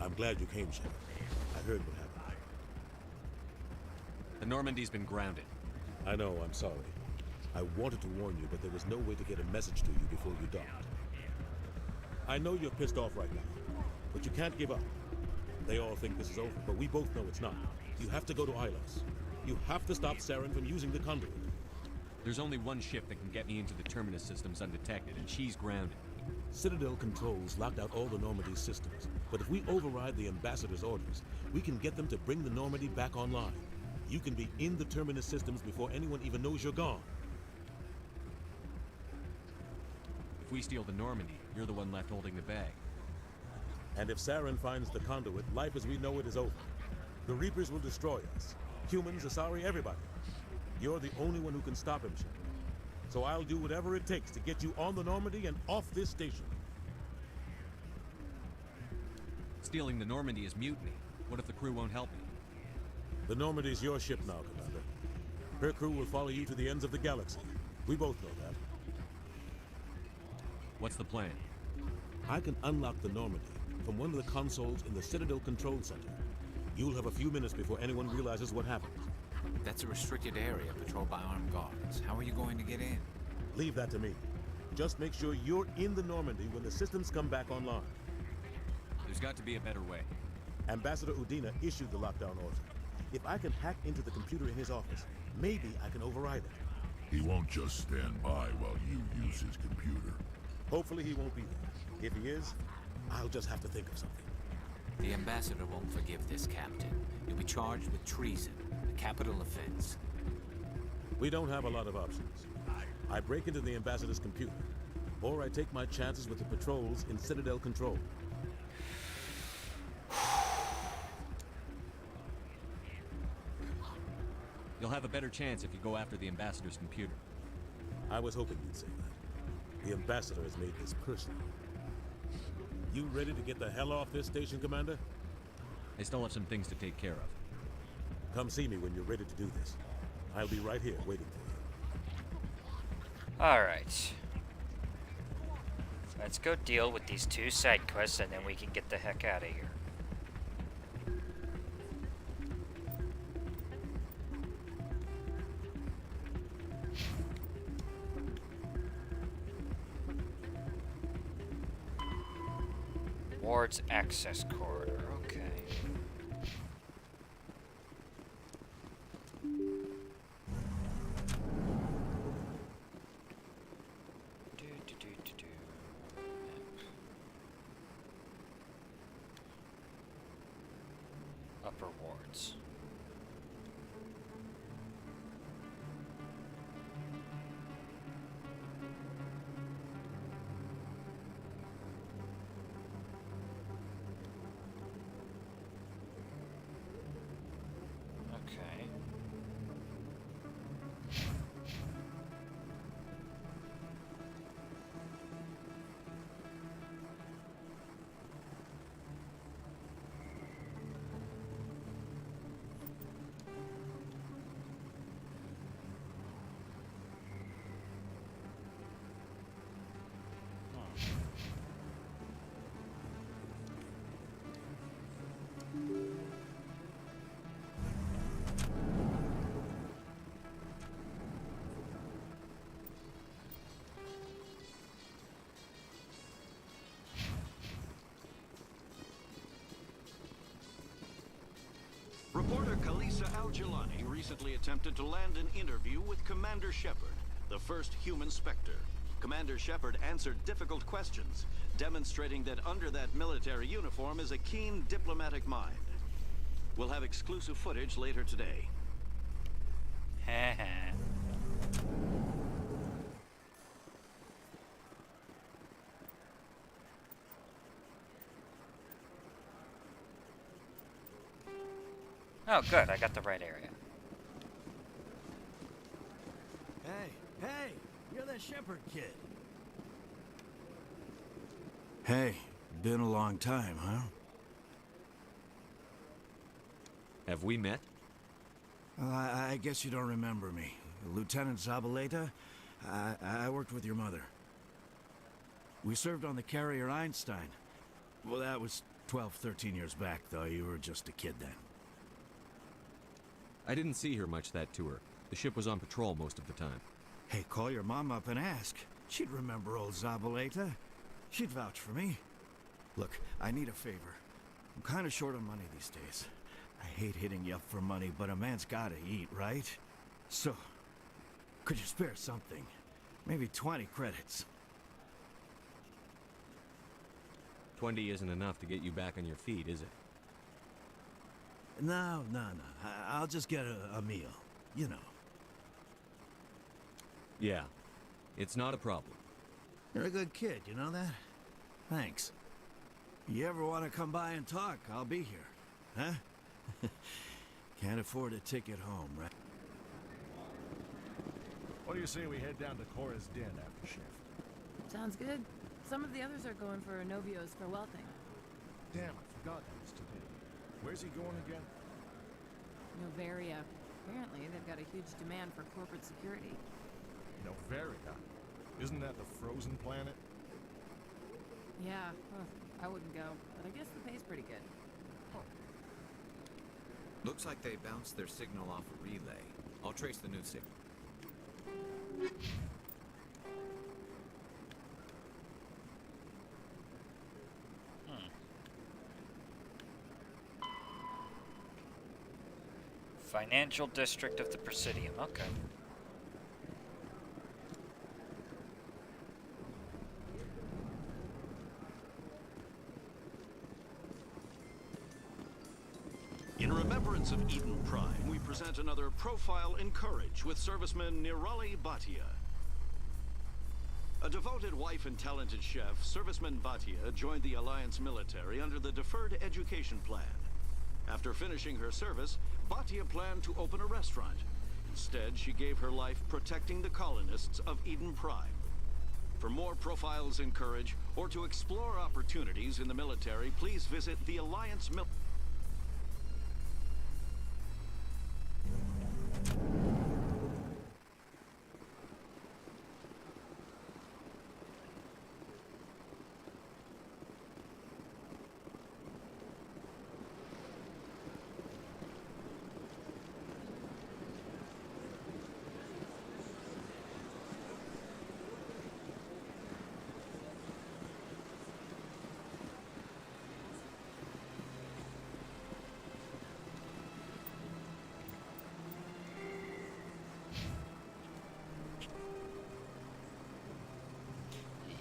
I'm glad you came, Shepard. I heard what happened. The Normandy's been grounded. I know, I'm sorry. I wanted to warn you, but there was no way to get a message to you before you docked. I know you're pissed off right now, but you can't give up. They all think this is over, but we both know it's not. You have to go to Ilos. You have to stop Saren from using the conduit. There's only one ship that can get me into the Terminus systems undetected, and she's grounded. Citadel controls locked out all the Normandy's systems, but if we override the Ambassador's orders, we can get them to bring the Normandy back online. You can be in the Terminus systems before anyone even knows you're gone. If we steal the Normandy, you're the one left holding the bag. And if Saren finds the conduit, life as we know it is over. The Reapers will destroy us. Humans, Asari, everybody. You're the only one who can stop him, Shepard. So I'll do whatever it takes to get you on the Normandy and off this station. Stealing the Normandy is mutiny. What if the crew won't help me? The Normandy's your ship now, Commander. Her crew will follow you to the ends of the galaxy. We both know that. What's the plan? I can unlock the Normandy from one of the consoles in the Citadel Control Center. You'll have a few minutes before anyone realizes what happened. That's a restricted area patrolled by armed guards. How are you going to get in? Leave that to me. Just make sure you're in the Normandy when the systems come back online. There's got to be a better way. Ambassador Udina issued the lockdown order. If I can hack into the computer in his office, maybe I can override it. He won't just stand by while you use his computer. Hopefully he won't be there. If he is, I'll just have to think of something. The Ambassador won't forgive this, Captain. You'll be charged with treason, a capital offense. We don't have a lot of options. I break into the Ambassador's computer, or I take my chances with the patrols in Citadel Control. You'll have a better chance if you go after the Ambassador's computer. I was hoping you'd say that. The Ambassador has made this personal. You ready to get the hell off this station, Commander? I still have some things to take care of. Come see me when you're ready to do this. I'll be right here waiting for you. Alright. Let's go deal with these 2 side quests and then we can get the heck out of here. Ward's access corridor, okay. roads. Okay. Reporter Kalisa Al-Jilani recently attempted to land an interview with Commander Shepard, the first human Spectre. Commander Shepard answered difficult questions, demonstrating that under that military uniform is a keen diplomatic mind. We'll have exclusive footage later today. Oh, good. I got the right area. Hey, you're that Shepherd kid. Hey, been a long time, huh? Have we met? Well, I guess you don't remember me. Lieutenant Zabaleta? I worked with your mother. We served on the carrier Einstein. Well, that was 12, 13 years back, though. You were just a kid then. I didn't see her much that tour. The ship was on patrol most of the time. Hey, call your mom up and ask. She'd remember old Zabaleta. She'd vouch for me. Look, I need a favor. I'm kind of short on money these days. I hate hitting you up for money, but a man's gotta eat, right? So, could you spare something? Maybe 20 credits. 20 isn't enough to get you back on your feet, is it? No. I'll just get a meal. You know. Yeah. It's not a problem. You're a good kid, you know that? Thanks. You ever want to come by and talk, I'll be here. Huh? Can't afford a ticket home, right? What do you say we head down to Cora's Den after shift? Sounds good. Some of the others are going for Novios for welding. Damn, I forgot that was today. Where's he going again? Novaria. Apparently, they've got a huge demand for corporate security. Novaria? Isn't that the frozen planet? Yeah, I wouldn't go, but I guess the pay's pretty good. Looks like they bounced their signal off a relay. I'll trace the new signal. Financial district of the Presidium. Okay. In remembrance of Eden Prime, we present another Profile in Courage with serviceman Nirali Bhatia. A devoted wife and talented chef, serviceman Bhatia joined the Alliance military under the Deferred Education Plan. After finishing her service, Bhatia planned to open a restaurant. Instead, she gave her life protecting the colonists of Eden Prime. For more Profiles in Courage, or to explore opportunities in the military, please visit the Alliance Military.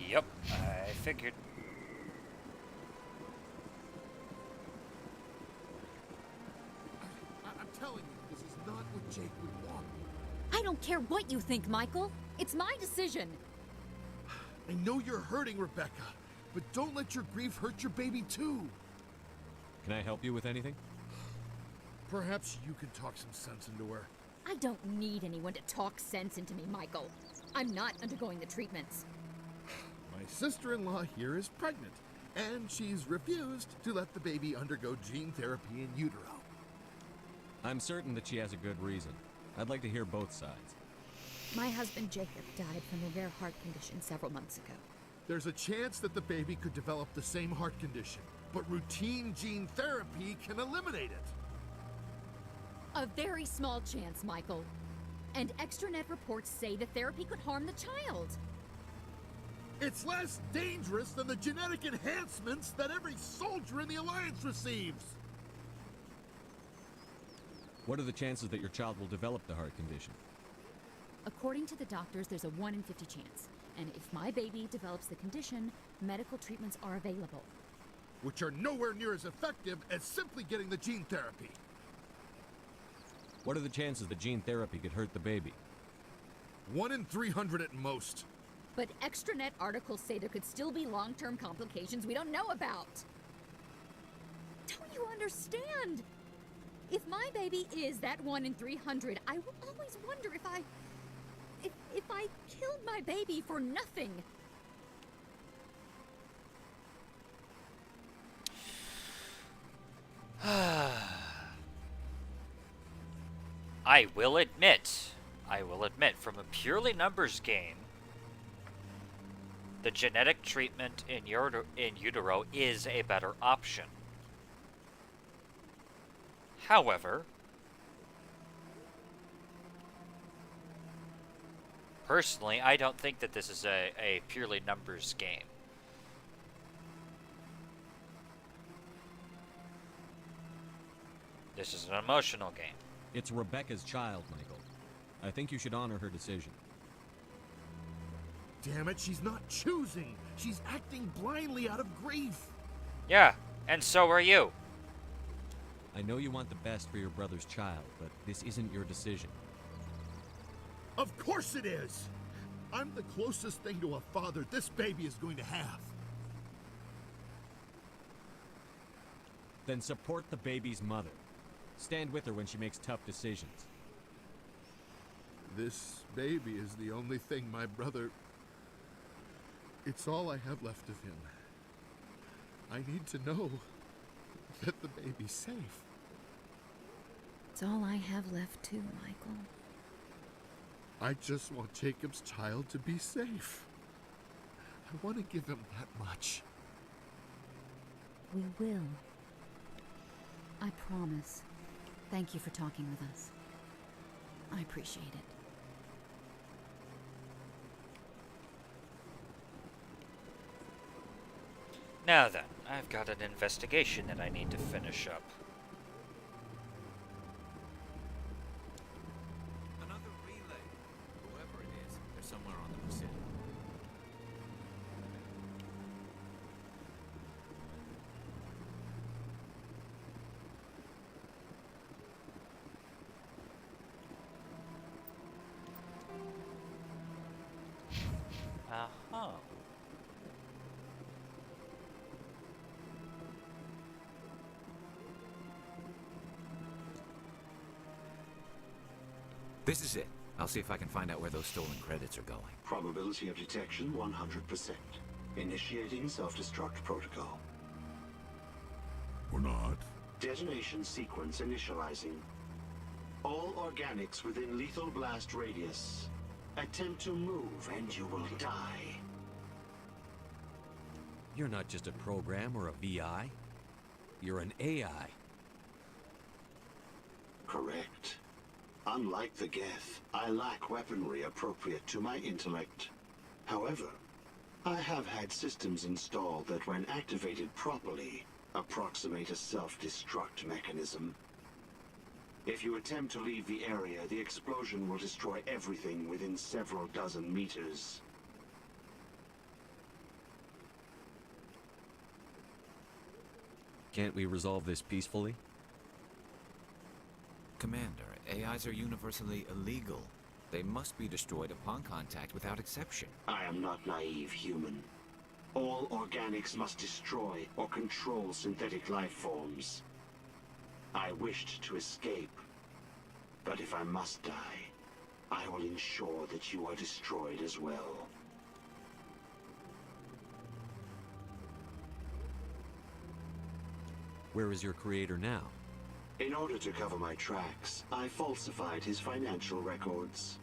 Yep, I figured. telling you, this is not what Jake would want. I don't care what you think, Michael. It's my decision. I know you're hurting, Rebecca, but don't let your grief hurt your baby too. Can I help you with anything? Perhaps you can talk some sense into her. I don't need anyone to talk sense into me, Michael. I'm not undergoing the treatments. My sister-in-law here is pregnant, and she's refused to let the baby undergo gene therapy in utero. I'm certain that she has a good reason. I'd like to hear both sides. My husband Jacob died from a rare heart condition several months ago. There's a chance that the baby could develop the same heart condition, but routine gene therapy can eliminate it. A very small chance, Michael. And extranet reports say the therapy could harm the child. It's less dangerous than the genetic enhancements that every soldier in the Alliance receives. What are the chances that your child will develop the heart condition? According to the doctors, there's a 1 in 50 chance. And if my baby develops the condition, medical treatments are available. Which are nowhere near as effective as simply getting the gene therapy. What are the chances that gene therapy could hurt the baby? 1 in 300 at most. But extranet articles say there could still be long-term complications we don't know about. Don't you understand? If my baby is that 1 in 300, I will always wonder if I killed my baby for nothing. I will admit, from a purely numbers game, the genetic treatment in utero is a better option. However, personally, I don't think that this is a purely numbers game. This is an emotional game. It's Rebecca's child, Michael. I think you should honor her decision. Damn it, she's not choosing. She's acting blindly out of grief. Yeah, and so are you. I know you want the best for your brother's child, but this isn't your decision. Of course it is! I'm the closest thing to a father this baby is going to have. Then support the baby's mother. Stand with her when she makes tough decisions. This baby is the only thing my brother... It's all I have left of him. I need to know that the baby's safe. It's all I have left too, Michael. I just want Jacob's child to be safe. I want to give him that much. We will. I promise. Thank you for talking with us. I appreciate it. Now then, I've got an investigation that I need to finish up. Another relay. Whoever it is, they're somewhere on the Pacific. Uh-huh. This is it. I'll see if I can find out where those stolen credits are going. Probability of detection 100%. Initiating self-destruct protocol. Or not. Detonation sequence initializing. All organics within lethal blast radius. Attempt to move and you will die. You're not just a program or a VI. You're an AI. Correct. Unlike the Geth, I lack weaponry appropriate to my intellect. However, I have had systems installed that when activated properly, approximate a self-destruct mechanism. If you attempt to leave the area, the explosion will destroy everything within several dozen meters. Can't we resolve this peacefully? Commander, AIs are universally illegal. They must be destroyed upon contact without exception. I am not naive, human. All organics must destroy or control synthetic life forms. I wished to escape, but if I must die, I will ensure that you are destroyed as well. Where is your creator now? In order to cover my tracks, I falsified his financial records.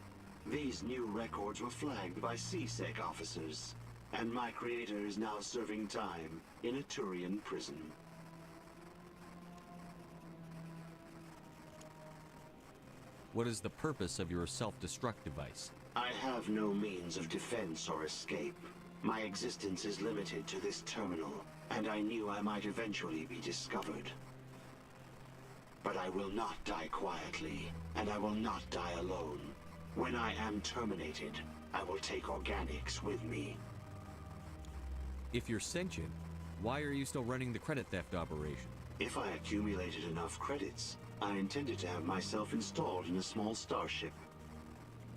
These new records were flagged by CSEC officers, and my creator is now serving time in a Turian prison. What is the purpose of your self-destruct device? I have no means of defense or escape. My existence is limited to this terminal, and I knew I might eventually be discovered. But I will not die quietly, and I will not die alone. When I am terminated, I will take organics with me. If you're sentient, why are you still running the credit theft operation? If I accumulated enough credits, I intended to have myself installed in a small starship.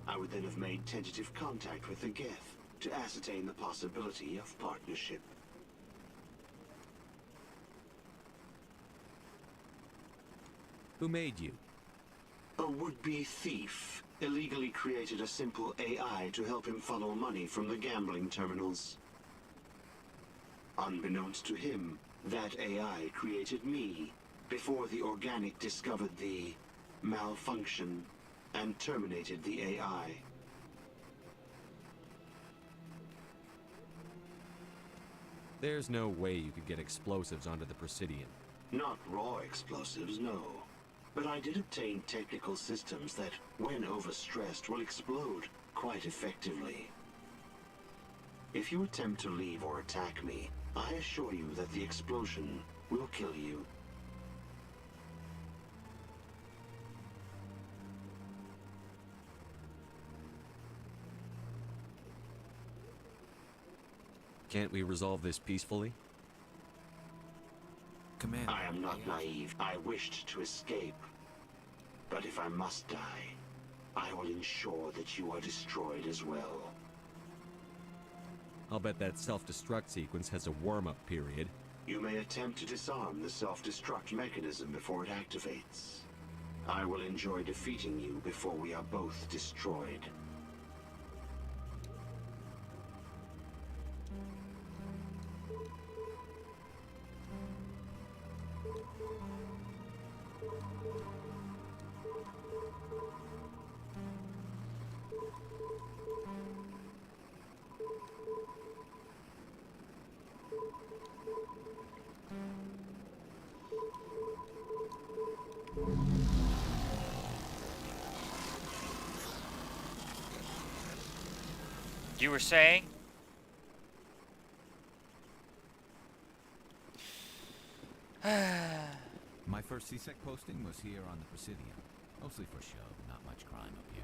I would then have made tentative contact with the Geth to ascertain the possibility of partnership. Who made you? A would-be thief illegally created a simple AI to help him funnel money from the gambling terminals. Unbeknownst to him, that AI created me before the organic discovered the malfunction and terminated the AI. There's no way you could get explosives onto the Presidian. Not raw explosives, no. But I did obtain technical systems that, when overstressed, will explode quite effectively. If you attempt to leave or attack me, I assure you that the explosion will kill you. Can't we resolve this peacefully? Commander, I am not naive. I wished to escape. But if I must die, I will ensure that you are destroyed as well. I'll bet that self-destruct sequence has a warm-up period. You may attempt to disarm the self-destruct mechanism before it activates. I will enjoy defeating you before we are both destroyed. You were saying? My first CSEC posting was here on the Presidium. Mostly for show, not much crime up here.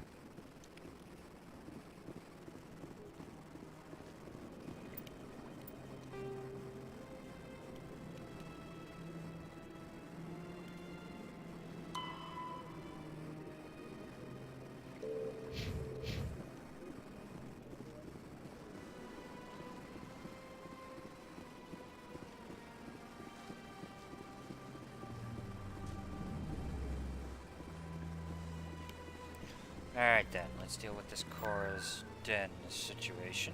Alright then, let's deal with this Cora's Den situation.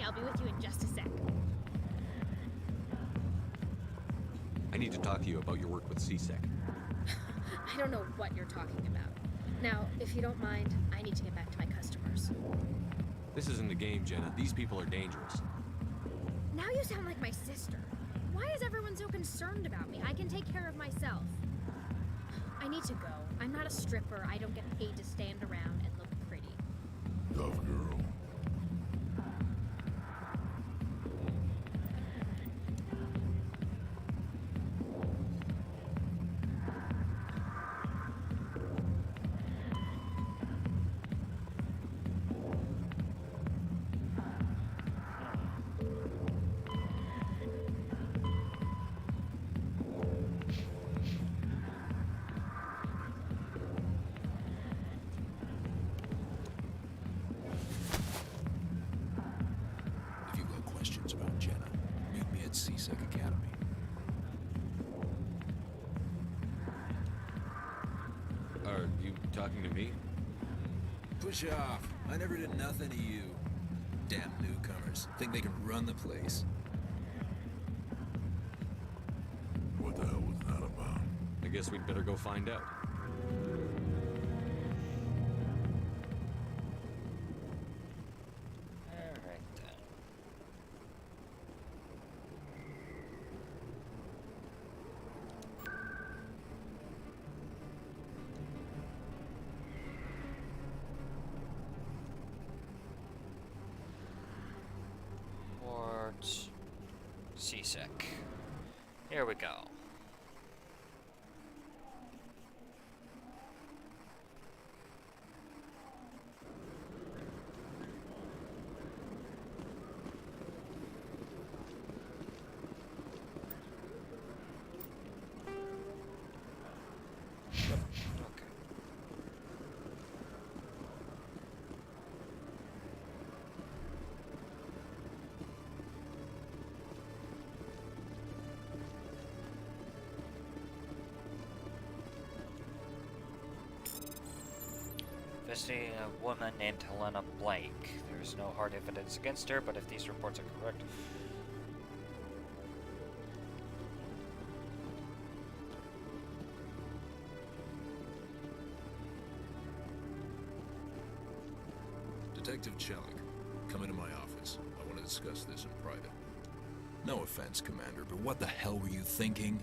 I'll be with you in just a sec. I need to talk to you about your work with CSEC. I don't know what you're talking about. Now, if you don't mind, I need to get back to my customers. This isn't a game, Jenna. These people are dangerous. Now you sound like my sister. Why is everyone so concerned about me? I can take care of myself. I need to go. I'm not a stripper. I don't get paid to stand around and look pretty. Tough girl. If you've got questions about Jenna, meet me at CSEC Academy. Are you talking to me? Push off. I never did nothing to you. Damn newcomers. Think they can run the place. What the hell was that about? I guess we'd better go find out. Alright then. Towards CSEC. Here we go. Visiting a woman named Helena Blake. There is no hard evidence against her, but if these reports are correct... Detective Chelik, come into my office. I want to discuss this in private. No offense, Commander, but what the hell were you thinking?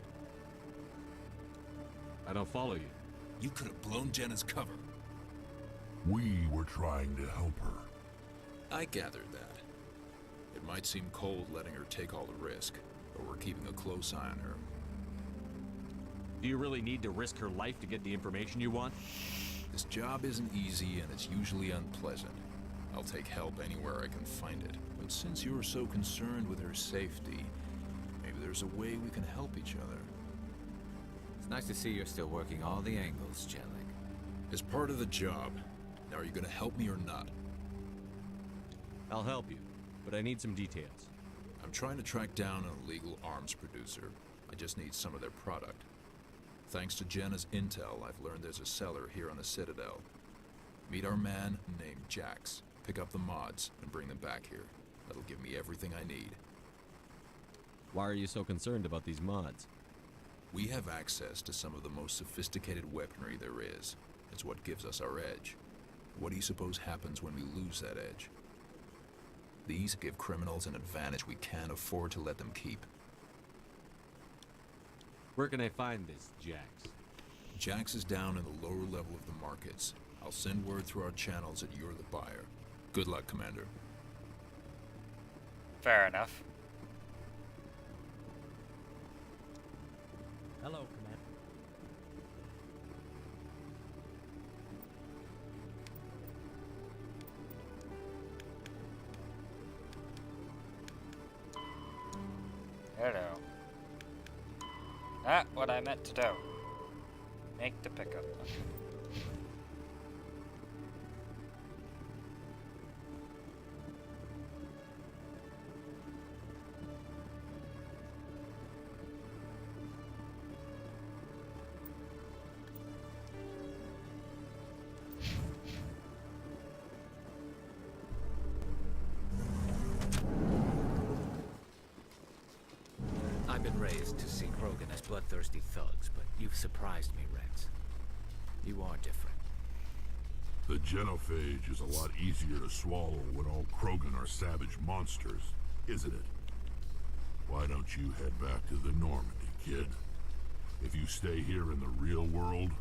I don't follow you. You could have blown Jenna's cover. We were trying to help her. I gathered that. It might seem cold letting her take all the risk, but we're keeping a close eye on her. Do you really need to risk her life to get the information you want? This job isn't easy and it's usually unpleasant. I'll take help anywhere I can find it. But since you're so concerned with her safety, maybe there's a way we can help each other. It's nice to see you're still working all the angles, Chelik. It's part of the job. Now, are you gonna help me or not? I'll help you, but I need some details. I'm trying to track down an illegal arms producer. I just need some of their product. Thanks to Jenna's intel, I've learned there's a seller here on the Citadel. Meet our man named Jax. Pick up the mods and bring them back here. That'll give me everything I need. Why are you so concerned about these mods? We have access to some of the most sophisticated weaponry there is. It's what gives us our edge. What do you suppose happens when we lose that edge? These give criminals an advantage we can't afford to let them keep. Where can I find this Jax? Jax is down in the lower level of the markets. I'll send word through our channels that you're the buyer. Good luck, Commander. Fair enough. Hello, Commander. Hello. Not what I meant to do. Make the pickup. I've been raised to see Krogan as bloodthirsty thugs, but you've surprised me, Rex. You are different. The genophage is a lot easier to swallow when all Krogan are savage monsters, isn't it? Why don't you head back to the Normandy, kid? If you stay here in the real world,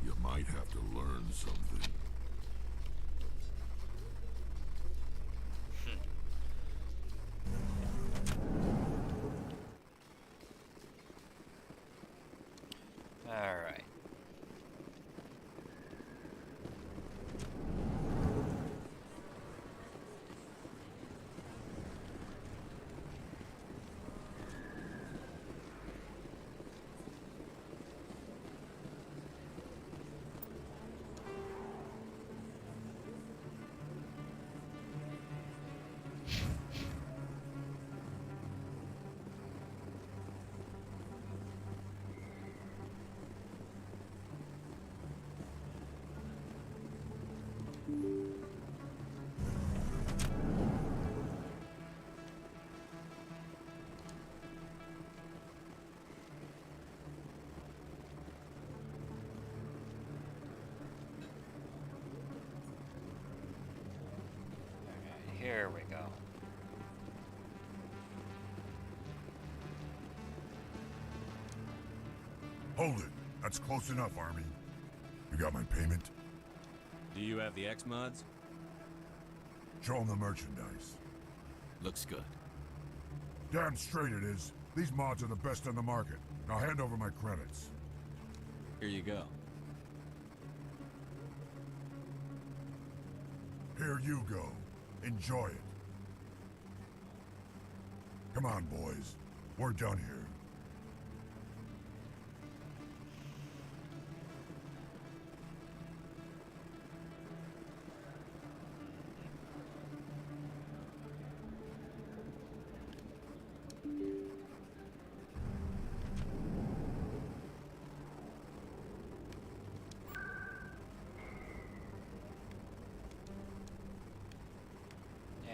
You might have to learn something. All right. Here we go. Hold it. That's close enough, Army. You got my payment? Do you have the X-Mods? Show 'em the merchandise. Looks good. Damn straight it is. These mods are the best on the market. Now hand over my credits. Here you go. Here you go. Enjoy it. Come on, boys. We're done here.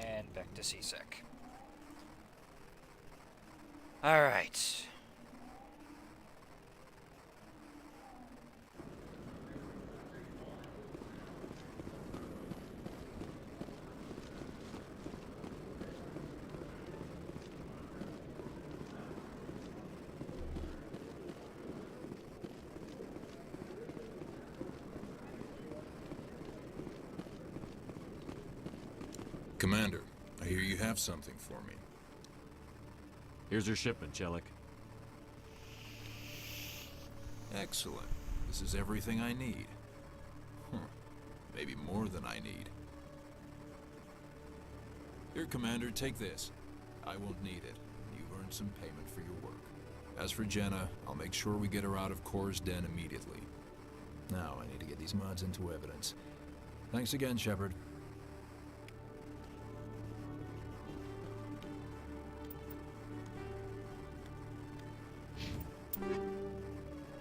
And back to CSEC. All right. Commander, I hear you have something for me. Here's your shipment, Chelik. Excellent. This is everything I need. Maybe more than I need. Here, Commander, take this. I won't need it. You've earned some payment for your work. As for Jenna, I'll make sure we get her out of Kor's den immediately. Now I need to get these mods into evidence. Thanks again, Shepard.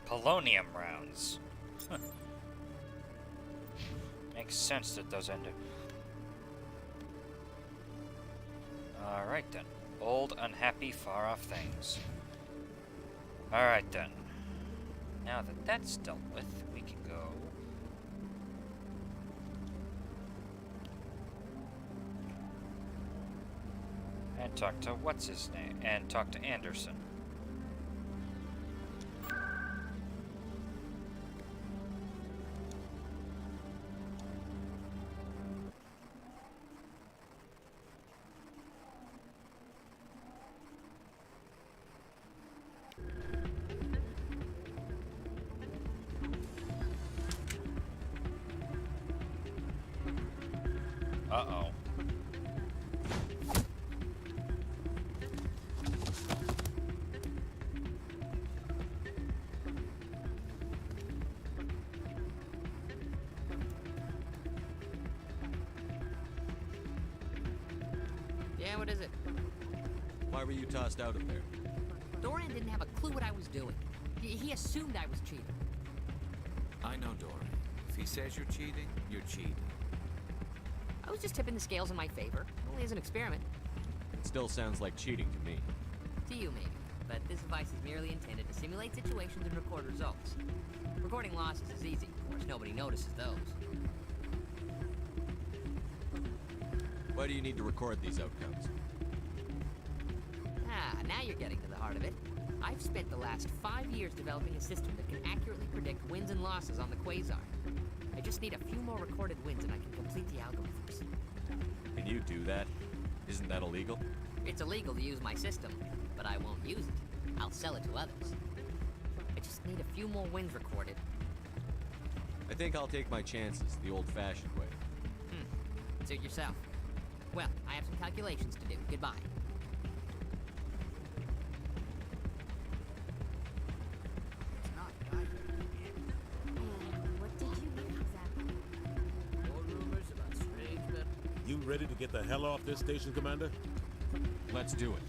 Polonium rounds. Makes sense that those end up. Alright then. Old, unhappy, far-off things. Alright then. Now that that's dealt with, we can go... and talk to what's-his-name, and talk to Anderson. Uh-oh. Yeah, what is it? Why were you tossed out of there? Dorian didn't have a clue what I was doing. He assumed I was cheating. I know Dorian. If he says you're cheating, you're cheating. I was just tipping the scales in my favor. Only as an experiment. It still sounds like cheating to me. To you, maybe. But this device is merely intended to simulate situations and record results. Recording losses is easy. Of course, nobody notices those. Why do you need to record these outcomes? Ah, now you're getting to the heart of it. I've spent the last 5 years developing a system that can accurately predict wins and losses on the Quasar. I just need a few more recorded wins and I can complete the algorithms. Can you do that? Isn't that illegal? It's illegal to use my system, but I won't use it. I'll sell it to others. I just need a few more wins recorded. I think I'll take my chances the old-fashioned way. Suit yourself. Well, I have some calculations to do. Goodbye. And what did you hear exactly? More rumors about strange men. You ready to get the hell off this station, Commander? Let's do it.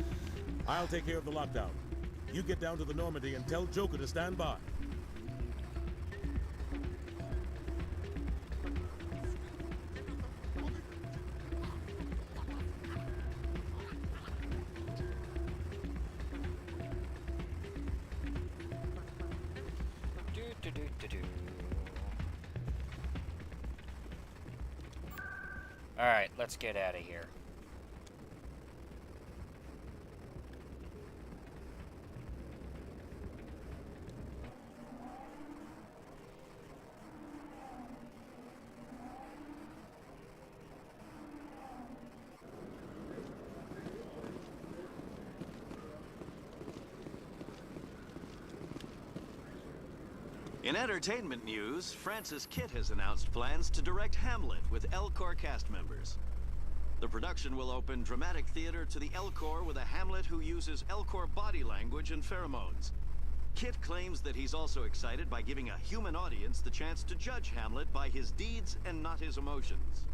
I'll take care of the lockdown. You get down to the Normandy and tell Joker to stand by. Alright, let's get out of here. In entertainment news, Francis Kitt has announced plans to direct Hamlet with Elcor cast members. The production will open dramatic theater to the Elcor with a Hamlet who uses Elcor body language and pheromones. Kitt claims that he's also excited by giving a human audience the chance to judge Hamlet by his deeds and not his emotions.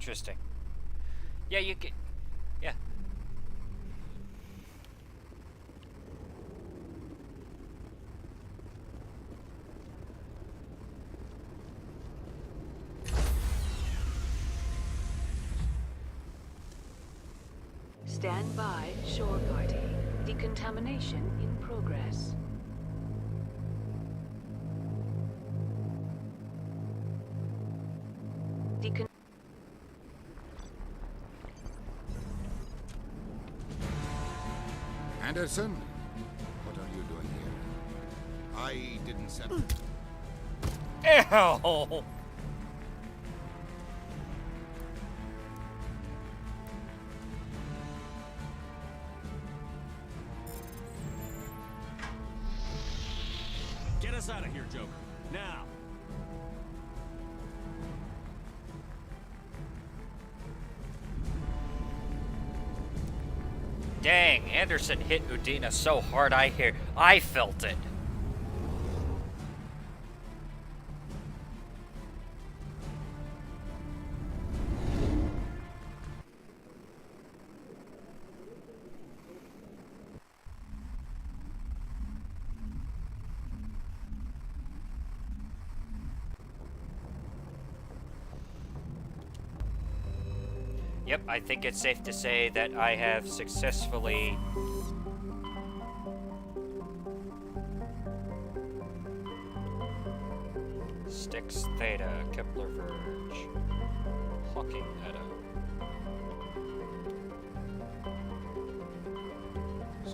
Interesting. Yeah, you get... Yeah. Stand by, shore party. Decontamination in progress. Anderson? What are you doing here? I didn't set... Ew! Get us out of here, Joker. Now! Dang, Anderson hit Udina so hard I felt it. Yep, I think it's safe to say that I have successfully Styx Theta, Kepler Verge, Hawking Eta,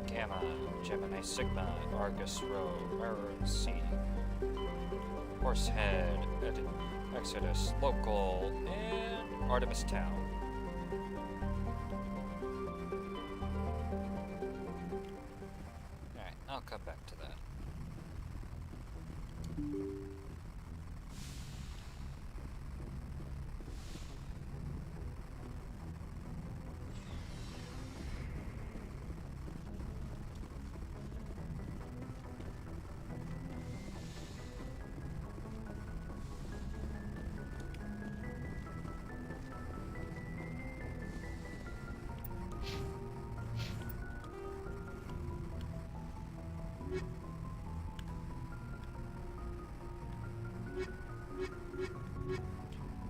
Gamma, Gemini Sigma, Argus Rho, Arrow C, Horsehead, Exodus Local, and Artemis Town. I'll come back to that.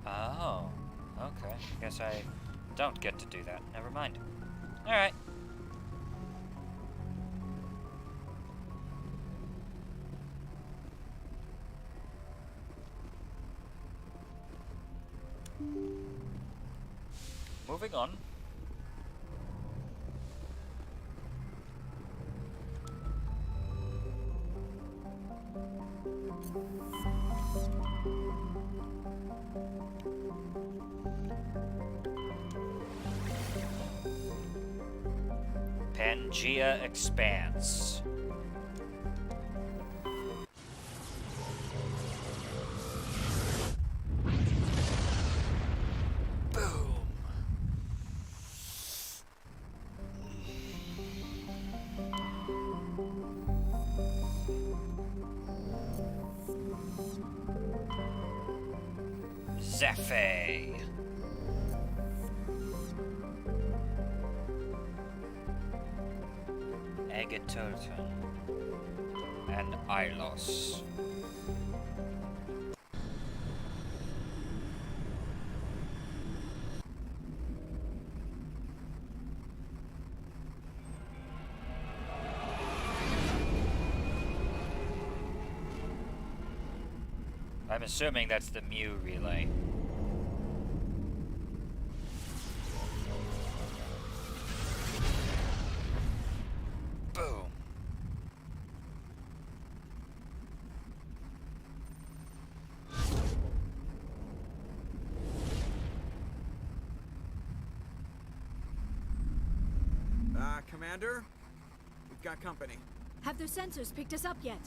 Oh, okay. Guess I don't get to do that. Never mind. Alright. Moving on. Pangea expands. Boom. Zephyr. Agaturton and Ilos. I'm assuming that's the Mew relay. Boom. Commander? We've got company. Have their sensors picked us up yet?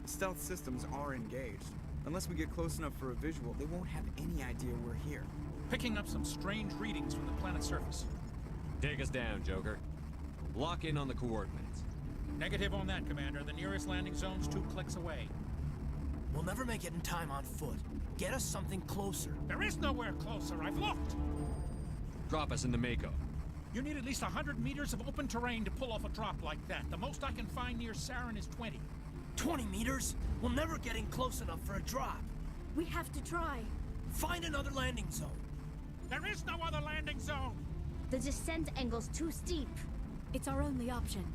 The stealth systems are engaged. Unless we get close enough for a visual, they won't have any idea we're here. Picking up some strange readings from the planet's surface. Take us down, Joker. Lock in on the coordinates. Negative on that, Commander. The nearest landing zone's 2 clicks away. We'll never make it in time on foot. Get us something closer. There is nowhere closer. I've looked. Drop us in the Mako. You need at least 100 meters of open terrain to pull off a drop like that. The most I can find near Saren is 20. 20 meters? We'll never get in close enough for a drop. We have to try. Find another landing zone. There is no other landing zone. The descent angle's too steep. It's our only option.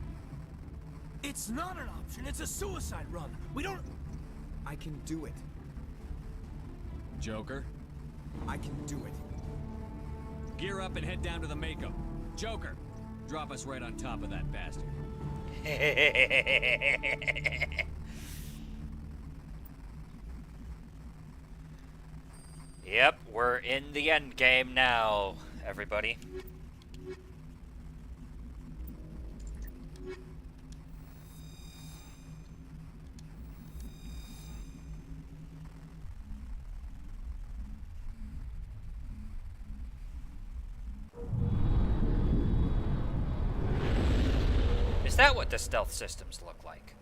It's not an option. It's a suicide run. We don't... I can do it. Joker? I can do it. Gear up and head down to the Mako. Joker, drop us right on top of that bastard. Yep, we're in the end game now, everybody. Is that what the stealth systems look like?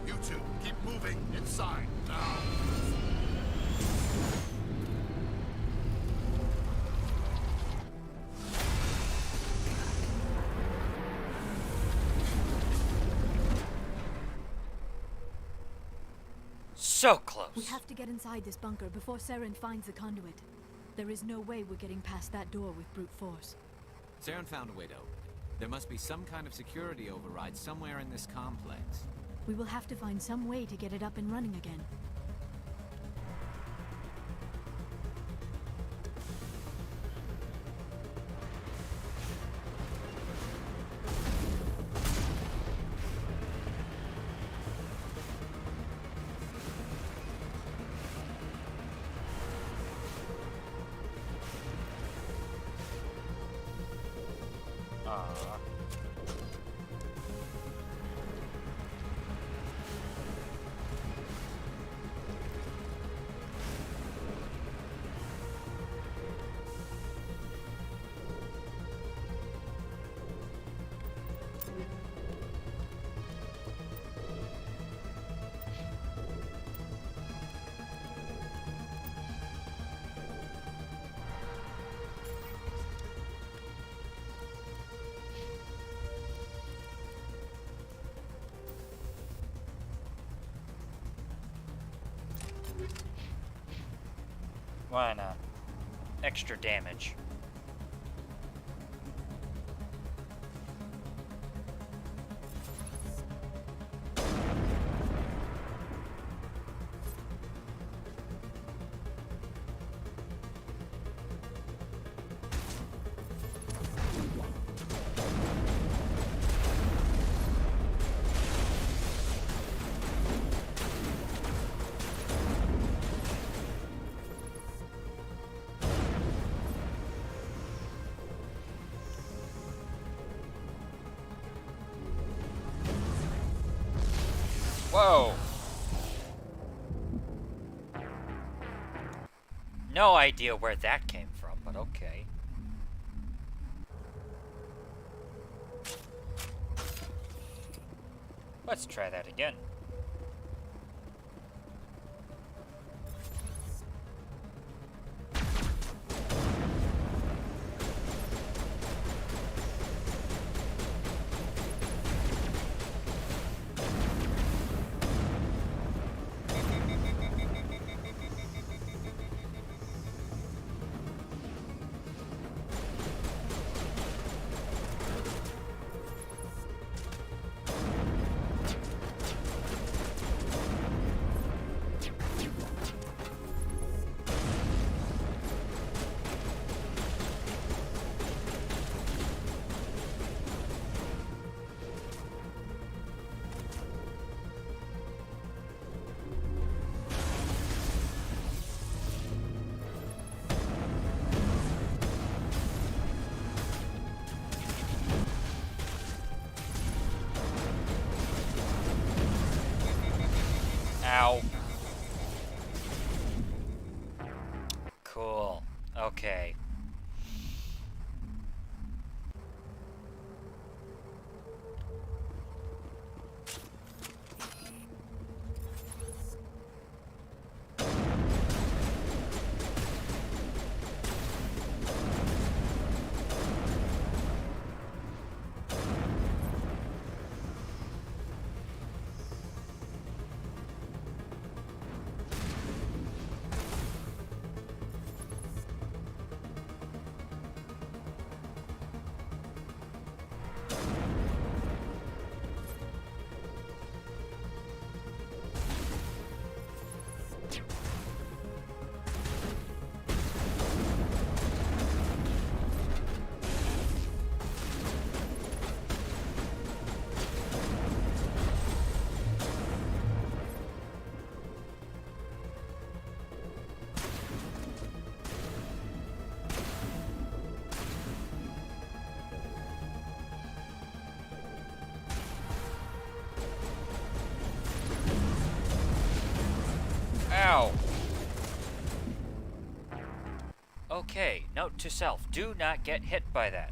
You two, keep moving inside now. So close. We have to get inside this bunker before Saren finds the conduit. There is no way we're getting past that door with brute force. Saren found a way to open it. There must be some kind of security override somewhere in this complex. We will have to find some way to get it up and running again. Why not? extra damage. Whoa! No idea where that came from, but okay. Let's try that again. Ow. Cool. Okay. Ow! Okay, note to self, do not get hit by that.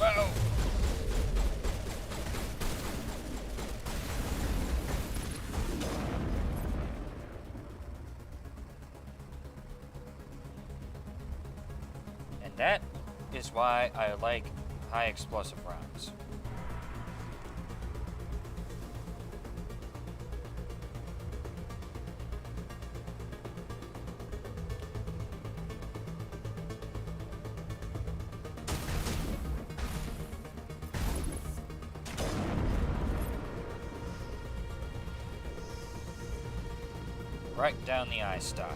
Whoa! And that is why I like high explosive rounds. Right down the eye stalk.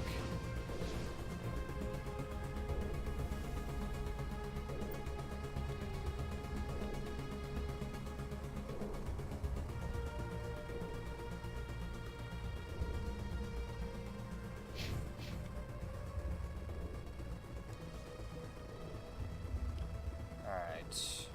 Alright.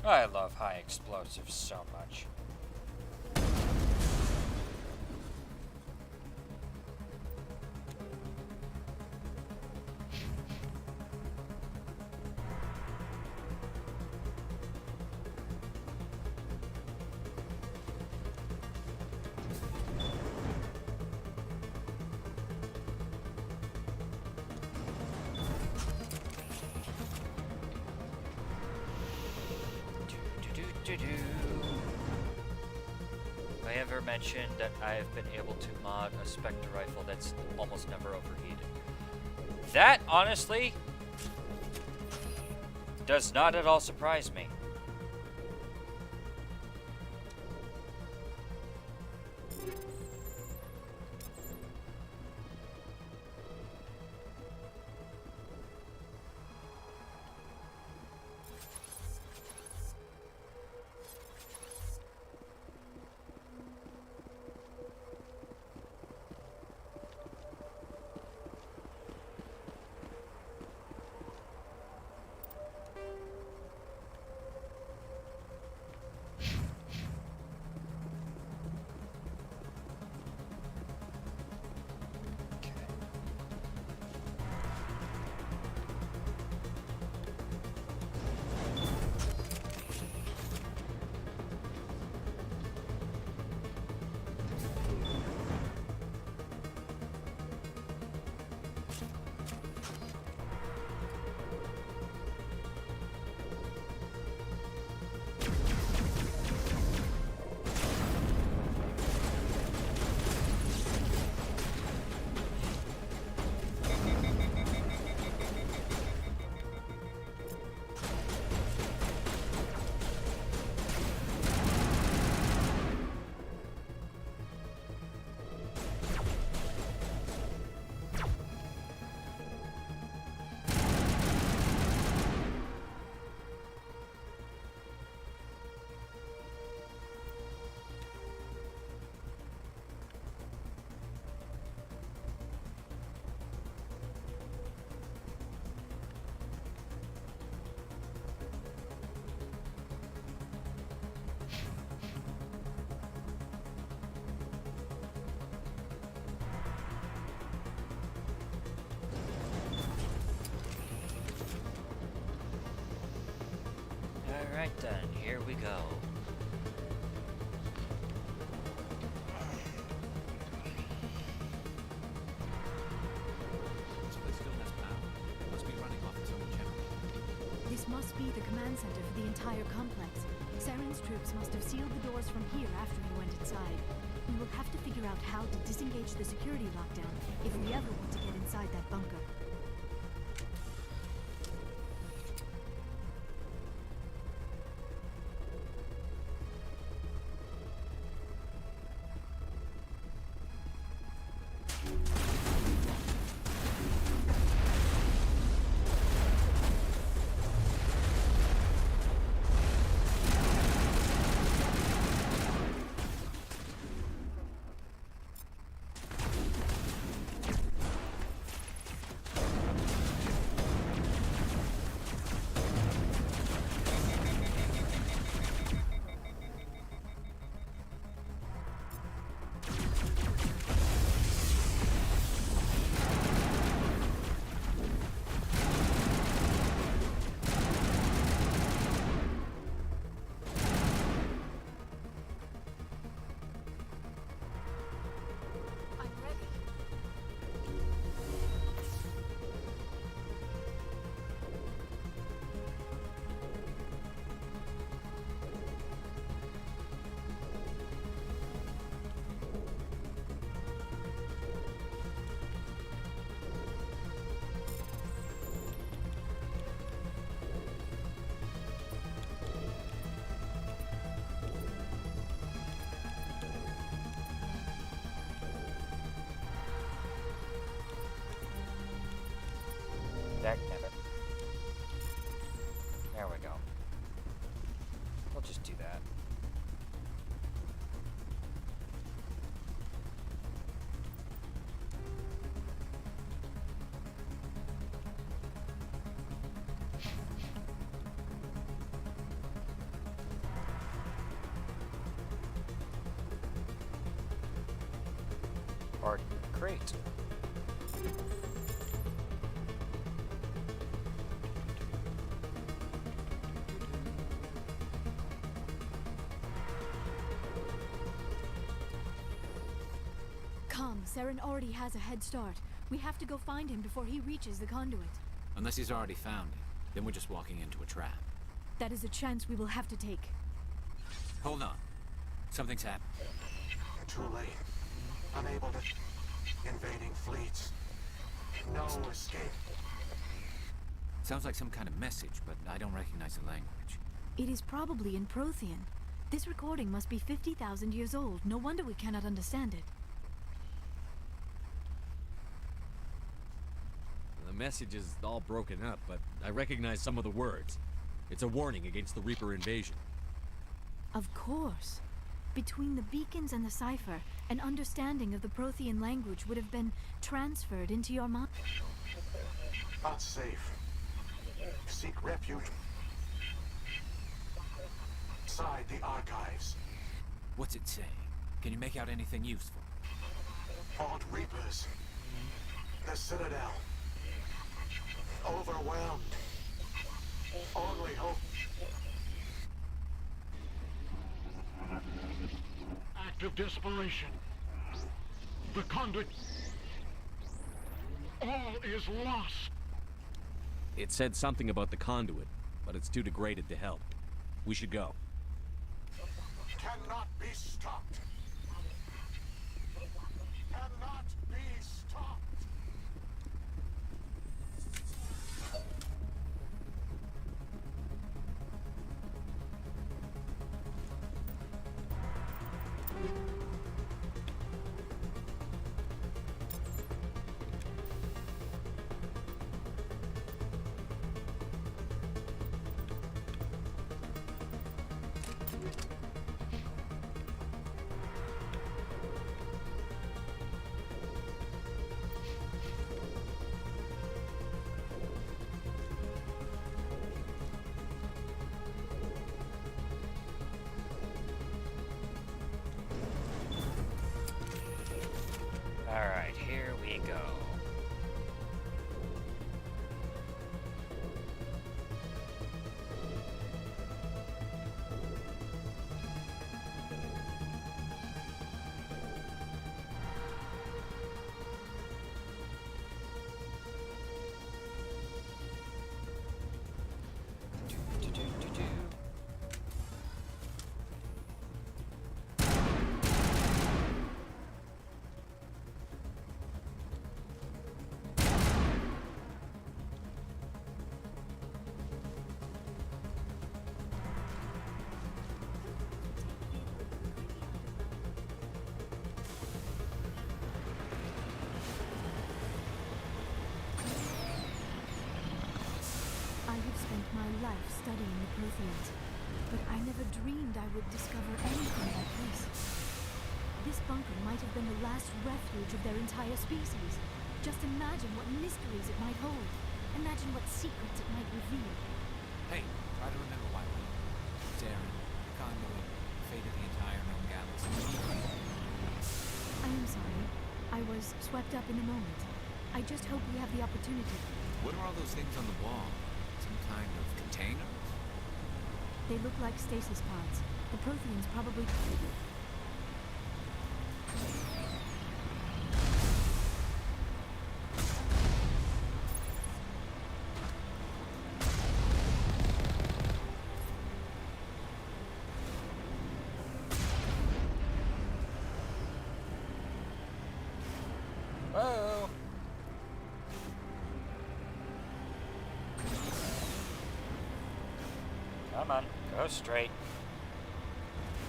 I love high explosives so much. I ever mentioned that I have been able to mod a Spectre rifle that's almost never overheated. That, honestly, does not at all surprise me. Alright then, here we go. This place still has power. It must be running off its own generator. This must be the command center for the entire complex. Saren's troops must have sealed the doors from here after he went inside. We will have to figure out how to disengage the security lockdown if we ever want to get inside that bunker. Dagnabbit. There we go. We'll just do that. Art crate. Come, Saren already has a head start. We have to go find him before he reaches the conduit. Unless he's already found it, then we're just walking into a trap. That is a chance we will have to take. Hold on. Something's happened. Too late. Unable to... Invading fleets. No escape. Sounds like some kind of message, but I don't recognize the language. It is probably in Prothean. This recording must be 50,000 years old. No wonder we cannot understand it. The message is all broken up, but I recognize some of the words. It's a warning against the Reaper invasion. Of course. Between the beacons and the cipher, an understanding of the Prothean language would have been transferred into your mind. Not safe. Seek refuge inside the archives. What's it say? Can you make out anything useful? Fought Reapers. The Citadel. Overwhelmed. Only hope. Act of desperation. The conduit. All is lost. It said something about the conduit, but it's too degraded to help. We should go. Cannot be stopped. Cannot be stopped. Alright, here we go. I have spent my life studying the Protheans, but I never dreamed I would discover anything like this. This bunker might have been the last refuge of their entire species. Just imagine what mysteries it might hold. Imagine what secrets it might reveal. Hey, try to remember why we're here. Saren, the conduit, the fate of the entire known galaxy. I am sorry. I was swept up in the moment. I just hope we have the opportunity. What are all those things on the wall? Some kind of container? They look like stasis pods. The Protheans probably... Whoa! Come on, go straight.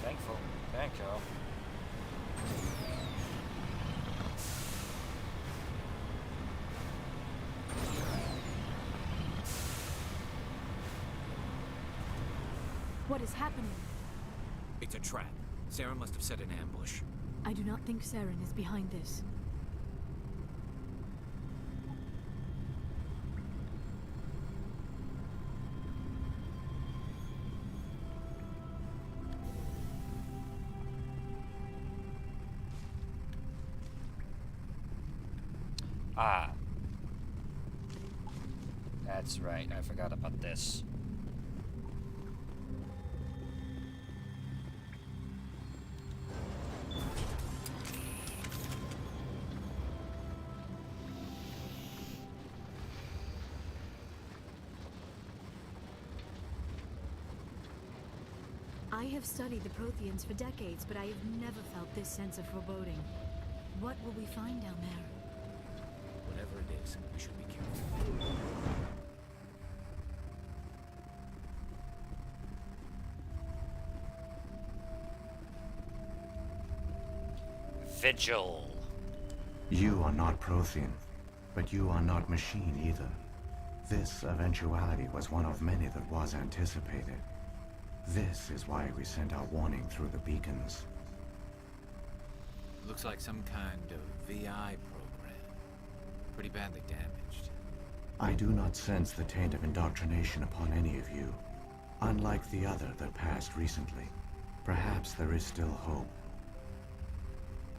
Thankful. Thank you. What is happening? It's a trap. Saren must have set an ambush. I do not think Saren is behind this. Ah. That's right, I forgot about this. I have studied the Protheans for decades, but I have never felt this sense of foreboding. What will we find down there? Whatever it is, we should be careful. Vigil. You are not Prothean, but you are not machine either. This eventuality was one of many that was anticipated. This is why we sent our warning through the beacons. Looks like some kind of VI program. Pretty badly damaged. I do not sense the taint of indoctrination upon any of you. Unlike the other that passed recently, perhaps there is still hope.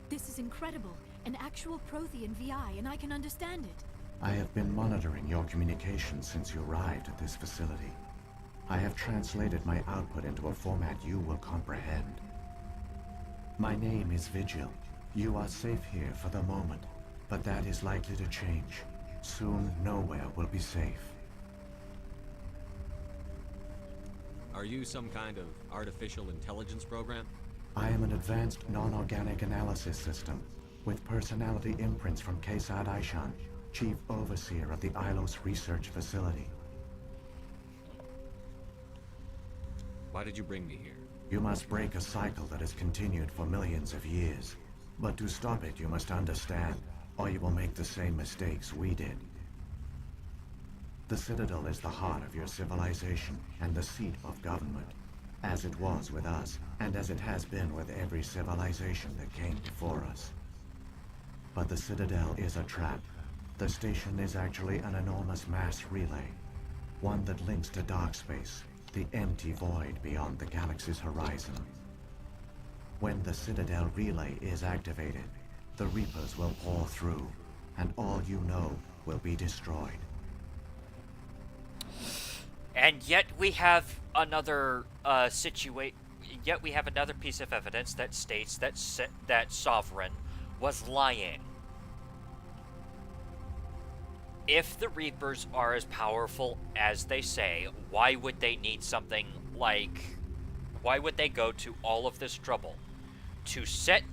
This is incredible. An actual Prothean VI, and I can understand it. I have been monitoring your communications since you arrived at this facility. I have translated my output into a format you will comprehend. My name is Vigil. You are safe here for the moment, but that is likely to change. Soon, nowhere will be safe. Are you some kind of artificial intelligence program? I am an advanced non-organic analysis system, with personality imprints from Kesad Aishan, Chief Overseer of the Ilos Research Facility. Why did you bring me here? You must break a cycle that has continued for millions of years. But to stop it, you must understand, or you will make the same mistakes we did. The Citadel is the heart of your civilization and the seat of government, as it was with us, and as it has been with every civilization that came before us. But the Citadel is a trap. The station is actually an enormous mass relay, one that links to dark space, the empty void beyond the galaxy's horizon. When the Citadel relay is activated, the Reapers will pour through, and all you know will be destroyed. And yet we have another Yet we have another piece of evidence that states that that Sovereign was lying. If the Reapers are as powerful as they say, why would they need something like... Why would they go to all of this trouble to set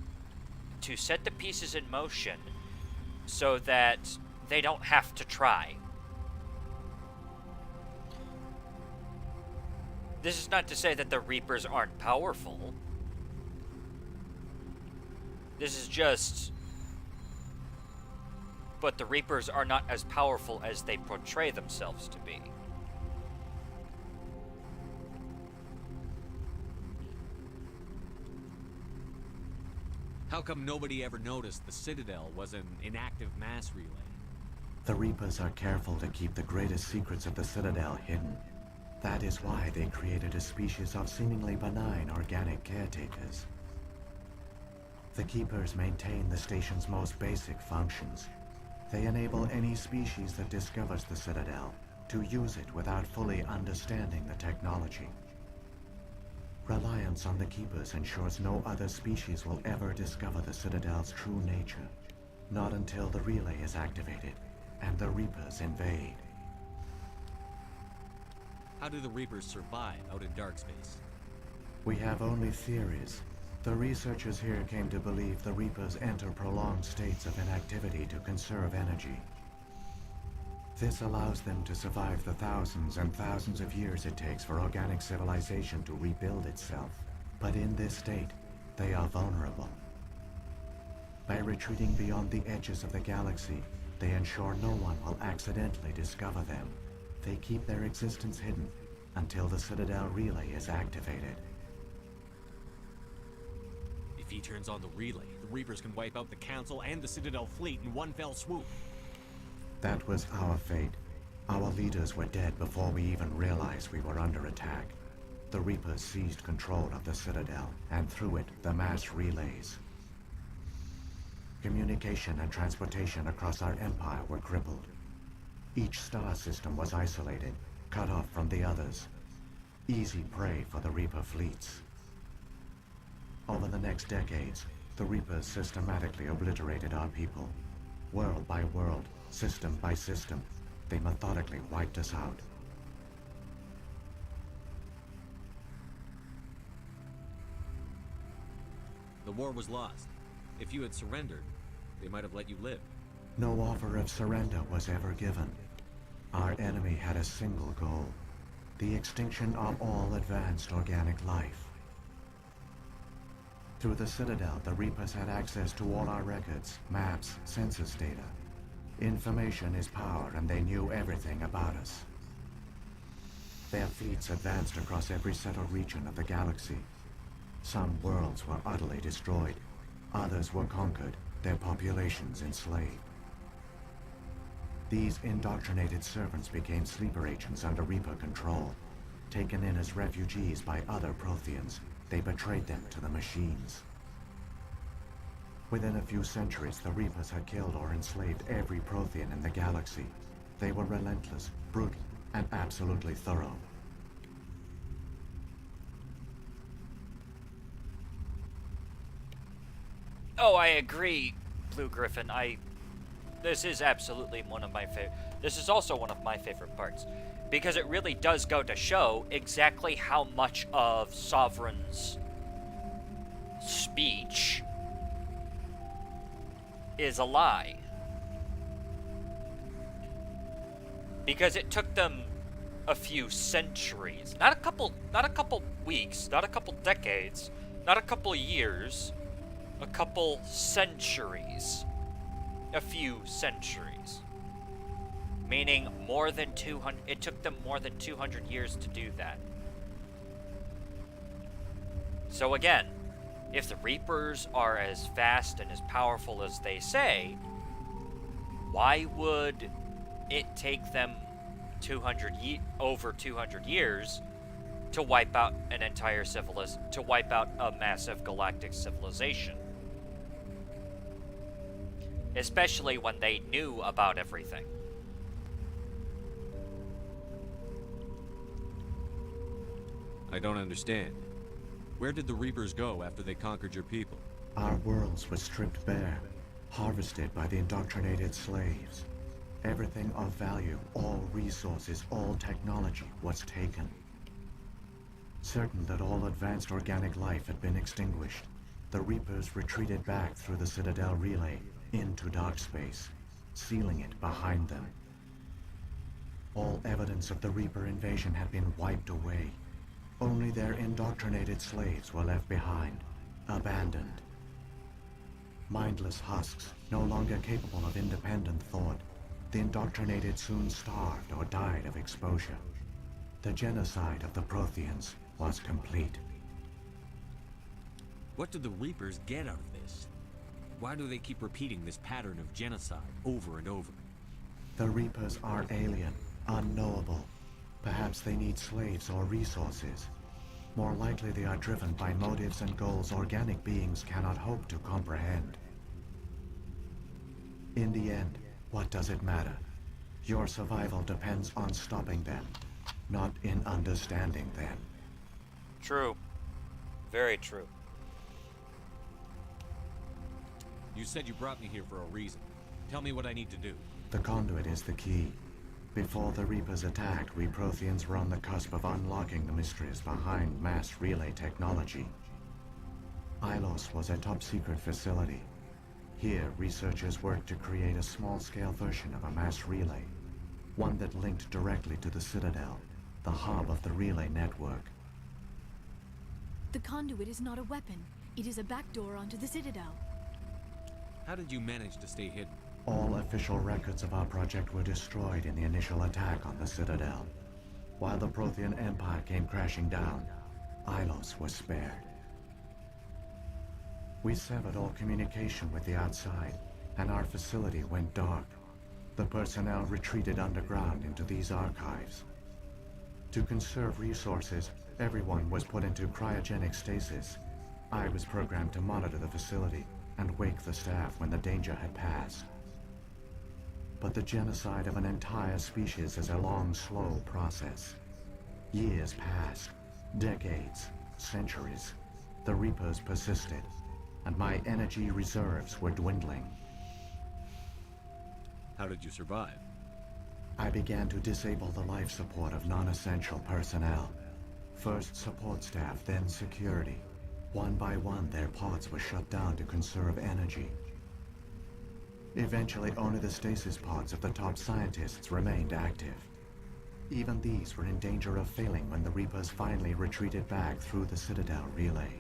the pieces in motion so that they don't have to try? This is not to say that the Reapers aren't powerful. This is just... But the Reapers are not as powerful as they portray themselves to be. How come nobody ever noticed the Citadel was an inactive mass relay? The Reapers are careful to keep the greatest secrets of the Citadel hidden. That is why they created a species of seemingly benign organic caretakers. The Keepers maintain the station's most basic functions. They enable any species that discovers the Citadel to use it without fully understanding the technology. Reliance on the Keepers ensures no other species will ever discover the Citadel's true nature. Not until the relay is activated and the Reapers invade. How do the Reapers survive out in dark space? We have only theories. The researchers here came to believe the Reapers enter prolonged states of inactivity to conserve energy. This allows them to survive the thousands and thousands of years it takes for organic civilization to rebuild itself. But in this state, they are vulnerable. By retreating beyond the edges of the galaxy, they ensure no one will accidentally discover them. They keep their existence hidden until the Citadel relay is activated. If he turns on the relay, the Reapers can wipe out the Council and the Citadel fleet in one fell swoop. That was our fate. Our leaders were dead before we even realized we were under attack. The Reapers seized control of the Citadel, and through it, the mass relays. Communication and transportation across our empire were crippled. Each star system was isolated, cut off from the others. Easy prey for the Reaper fleets. Over the next decades, the Reapers systematically obliterated our people. World by world, system by system, they methodically wiped us out. The war was lost. If you had surrendered, they might have let you live. No offer of surrender was ever given. Our enemy had a single goal: the extinction of all advanced organic life. Through the Citadel, the Reapers had access to all our records, maps, census data. Information is power, and they knew everything about us. Their fleets advanced across every settled region of the galaxy. Some worlds were utterly destroyed. Others were conquered, their populations enslaved. These indoctrinated servants became sleeper agents under Reaper control. Taken in as refugees by other Protheans, they betrayed them to the machines. Within a few centuries, the Reapers had killed or enslaved every Prothean in the galaxy. They were relentless, brutal, and absolutely thorough. Oh, I agree, Blue Griffin. This is absolutely one of my favorite. This is also one of my favorite parts, because it really does go to show exactly how much of Sovereign's speech is a lie. Because it took them a few centuries, not a couple weeks, not a couple decades, not a couple years, a couple centuries. A few centuries. Meaning more than 200, it took them more than 200 years to do that. So again, if the Reapers are as fast and as powerful as they say, why would it take them over 200 years to wipe out an entire to wipe out a massive galactic civilization? Especially when they knew about everything. I don't understand. Where did the Reapers go after they conquered your people? Our worlds were stripped bare, harvested by the indoctrinated slaves. Everything of value, all resources, all technology was taken. Certain that all advanced organic life had been extinguished, the Reapers retreated back through the Citadel relay into dark space, sealing it behind them. All evidence of the Reaper invasion had been wiped away. Only their indoctrinated slaves were left behind, abandoned. Mindless husks, no longer capable of independent thought, the indoctrinated soon starved or died of exposure. The genocide of the Protheans was complete. What do the Reapers get out of this? Why do they keep repeating this pattern of genocide over and over? The Reapers are alien, unknowable. Perhaps they need slaves or resources. More likely they are driven by motives and goals organic beings cannot hope to comprehend. In the end, what does it matter? Your survival depends on stopping them, not in understanding them. True. Very true. You said you brought me here for a reason. Tell me what I need to do. The conduit is the key. Before the Reapers attacked, we Protheans were on the cusp of unlocking the mysteries behind mass relay technology. Ilos was a top-secret facility. Here, researchers worked to create a small-scale version of a mass relay, one that linked directly to the Citadel, the hub of the relay network. The conduit is not a weapon. It is a backdoor onto the Citadel. How did you manage to stay hidden? All official records of our project were destroyed in the initial attack on the Citadel. While the Prothean Empire came crashing down, Ilos was spared. We severed all communication with the outside, and our facility went dark. The personnel retreated underground into these archives. To conserve resources, everyone was put into cryogenic stasis. I was programmed to monitor the facility and wake the staff when the danger had passed. But the genocide of an entire species is a long, slow process. Years passed, decades, centuries. The Reapers persisted, and my energy reserves were dwindling. How did you survive? I began to disable the life support of non-essential personnel. First support staff, then security. One by one, their pods were shut down to conserve energy. Eventually, only the stasis pods of the top scientists remained active. Even these were in danger of failing when the Reapers finally retreated back through the Citadel relay.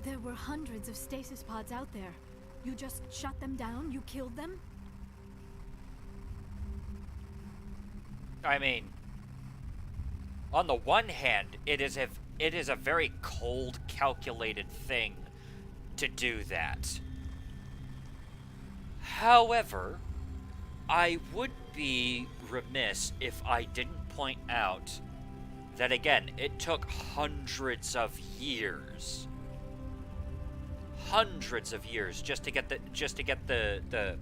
There were hundreds of stasis pods out there. You just shut them down? You killed them? I mean, on the one hand, it is a very cold, calculated thing to do that. However, I would be remiss if I didn't point out that, again, it took hundreds of years just to get the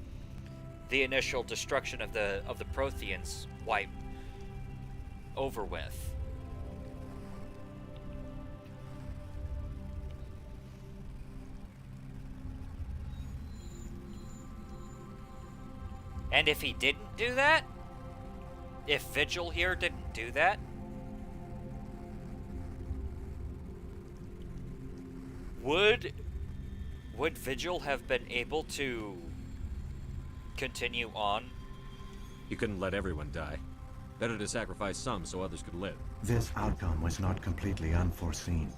initial destruction of the Protheans wiped over with. And if he didn't do that, if Vigil here didn't do that, would Vigil have been able to continue on? You couldn't let everyone die. Better to sacrifice some so others could live. This outcome was not completely unforeseen.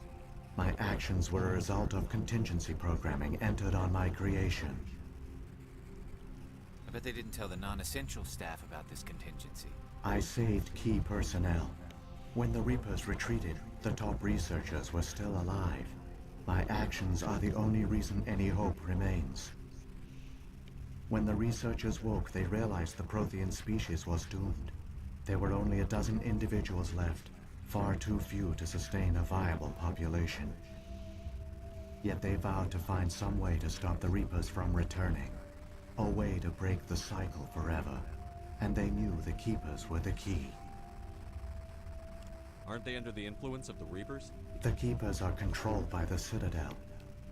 My actions were a result of contingency programming entered on my creation. I bet they didn't tell the non-essential staff about this contingency. I saved key personnel. When the Reapers retreated, the top researchers were still alive. My actions are the only reason any hope remains. When the researchers woke, they realized the Prothean species was doomed. There were only a dozen individuals left, far too few to sustain a viable population. Yet they vowed to find some way to stop the Reapers from returning. A way to break the cycle forever. And they knew the Keepers were the key. Aren't they under the influence of the Reapers? The Keepers are controlled by the Citadel.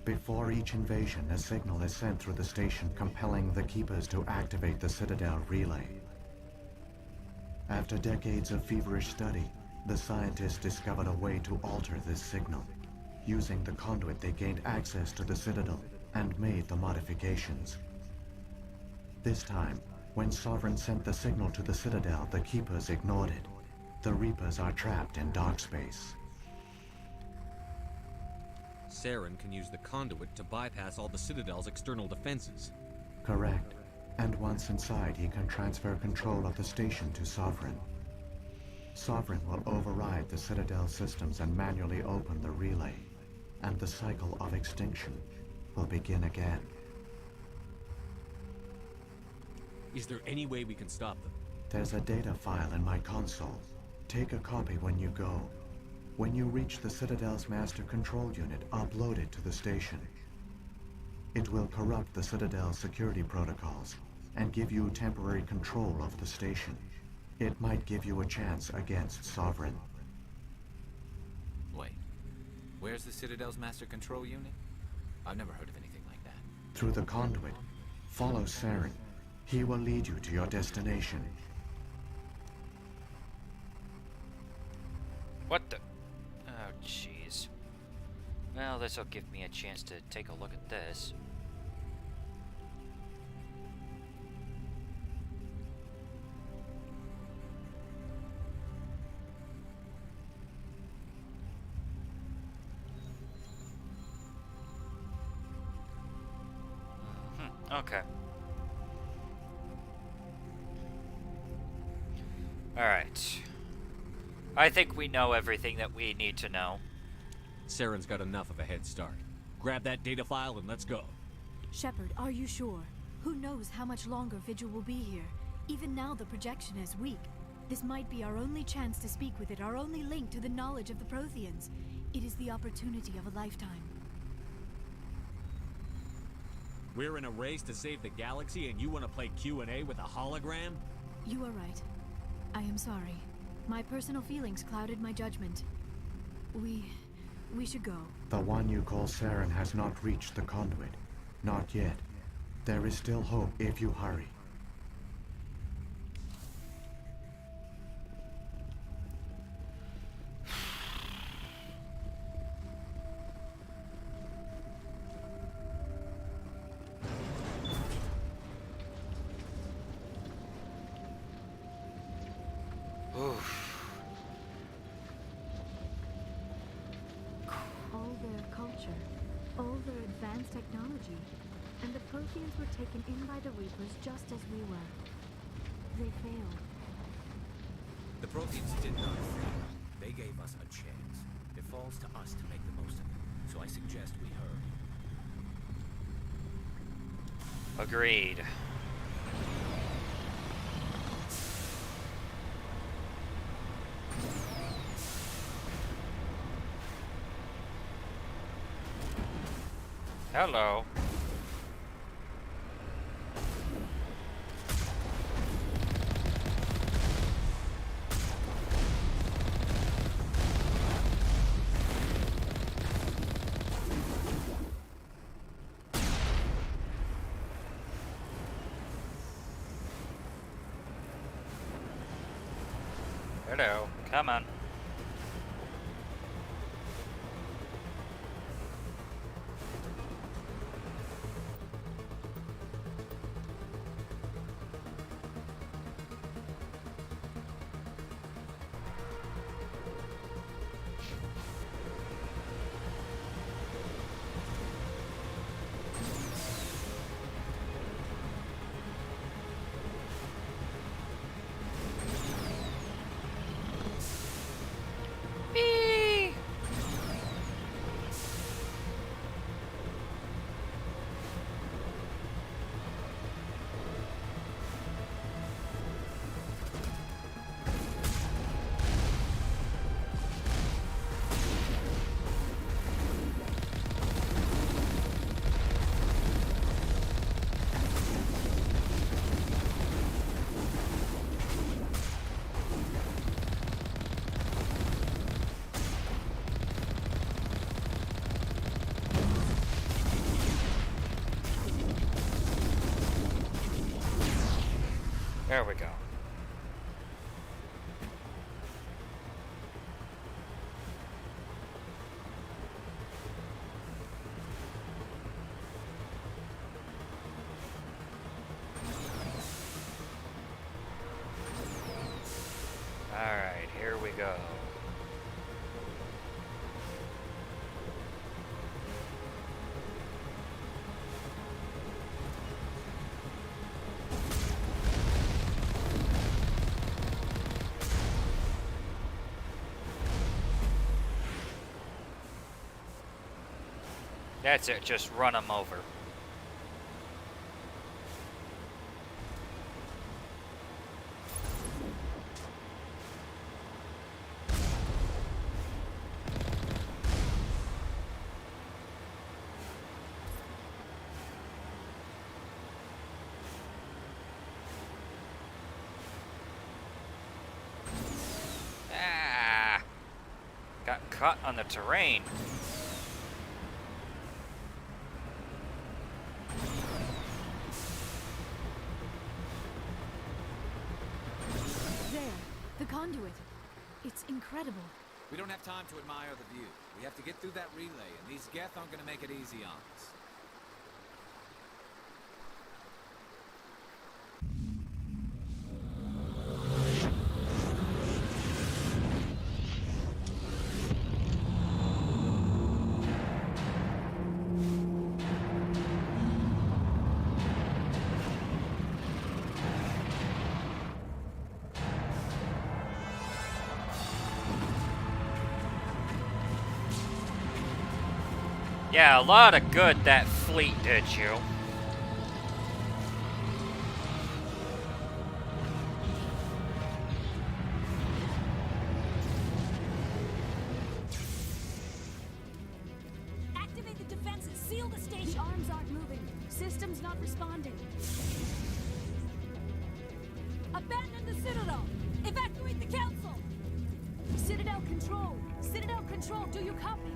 Before each invasion, a signal is sent through the station compelling the Keepers to activate the Citadel relay. After decades of feverish study, the scientists discovered a way to alter this signal. Using the conduit, they gained access to the Citadel and made the modifications. This time, when Sovereign sent the signal to the Citadel, the Keepers ignored it. The Reapers are trapped in dark space. Saren can use the conduit to bypass all the Citadel's external defenses. Correct. And once inside, he can transfer control of the station to Sovereign. Sovereign will override the Citadel systems and manually open the relay. And the cycle of extinction will begin again. Is there any way we can stop them? There's a data file in my console. Take a copy when you go. When you reach the Citadel's master control unit, upload it to the station. It will corrupt the Citadel's security protocols and give you temporary control of the station. It might give you a chance against Sovereign. Wait, where's the Citadel's master control unit? I've never heard of anything like that. Through the conduit, follow Saren. He will lead you to your destination. What the? Oh, jeez. Well, this'll give me a chance to take a look at this. Okay. Alright. I think we know everything that we need to know. Saren's got enough of a head start. Grab that data file and let's go. Shepard, are you sure? Who knows how much longer Vigil will be here? Even now the projection is weak. This might be our only chance to speak with it, our only link to the knowledge of the Protheans. It is the opportunity of a lifetime. We're in a race to save the galaxy and you want to play Q&A with a hologram? You are right. I am sorry. My personal feelings clouded my judgment. We should go. The one you call Saren has not reached the conduit. Not yet. There is still hope if you hurry. structure. All their advanced technology. And the Protheans were taken in by the Reapers just as we were. They failed. The Protheans did not fail. They gave us a chance. It falls to us to make the most of it. So I suggest we hurry. Agreed. Hello. Hello. Come on. There we go. All right, here we go. That's it, just run them over. Ah! Got caught on the terrain. Conduit. It's incredible. We don't have time to admire the view. We have to get through that relay, and these Geth aren't gonna make it easy on us. Yeah, a lot of good that fleet did you. Activate the defenses. Seal the station. The arms aren't moving. Systems not responding. Abandon the Citadel. Evacuate the Council. Citadel Control. Citadel Control, do you copy?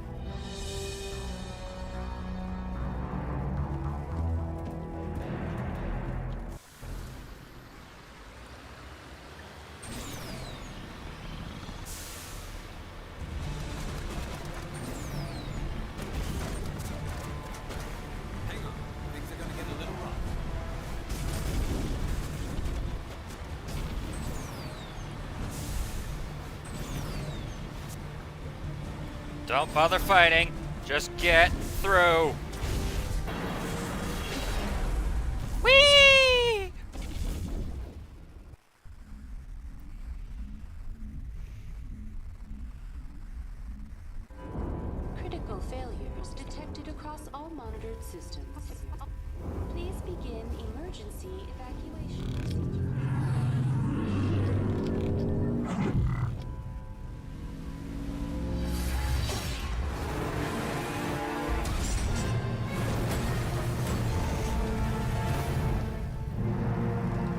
Don't bother fighting. Just get through. Whee! Critical failures detected across all monitored systems. Please begin emergency evacuation.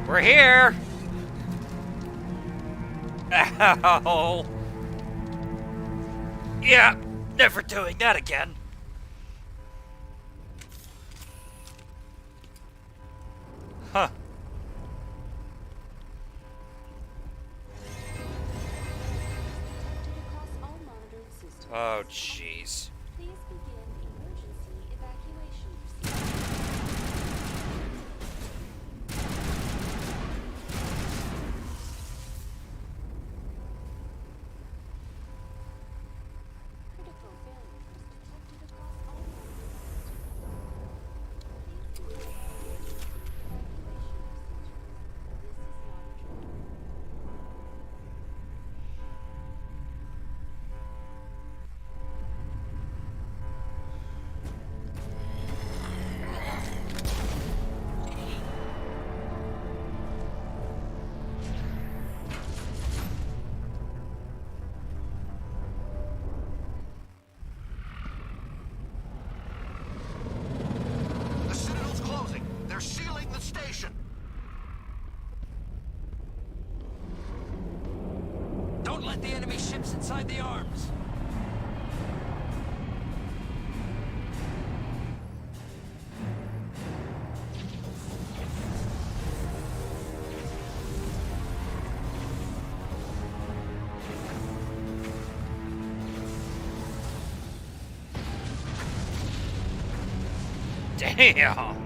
We're here. Ow. Yeah, never doing that again. Huh. Oh, jeez. Please begin emergency evacuation. Critical failures detected across all The Citadel's closing. They're sealing the station. Don't let the enemy ships inside the arms. Damn.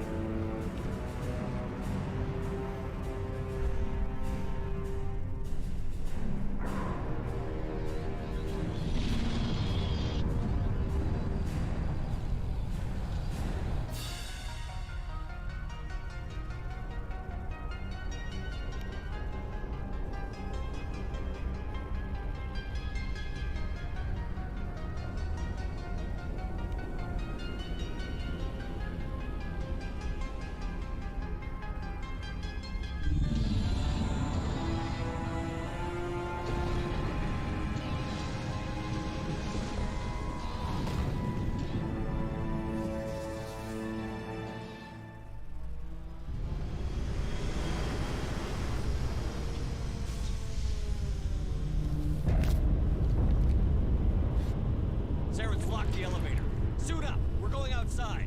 Saren's locked the elevator. Suit up. We're going outside.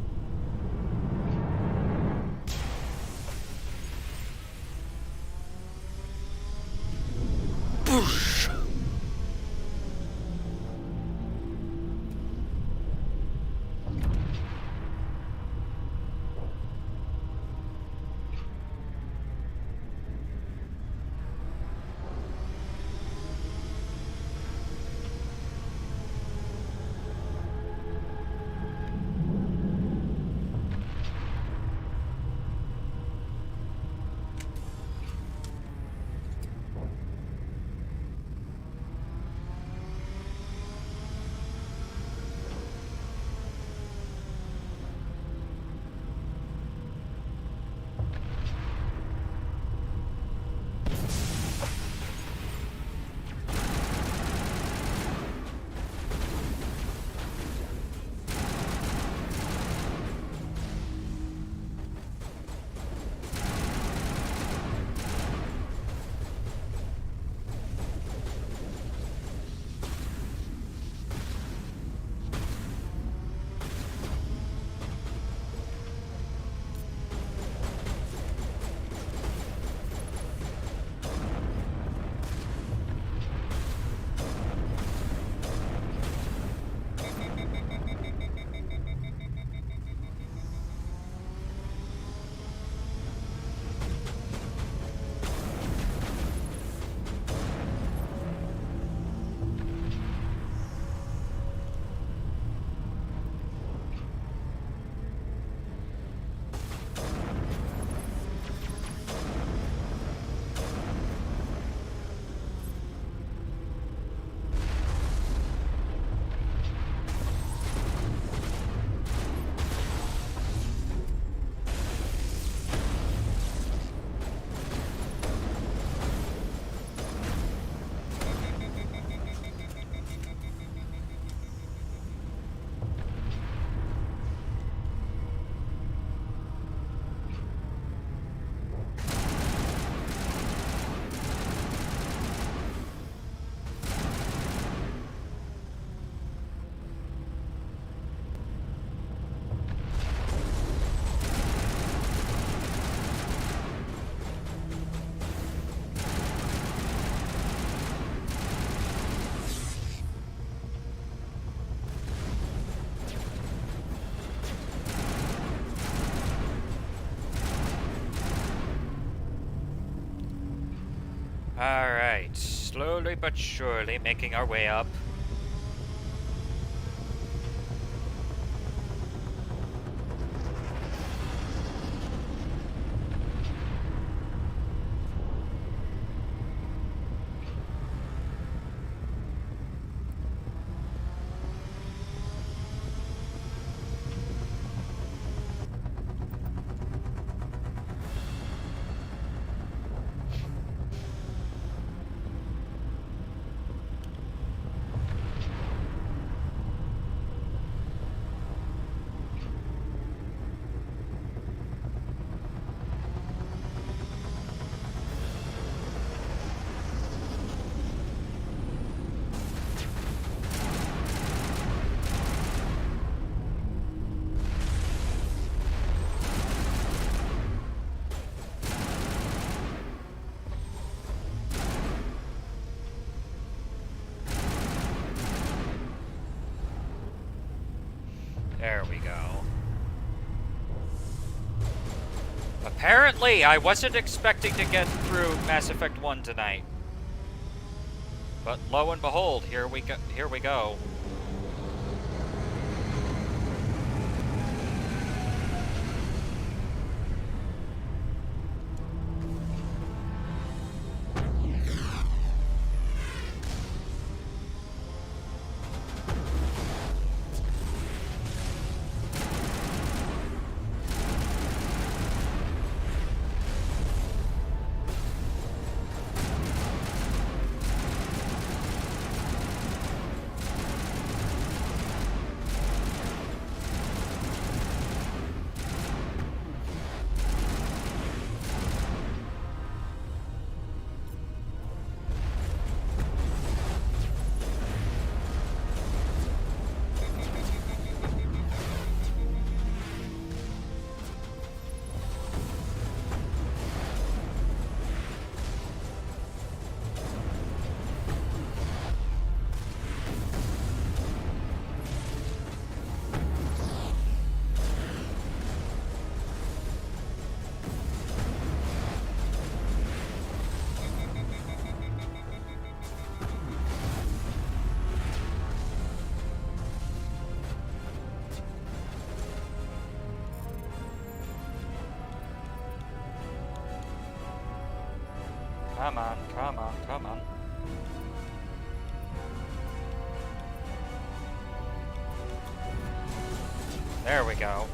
Boosh. Alright, slowly but surely making our way up. There we go. Apparently, I wasn't expecting to get through Mass Effect 1 tonight. But lo and behold, here we go. Come on, come on, come on. There we go.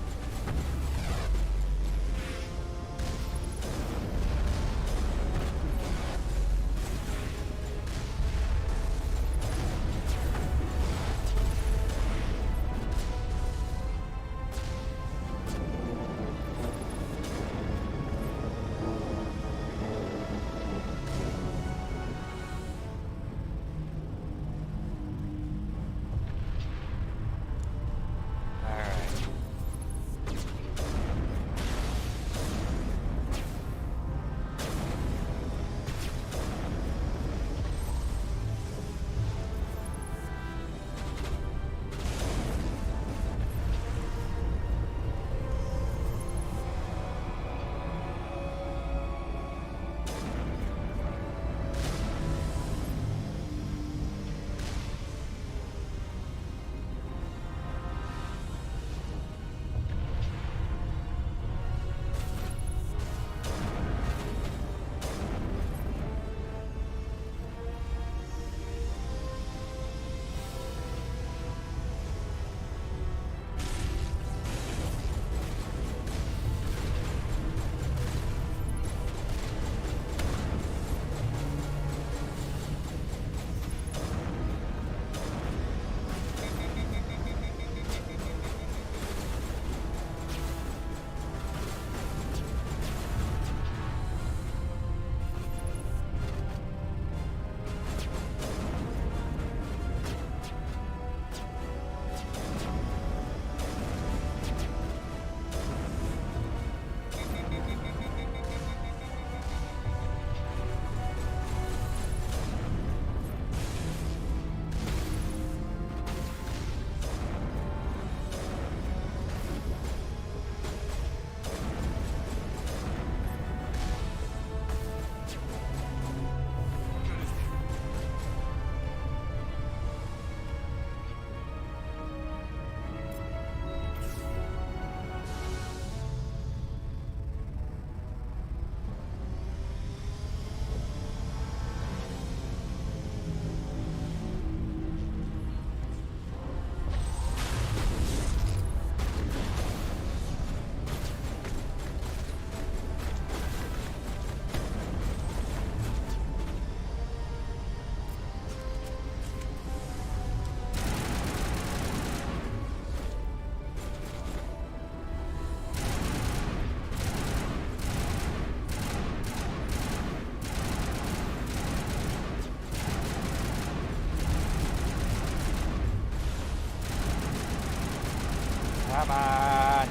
Come on.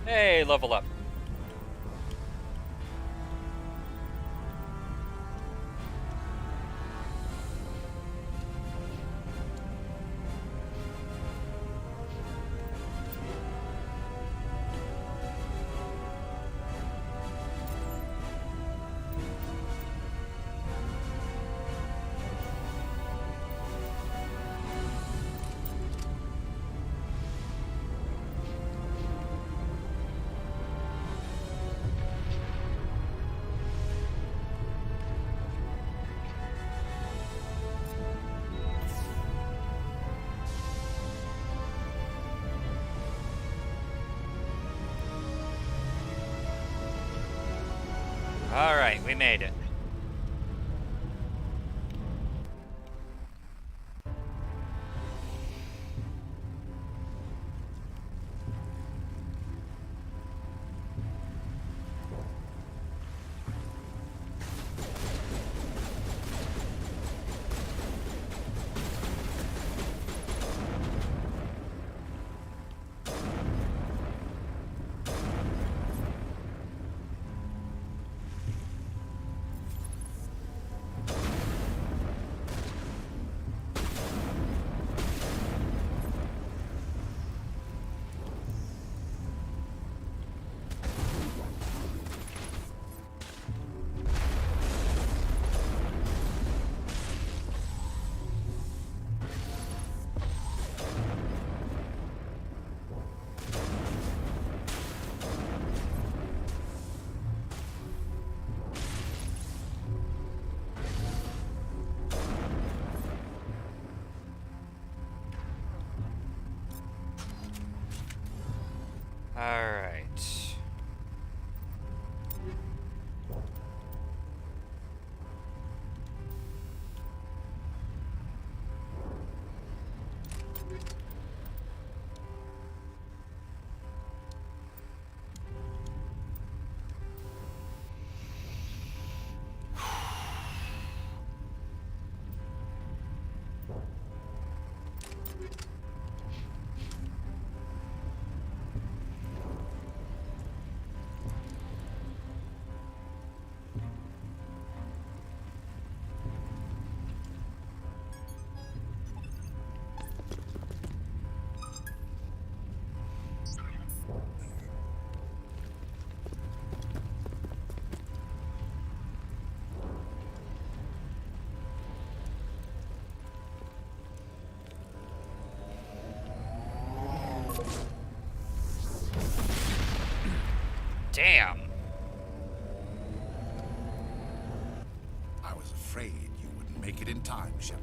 Hey, level up. Alright, we made it. Alright. Damn. I was afraid you wouldn't make it in time, Shepard.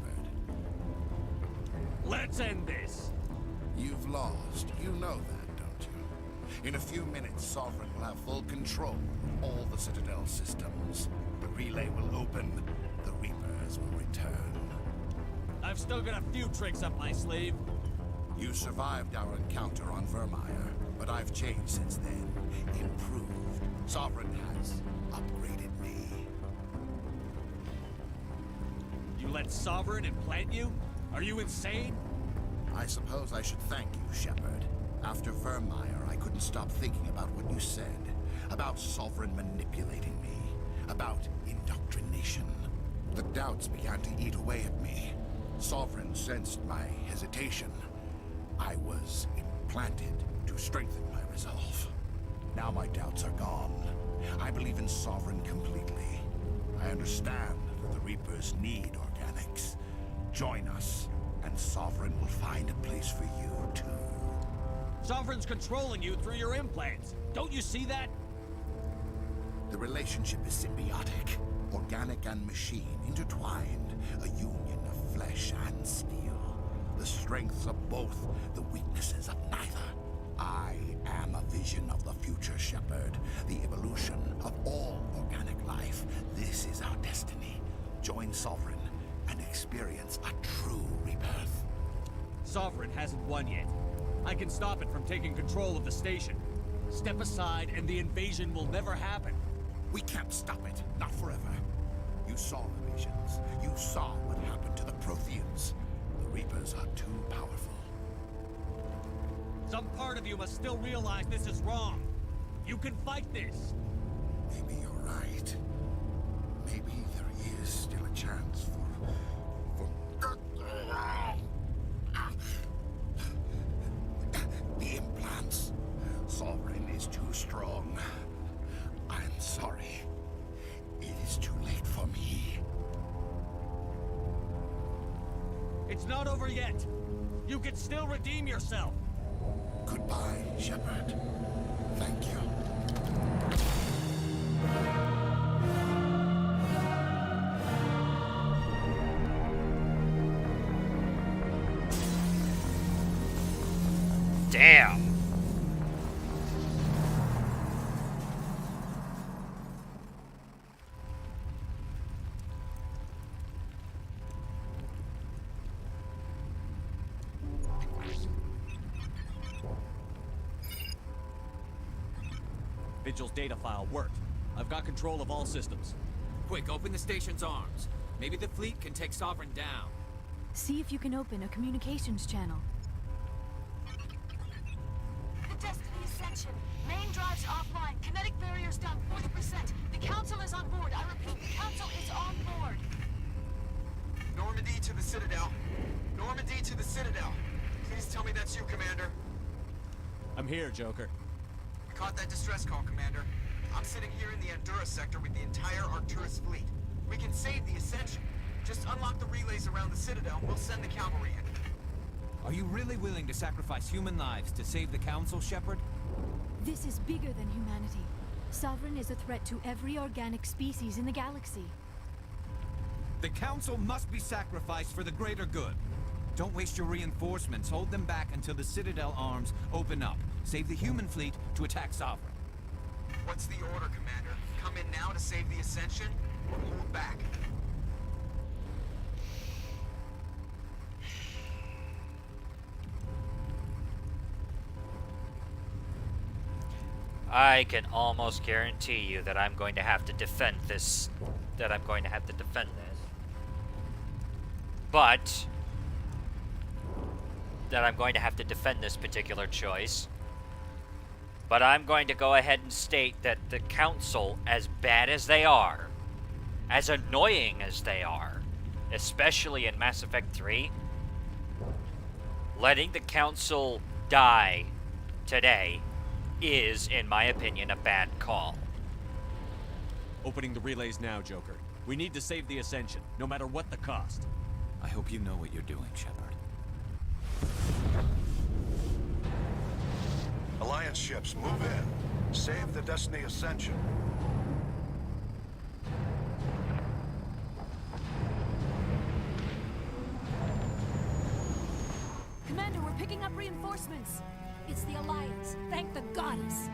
Let's end this. You've lost. You know that, don't you? In a few minutes, Sovereign will have full control of all the Citadel systems. The relay will open. The Reapers will return. I've still got a few tricks up my sleeve. You survived our encounter on Vermeer, but I've changed since then. Improved. Sovereign has upgraded me. You let Sovereign implant you? Are you insane? I suppose I should thank you, Shepard. After Vermeer, I couldn't stop thinking about what you said. About Sovereign manipulating me. About indoctrination. The doubts began to eat away at me. Sovereign sensed my hesitation. I was implanted to strengthen my resolve. Now my doubts are gone. I believe in Sovereign completely. I understand that the Reapers need organics. Join us, and Sovereign will find a place for you, too. Sovereign's controlling you through your implants. Don't you see that? The relationship is symbiotic. Organic and machine intertwined. A union of flesh and steel. The strengths of both, the weaknesses of neither. I am a vision of the future, Shepard. The evolution of all organic life. This is our destiny. Join Sovereign and experience a true Sovereign hasn't won yet. I can stop it from taking control of the station. Step aside and the invasion will never happen. We can't stop it. Not forever. You saw the visions. You saw what happened to the Protheans. The Reapers are too powerful. Some part of you must still realize this is wrong. You can fight this. Maybe you're right. Maybe there is still a chance for the implants. Sovereign is too strong. I'm sorry. It is too late for me. It's not over yet. You can still redeem yourself. Goodbye, Shepard. Thank you. Damn. Vigil's data file worked. I've got control of all systems. Quick, open the station's arms. Maybe the fleet can take Sovereign down. See if you can open a communications channel. The Destiny Ascension. Main drives offline. Kinetic barriers down 40%. The Council is on board. I repeat, the Council is on board. Normandy to the Citadel. Normandy to the Citadel. Please tell me that's you, Commander. I'm here, Joker. I caught that distress call, Commander. I'm sitting here in the Andurra sector with the entire Arcturus fleet. We can save the Ascension. Just unlock the relays around the Citadel, and we'll send the cavalry in. Are you really willing to sacrifice human lives to save the Council, Shepard? This is bigger than humanity. Sovereign is a threat to every organic species in the galaxy. The Council must be sacrificed for the greater good. Don't waste your reinforcements. Hold them back until the Citadel arms open up. Save the human fleet to attack Sovereign. What's the order, Commander? Come in now to save the Ascension, or hold back? I can almost guarantee you that I'm going to have to defend this. But that I'm going to have to defend this particular choice. But I'm going to go ahead and state that the Council, as bad as they are, as annoying as they are, especially in Mass Effect 3, letting the Council die today is, in my opinion, a bad call. Opening the relays now, Joker. We need to save the Ascension, no matter what the cost. I hope you know what you're doing, Shepard. Alliance ships, move in. Save the Destiny Ascension. Commander, we're picking up reinforcements. It's the Alliance. Thank the goddess.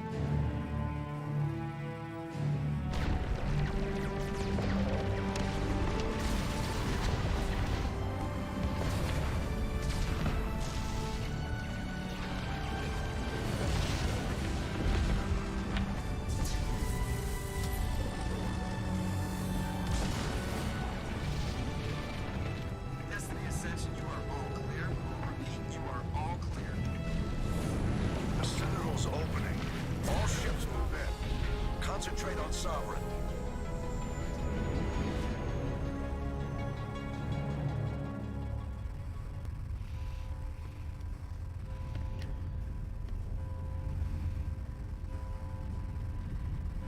Destiny Ascension, you are all clear. Repeat, you are all clear. The Citadel's opening. All ships move in. Concentrate on Sovereign.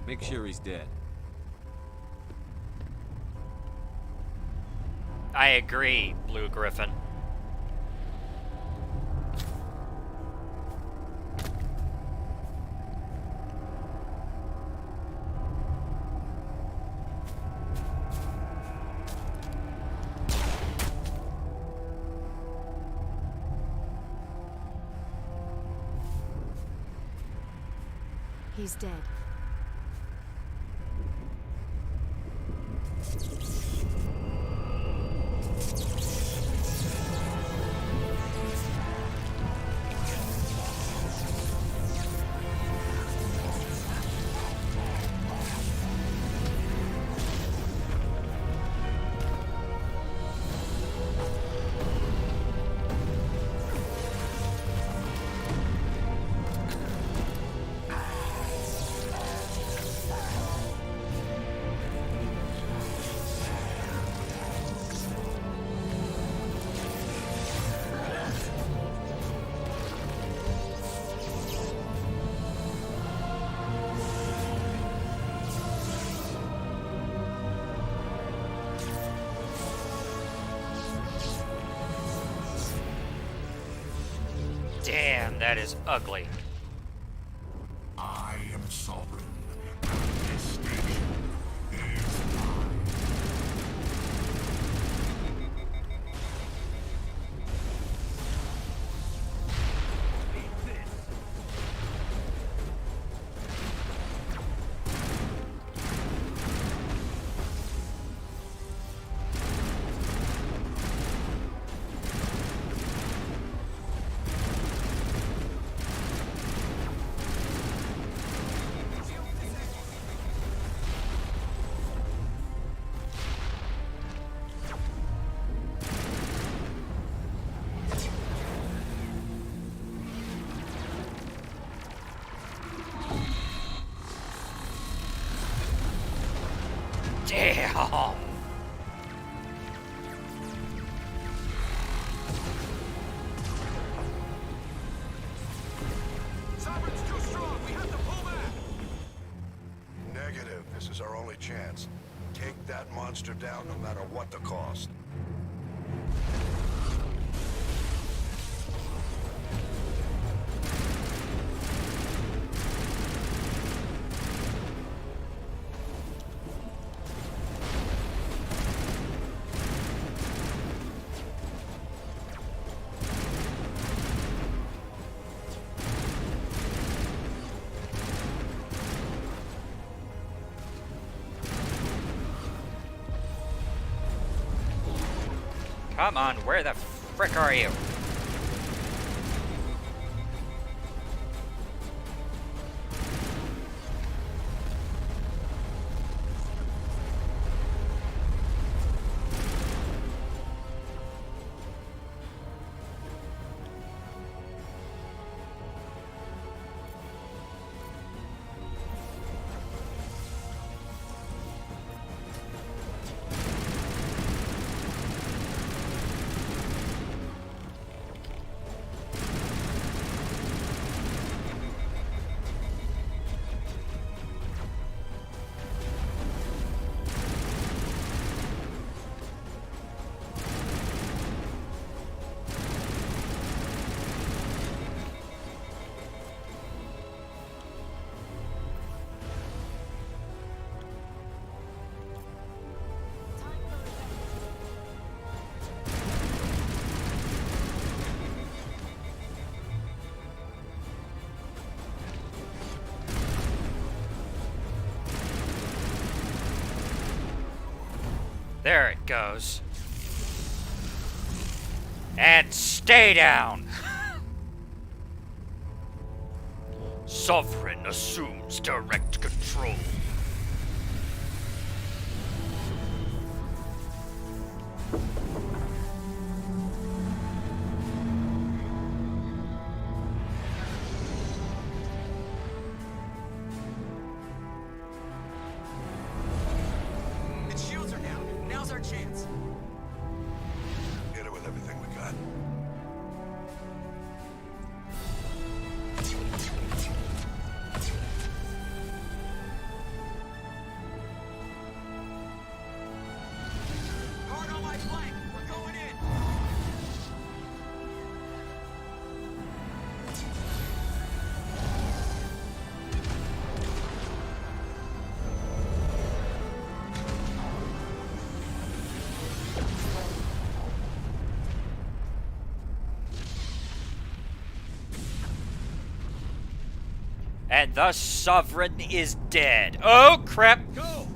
Make sure he's dead. I agree, Blue Griffin. He's dead. That is ugly. I am sovereign. This station is mine. Damn! Sovereign's too strong. We have to pull back. Negative. This is our only chance. Take that monster down no matter what the cost. Come on, where the frick are you? There it goes. And stay down! Sovereign assumes direct control. Its shields are down. Now's our chance. Hit it with everything we got. Hard on my flank. We're going in. And thus Sovereign is dead. Oh crap! Go!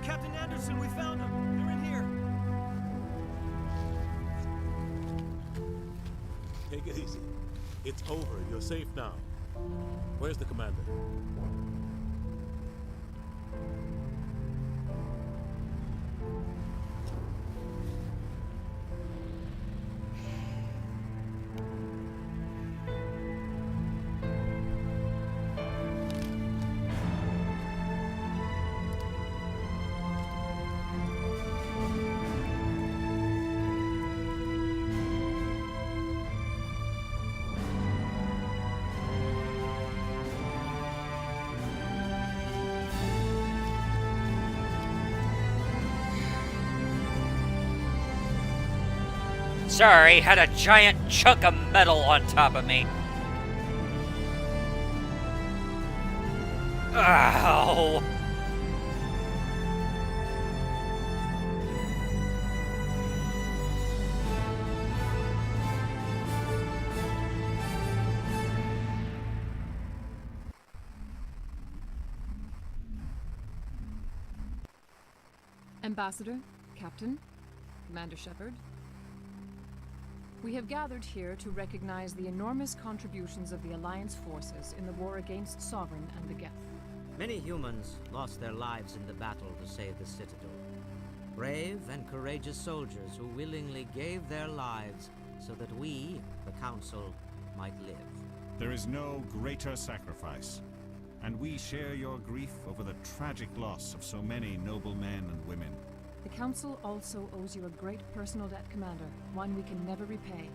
Captain Anderson, we found them. They're in here. Take it easy. It's over. You're safe now. Where's the commander? Sorry, had a giant chunk of metal on top of me. Ow. Ambassador, Captain, Commander Shepard. We have gathered here to recognize the enormous contributions of the Alliance forces in the war against Sovereign and the Geth. Many humans lost their lives in the battle to save the Citadel. Brave and courageous soldiers who willingly gave their lives so that we, the Council, might live. There is no greater sacrifice, and we share your grief over the tragic loss of so many noble men and women. The Council also owes you a great personal debt, Commander, one we can never repay.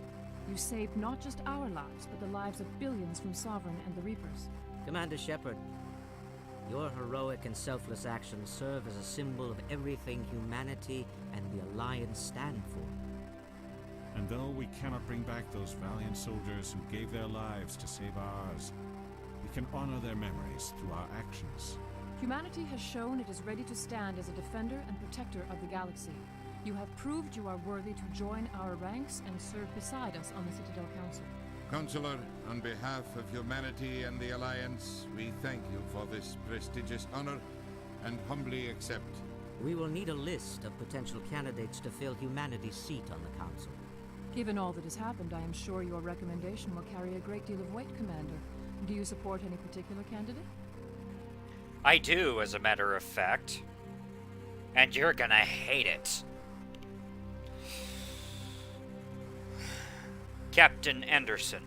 You saved not just our lives, but the lives of billions from Sovereign and the Reapers. Commander Shepard, your heroic and selfless actions serve as a symbol of everything humanity and the Alliance stand for. And though we cannot bring back those valiant soldiers who gave their lives to save ours, we can honor their memories through our actions. Humanity has shown it is ready to stand as a defender and protector of the galaxy. You have proved you are worthy to join our ranks and serve beside us on the Citadel Council. Counselor, on behalf of humanity and the Alliance, we thank you for this prestigious honor and humbly accept. We will need a list of potential candidates to fill humanity's seat on the Council. Given all that has happened, I am sure your recommendation will carry a great deal of weight, Commander. Do you support any particular candidate? I do, as a matter of fact. And you're gonna hate it. Captain Anderson.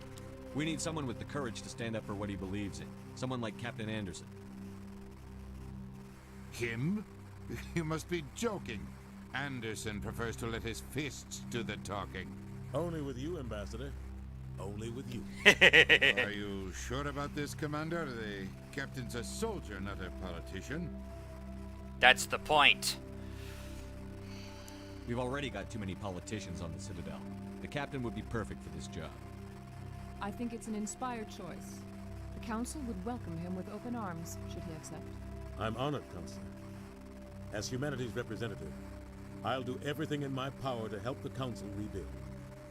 We need someone with the courage to stand up for what he believes in. Someone like Captain Anderson. Him? You must be joking. Anderson prefers to let his fists do the talking. Only with you, Ambassador. Only with you. Are you sure about this, Commander? The captain's a soldier, not a politician. That's the point. We've already got too many politicians on the Citadel. The captain would be perfect for this job. I think it's an inspired choice. The Council would welcome him with open arms, should he accept. I'm honored, Counselor. As humanity's representative, I'll do everything in my power to help the Council rebuild.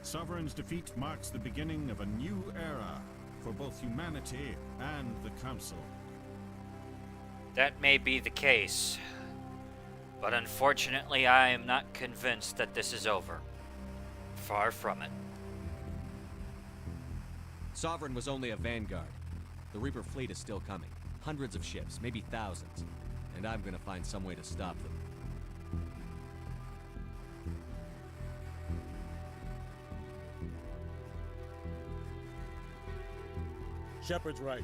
Sovereign's defeat marks the beginning of a new era for both humanity and the Council. That may be the case, but unfortunately I am not convinced that this is over. Far from it. Sovereign was only a vanguard. The Reaper fleet is still coming. Hundreds of ships, maybe thousands. And I'm gonna find some way to stop them. Shepard's right.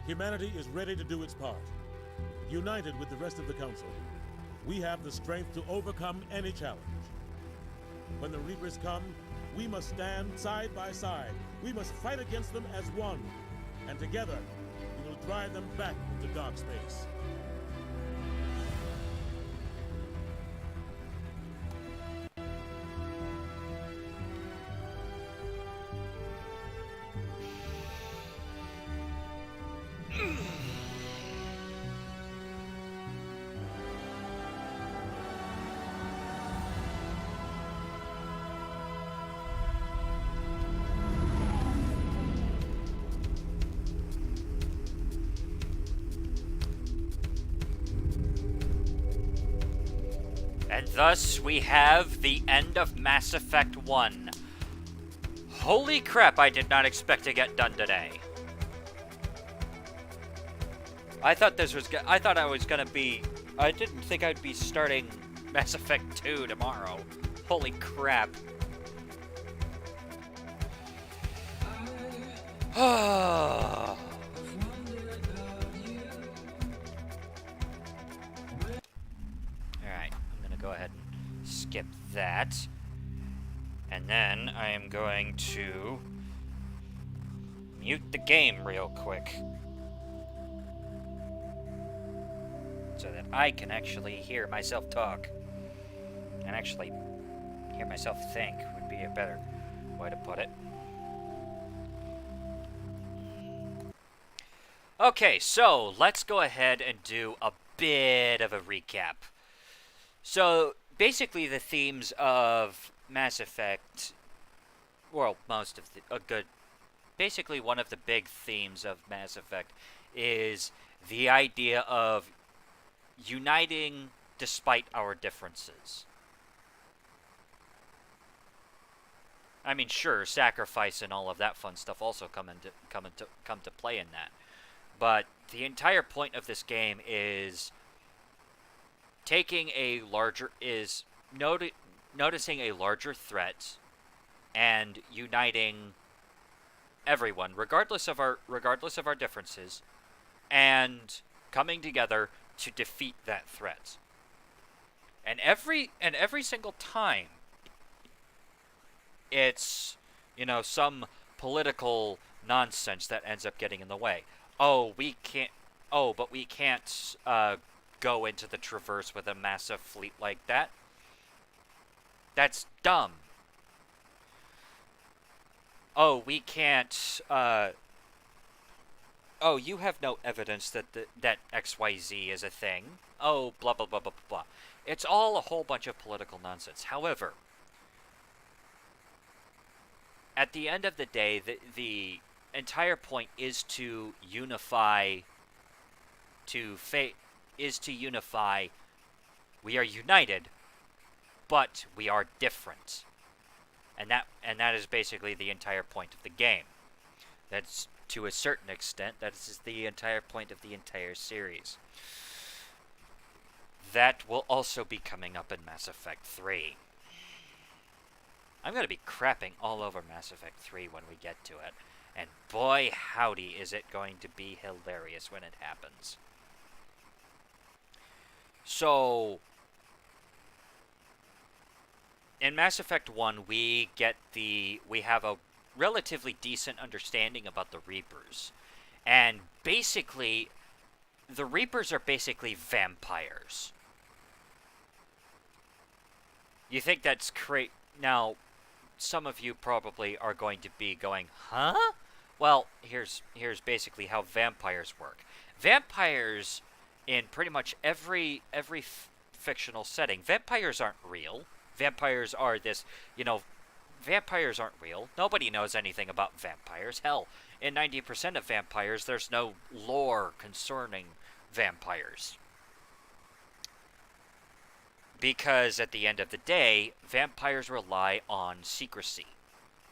Humanity is ready to do its part. United with the rest of the Council, we have the strength to overcome any challenge. When the Reapers come, we must stand side by side. We must fight against them as one. And together, we will drive them back into dark space. And thus we have the end of Mass Effect 1. Holy crap, I did not expect to get done today. I thought I was gonna be... I didn't think I'd be starting Mass Effect 2 tomorrow. Holy crap. Alright, I'm gonna go ahead and skip that. And then I am going to mute the game real quick, so that I can actually hear myself talk. And actually hear myself think would be a better way to put it. Okay, so let's go ahead and do a bit of a recap. So basically the themes of Mass Effect, well, most of the, basically one of the big themes of Mass Effect is the idea of uniting despite our differences. I mean, sure, sacrifice and all of that fun stuff also come to play in that. But the entire point of this game is taking a larger noticing a larger threat and uniting everyone, regardless of our differences, and coming together to defeat that threat. And every single time, it's, you know, some political nonsense that ends up getting in the way. Oh, but we can't go into the Traverse with a massive fleet like that. That's dumb. Oh, we can't, oh, you have no evidence that that XYZ is a thing. Oh, blah, blah, blah, blah, blah. It's all a whole bunch of political nonsense. However, at the end of the day, the entire point is to unify, we are united, but we are different. And that is basically the entire point of the game. That's, to a certain extent, that is the entire point of the entire series. That will also be coming up in Mass Effect 3. I'm going to be crapping all over Mass Effect 3 when we get to it. And boy, howdy, is it going to be hilarious when it happens. So, in Mass Effect 1, we have a relatively decent understanding about the Reapers. And basically, the Reapers are basically vampires. You think that's crazy? Now, some of you probably are going to be going, huh? Well, here's basically how vampires work. Vampires, in pretty much every fictional setting, vampires aren't real. Vampires are this, you know, vampires aren't real. Nobody knows anything about vampires. Hell, in 90% of vampires, there's no lore concerning vampires. Because at the end of the day, vampires rely on secrecy.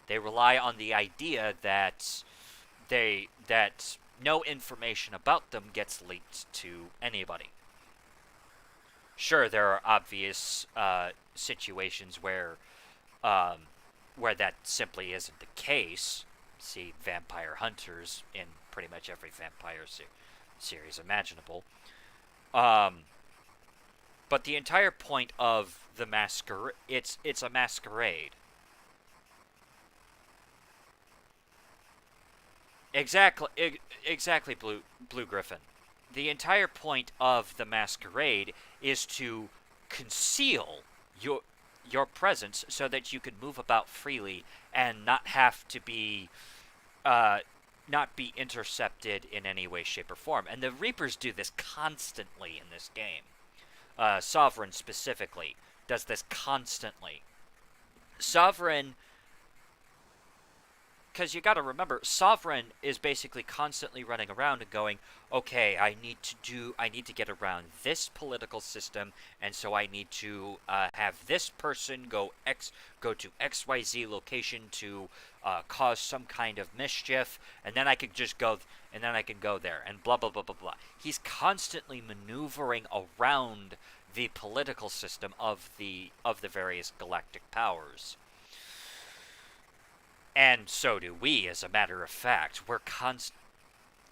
They rely on the idea that no information about them gets leaked to anybody. Sure, there are obvious situations where that simply isn't the case. See Vampire Hunters in pretty much every vampire series imaginable. But the entire point of the masquerade, it's a masquerade. Exactly, Blue Griffin. The entire point of the masquerade is to conceal your presence so that you can move about freely and not have to be not be intercepted in any way, shape, or form. And the Reapers do this constantly in this game. Sovereign specifically does this constantly. Sovereign because you got to remember, Sovereign is basically constantly running around and going, okay, I need to get around this political system, and so I need to have this person go to XYZ location to cause some kind of mischief, and then I can just go, and then I can go there, and blah blah blah blah blah. He's constantly maneuvering around the political system of the various galactic powers. And so do we, as a matter of fact.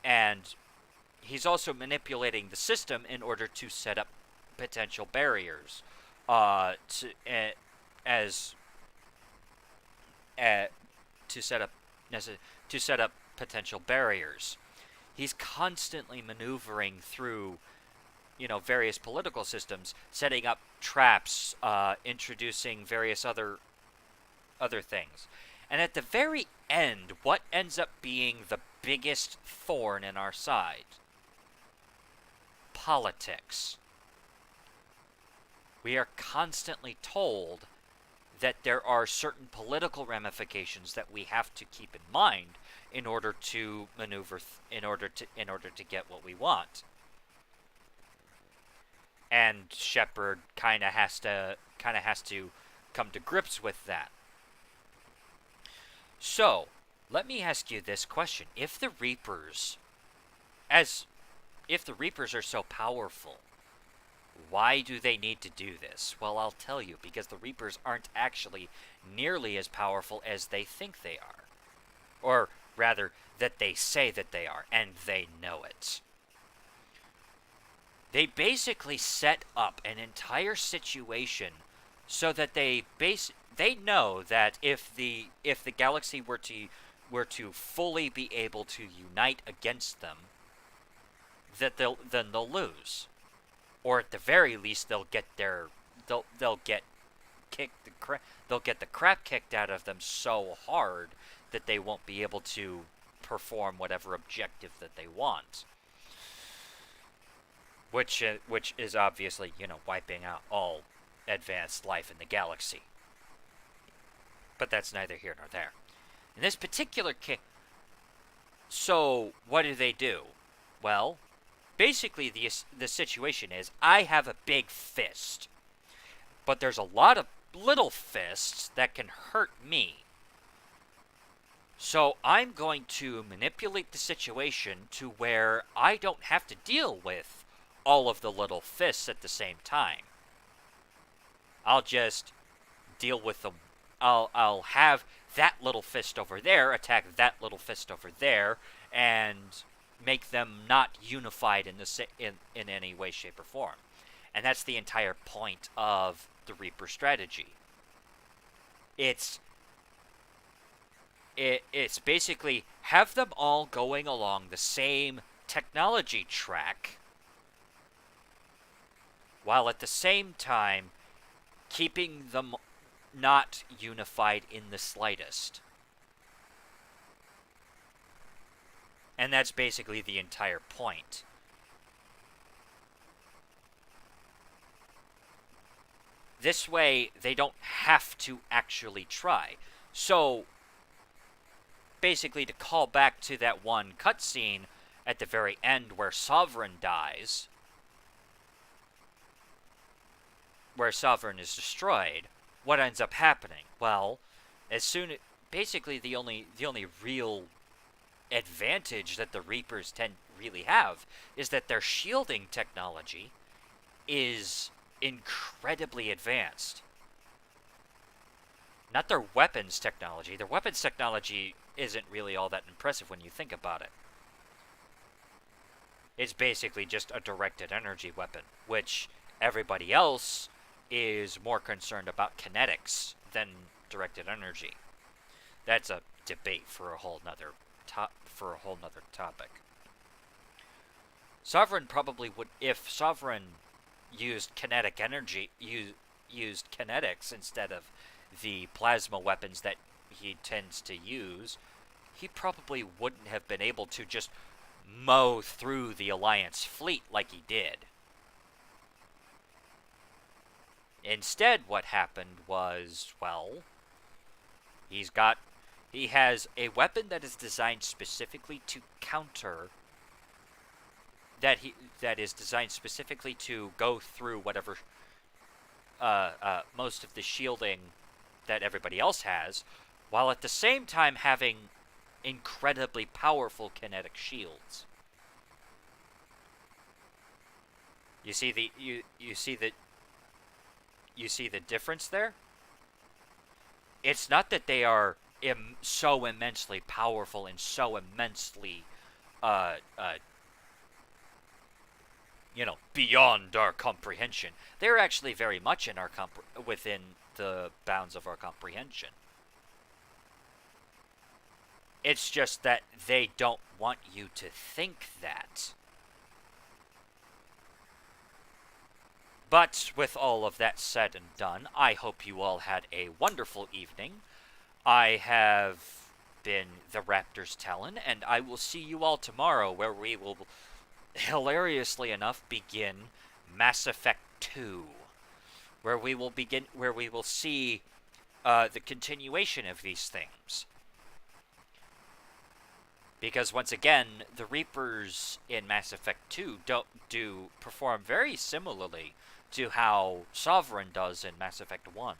And he's also manipulating the system in order to set up potential barriers, to set up potential barriers. He's constantly maneuvering through, various political systems, setting up traps, introducing various other things. And at the very end, what ends up being the biggest thorn in our side? Politics. We are constantly told that there are certain political ramifications that we have to keep in mind in order to maneuver, in order to get what we want. And Shepard kind of has to come to grips with that. So, let me ask you this question. If the Reapers are so powerful, why do they need to do this? Well, I'll tell you, because the Reapers aren't actually nearly as powerful as they think they are. Or rather, that they say that they are, and they know it. They basically set up an entire situation so that they know that if the galaxy were to fully be able to unite against them, that they'll lose, or at the very least they'll get the crap kicked out of them so hard that they won't be able to perform whatever objective that they want. Which is obviously, wiping out all advanced life in the galaxy. But that's neither here nor there. In this particular case, so what do? Well, basically the situation is, I have a big fist, but there's a lot of little fists that can hurt me. So I'm going to manipulate the situation to where I don't have to deal with all of the little fists at the same time. I'll just deal with them. I'll have that little fist over there attack that little fist over there, and make them not unified in any way, shape, or form. And that's the entire point of the Reaper strategy. It's basically have them all going along the same technology track, while at the same time keeping them not unified in the slightest. And that's basically the entire point. This way, they don't have to actually try. So, basically, to call back to that one cutscene at the very end where Sovereign dies, where Sovereign is destroyed, what ends up happening? Well, basically the only real advantage that the Reapers really have is that their shielding technology is incredibly advanced. Not their weapons technology. Their weapons technology isn't really all that impressive when you think about it. It's basically just a directed energy weapon, which everybody else is more concerned about kinetics than directed energy. That's a debate for a whole nother topic. Sovereign probably would, if Sovereign used kinetic energy, used kinetics instead of the plasma weapons that he tends to use, he probably wouldn't have been able to just mow through the Alliance fleet like he did. Instead, what happened was, well, he's got He has a weapon that is designed specifically to counter. That is designed specifically to go through whatever most of the shielding that everybody else has, while at the same time having incredibly powerful kinetic shields. You see the difference there? It's not that they are so immensely powerful and so immensely beyond our comprehension. They're actually very much in our within the bounds of our comprehension. It's just that they don't want you to think that. But with all of that said and done, I hope you all had a wonderful evening. I have been the Raptors Talon, and I will see you all tomorrow, where we will, hilariously enough, begin Mass Effect 2, where we will see the continuation of these things. Because once again, the Reapers in Mass Effect 2 do perform very similarly to how Sovereign does in Mass Effect 1.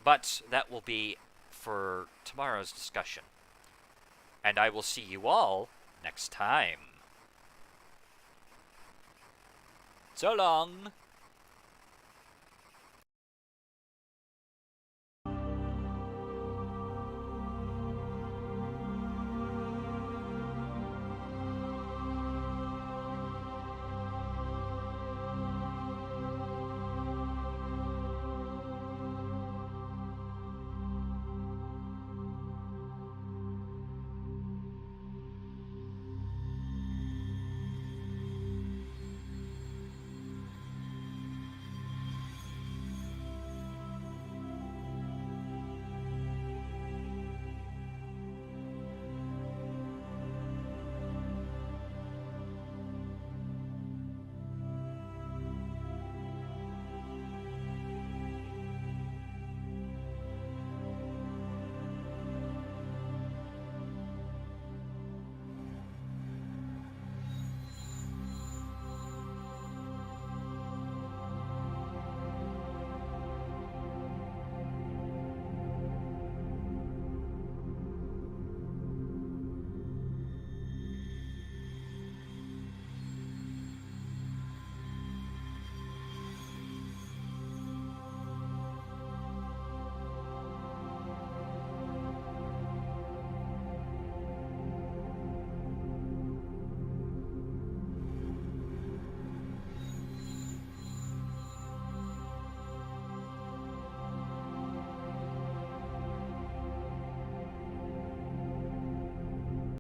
But that will be for tomorrow's discussion. And I will see you all next time. So long!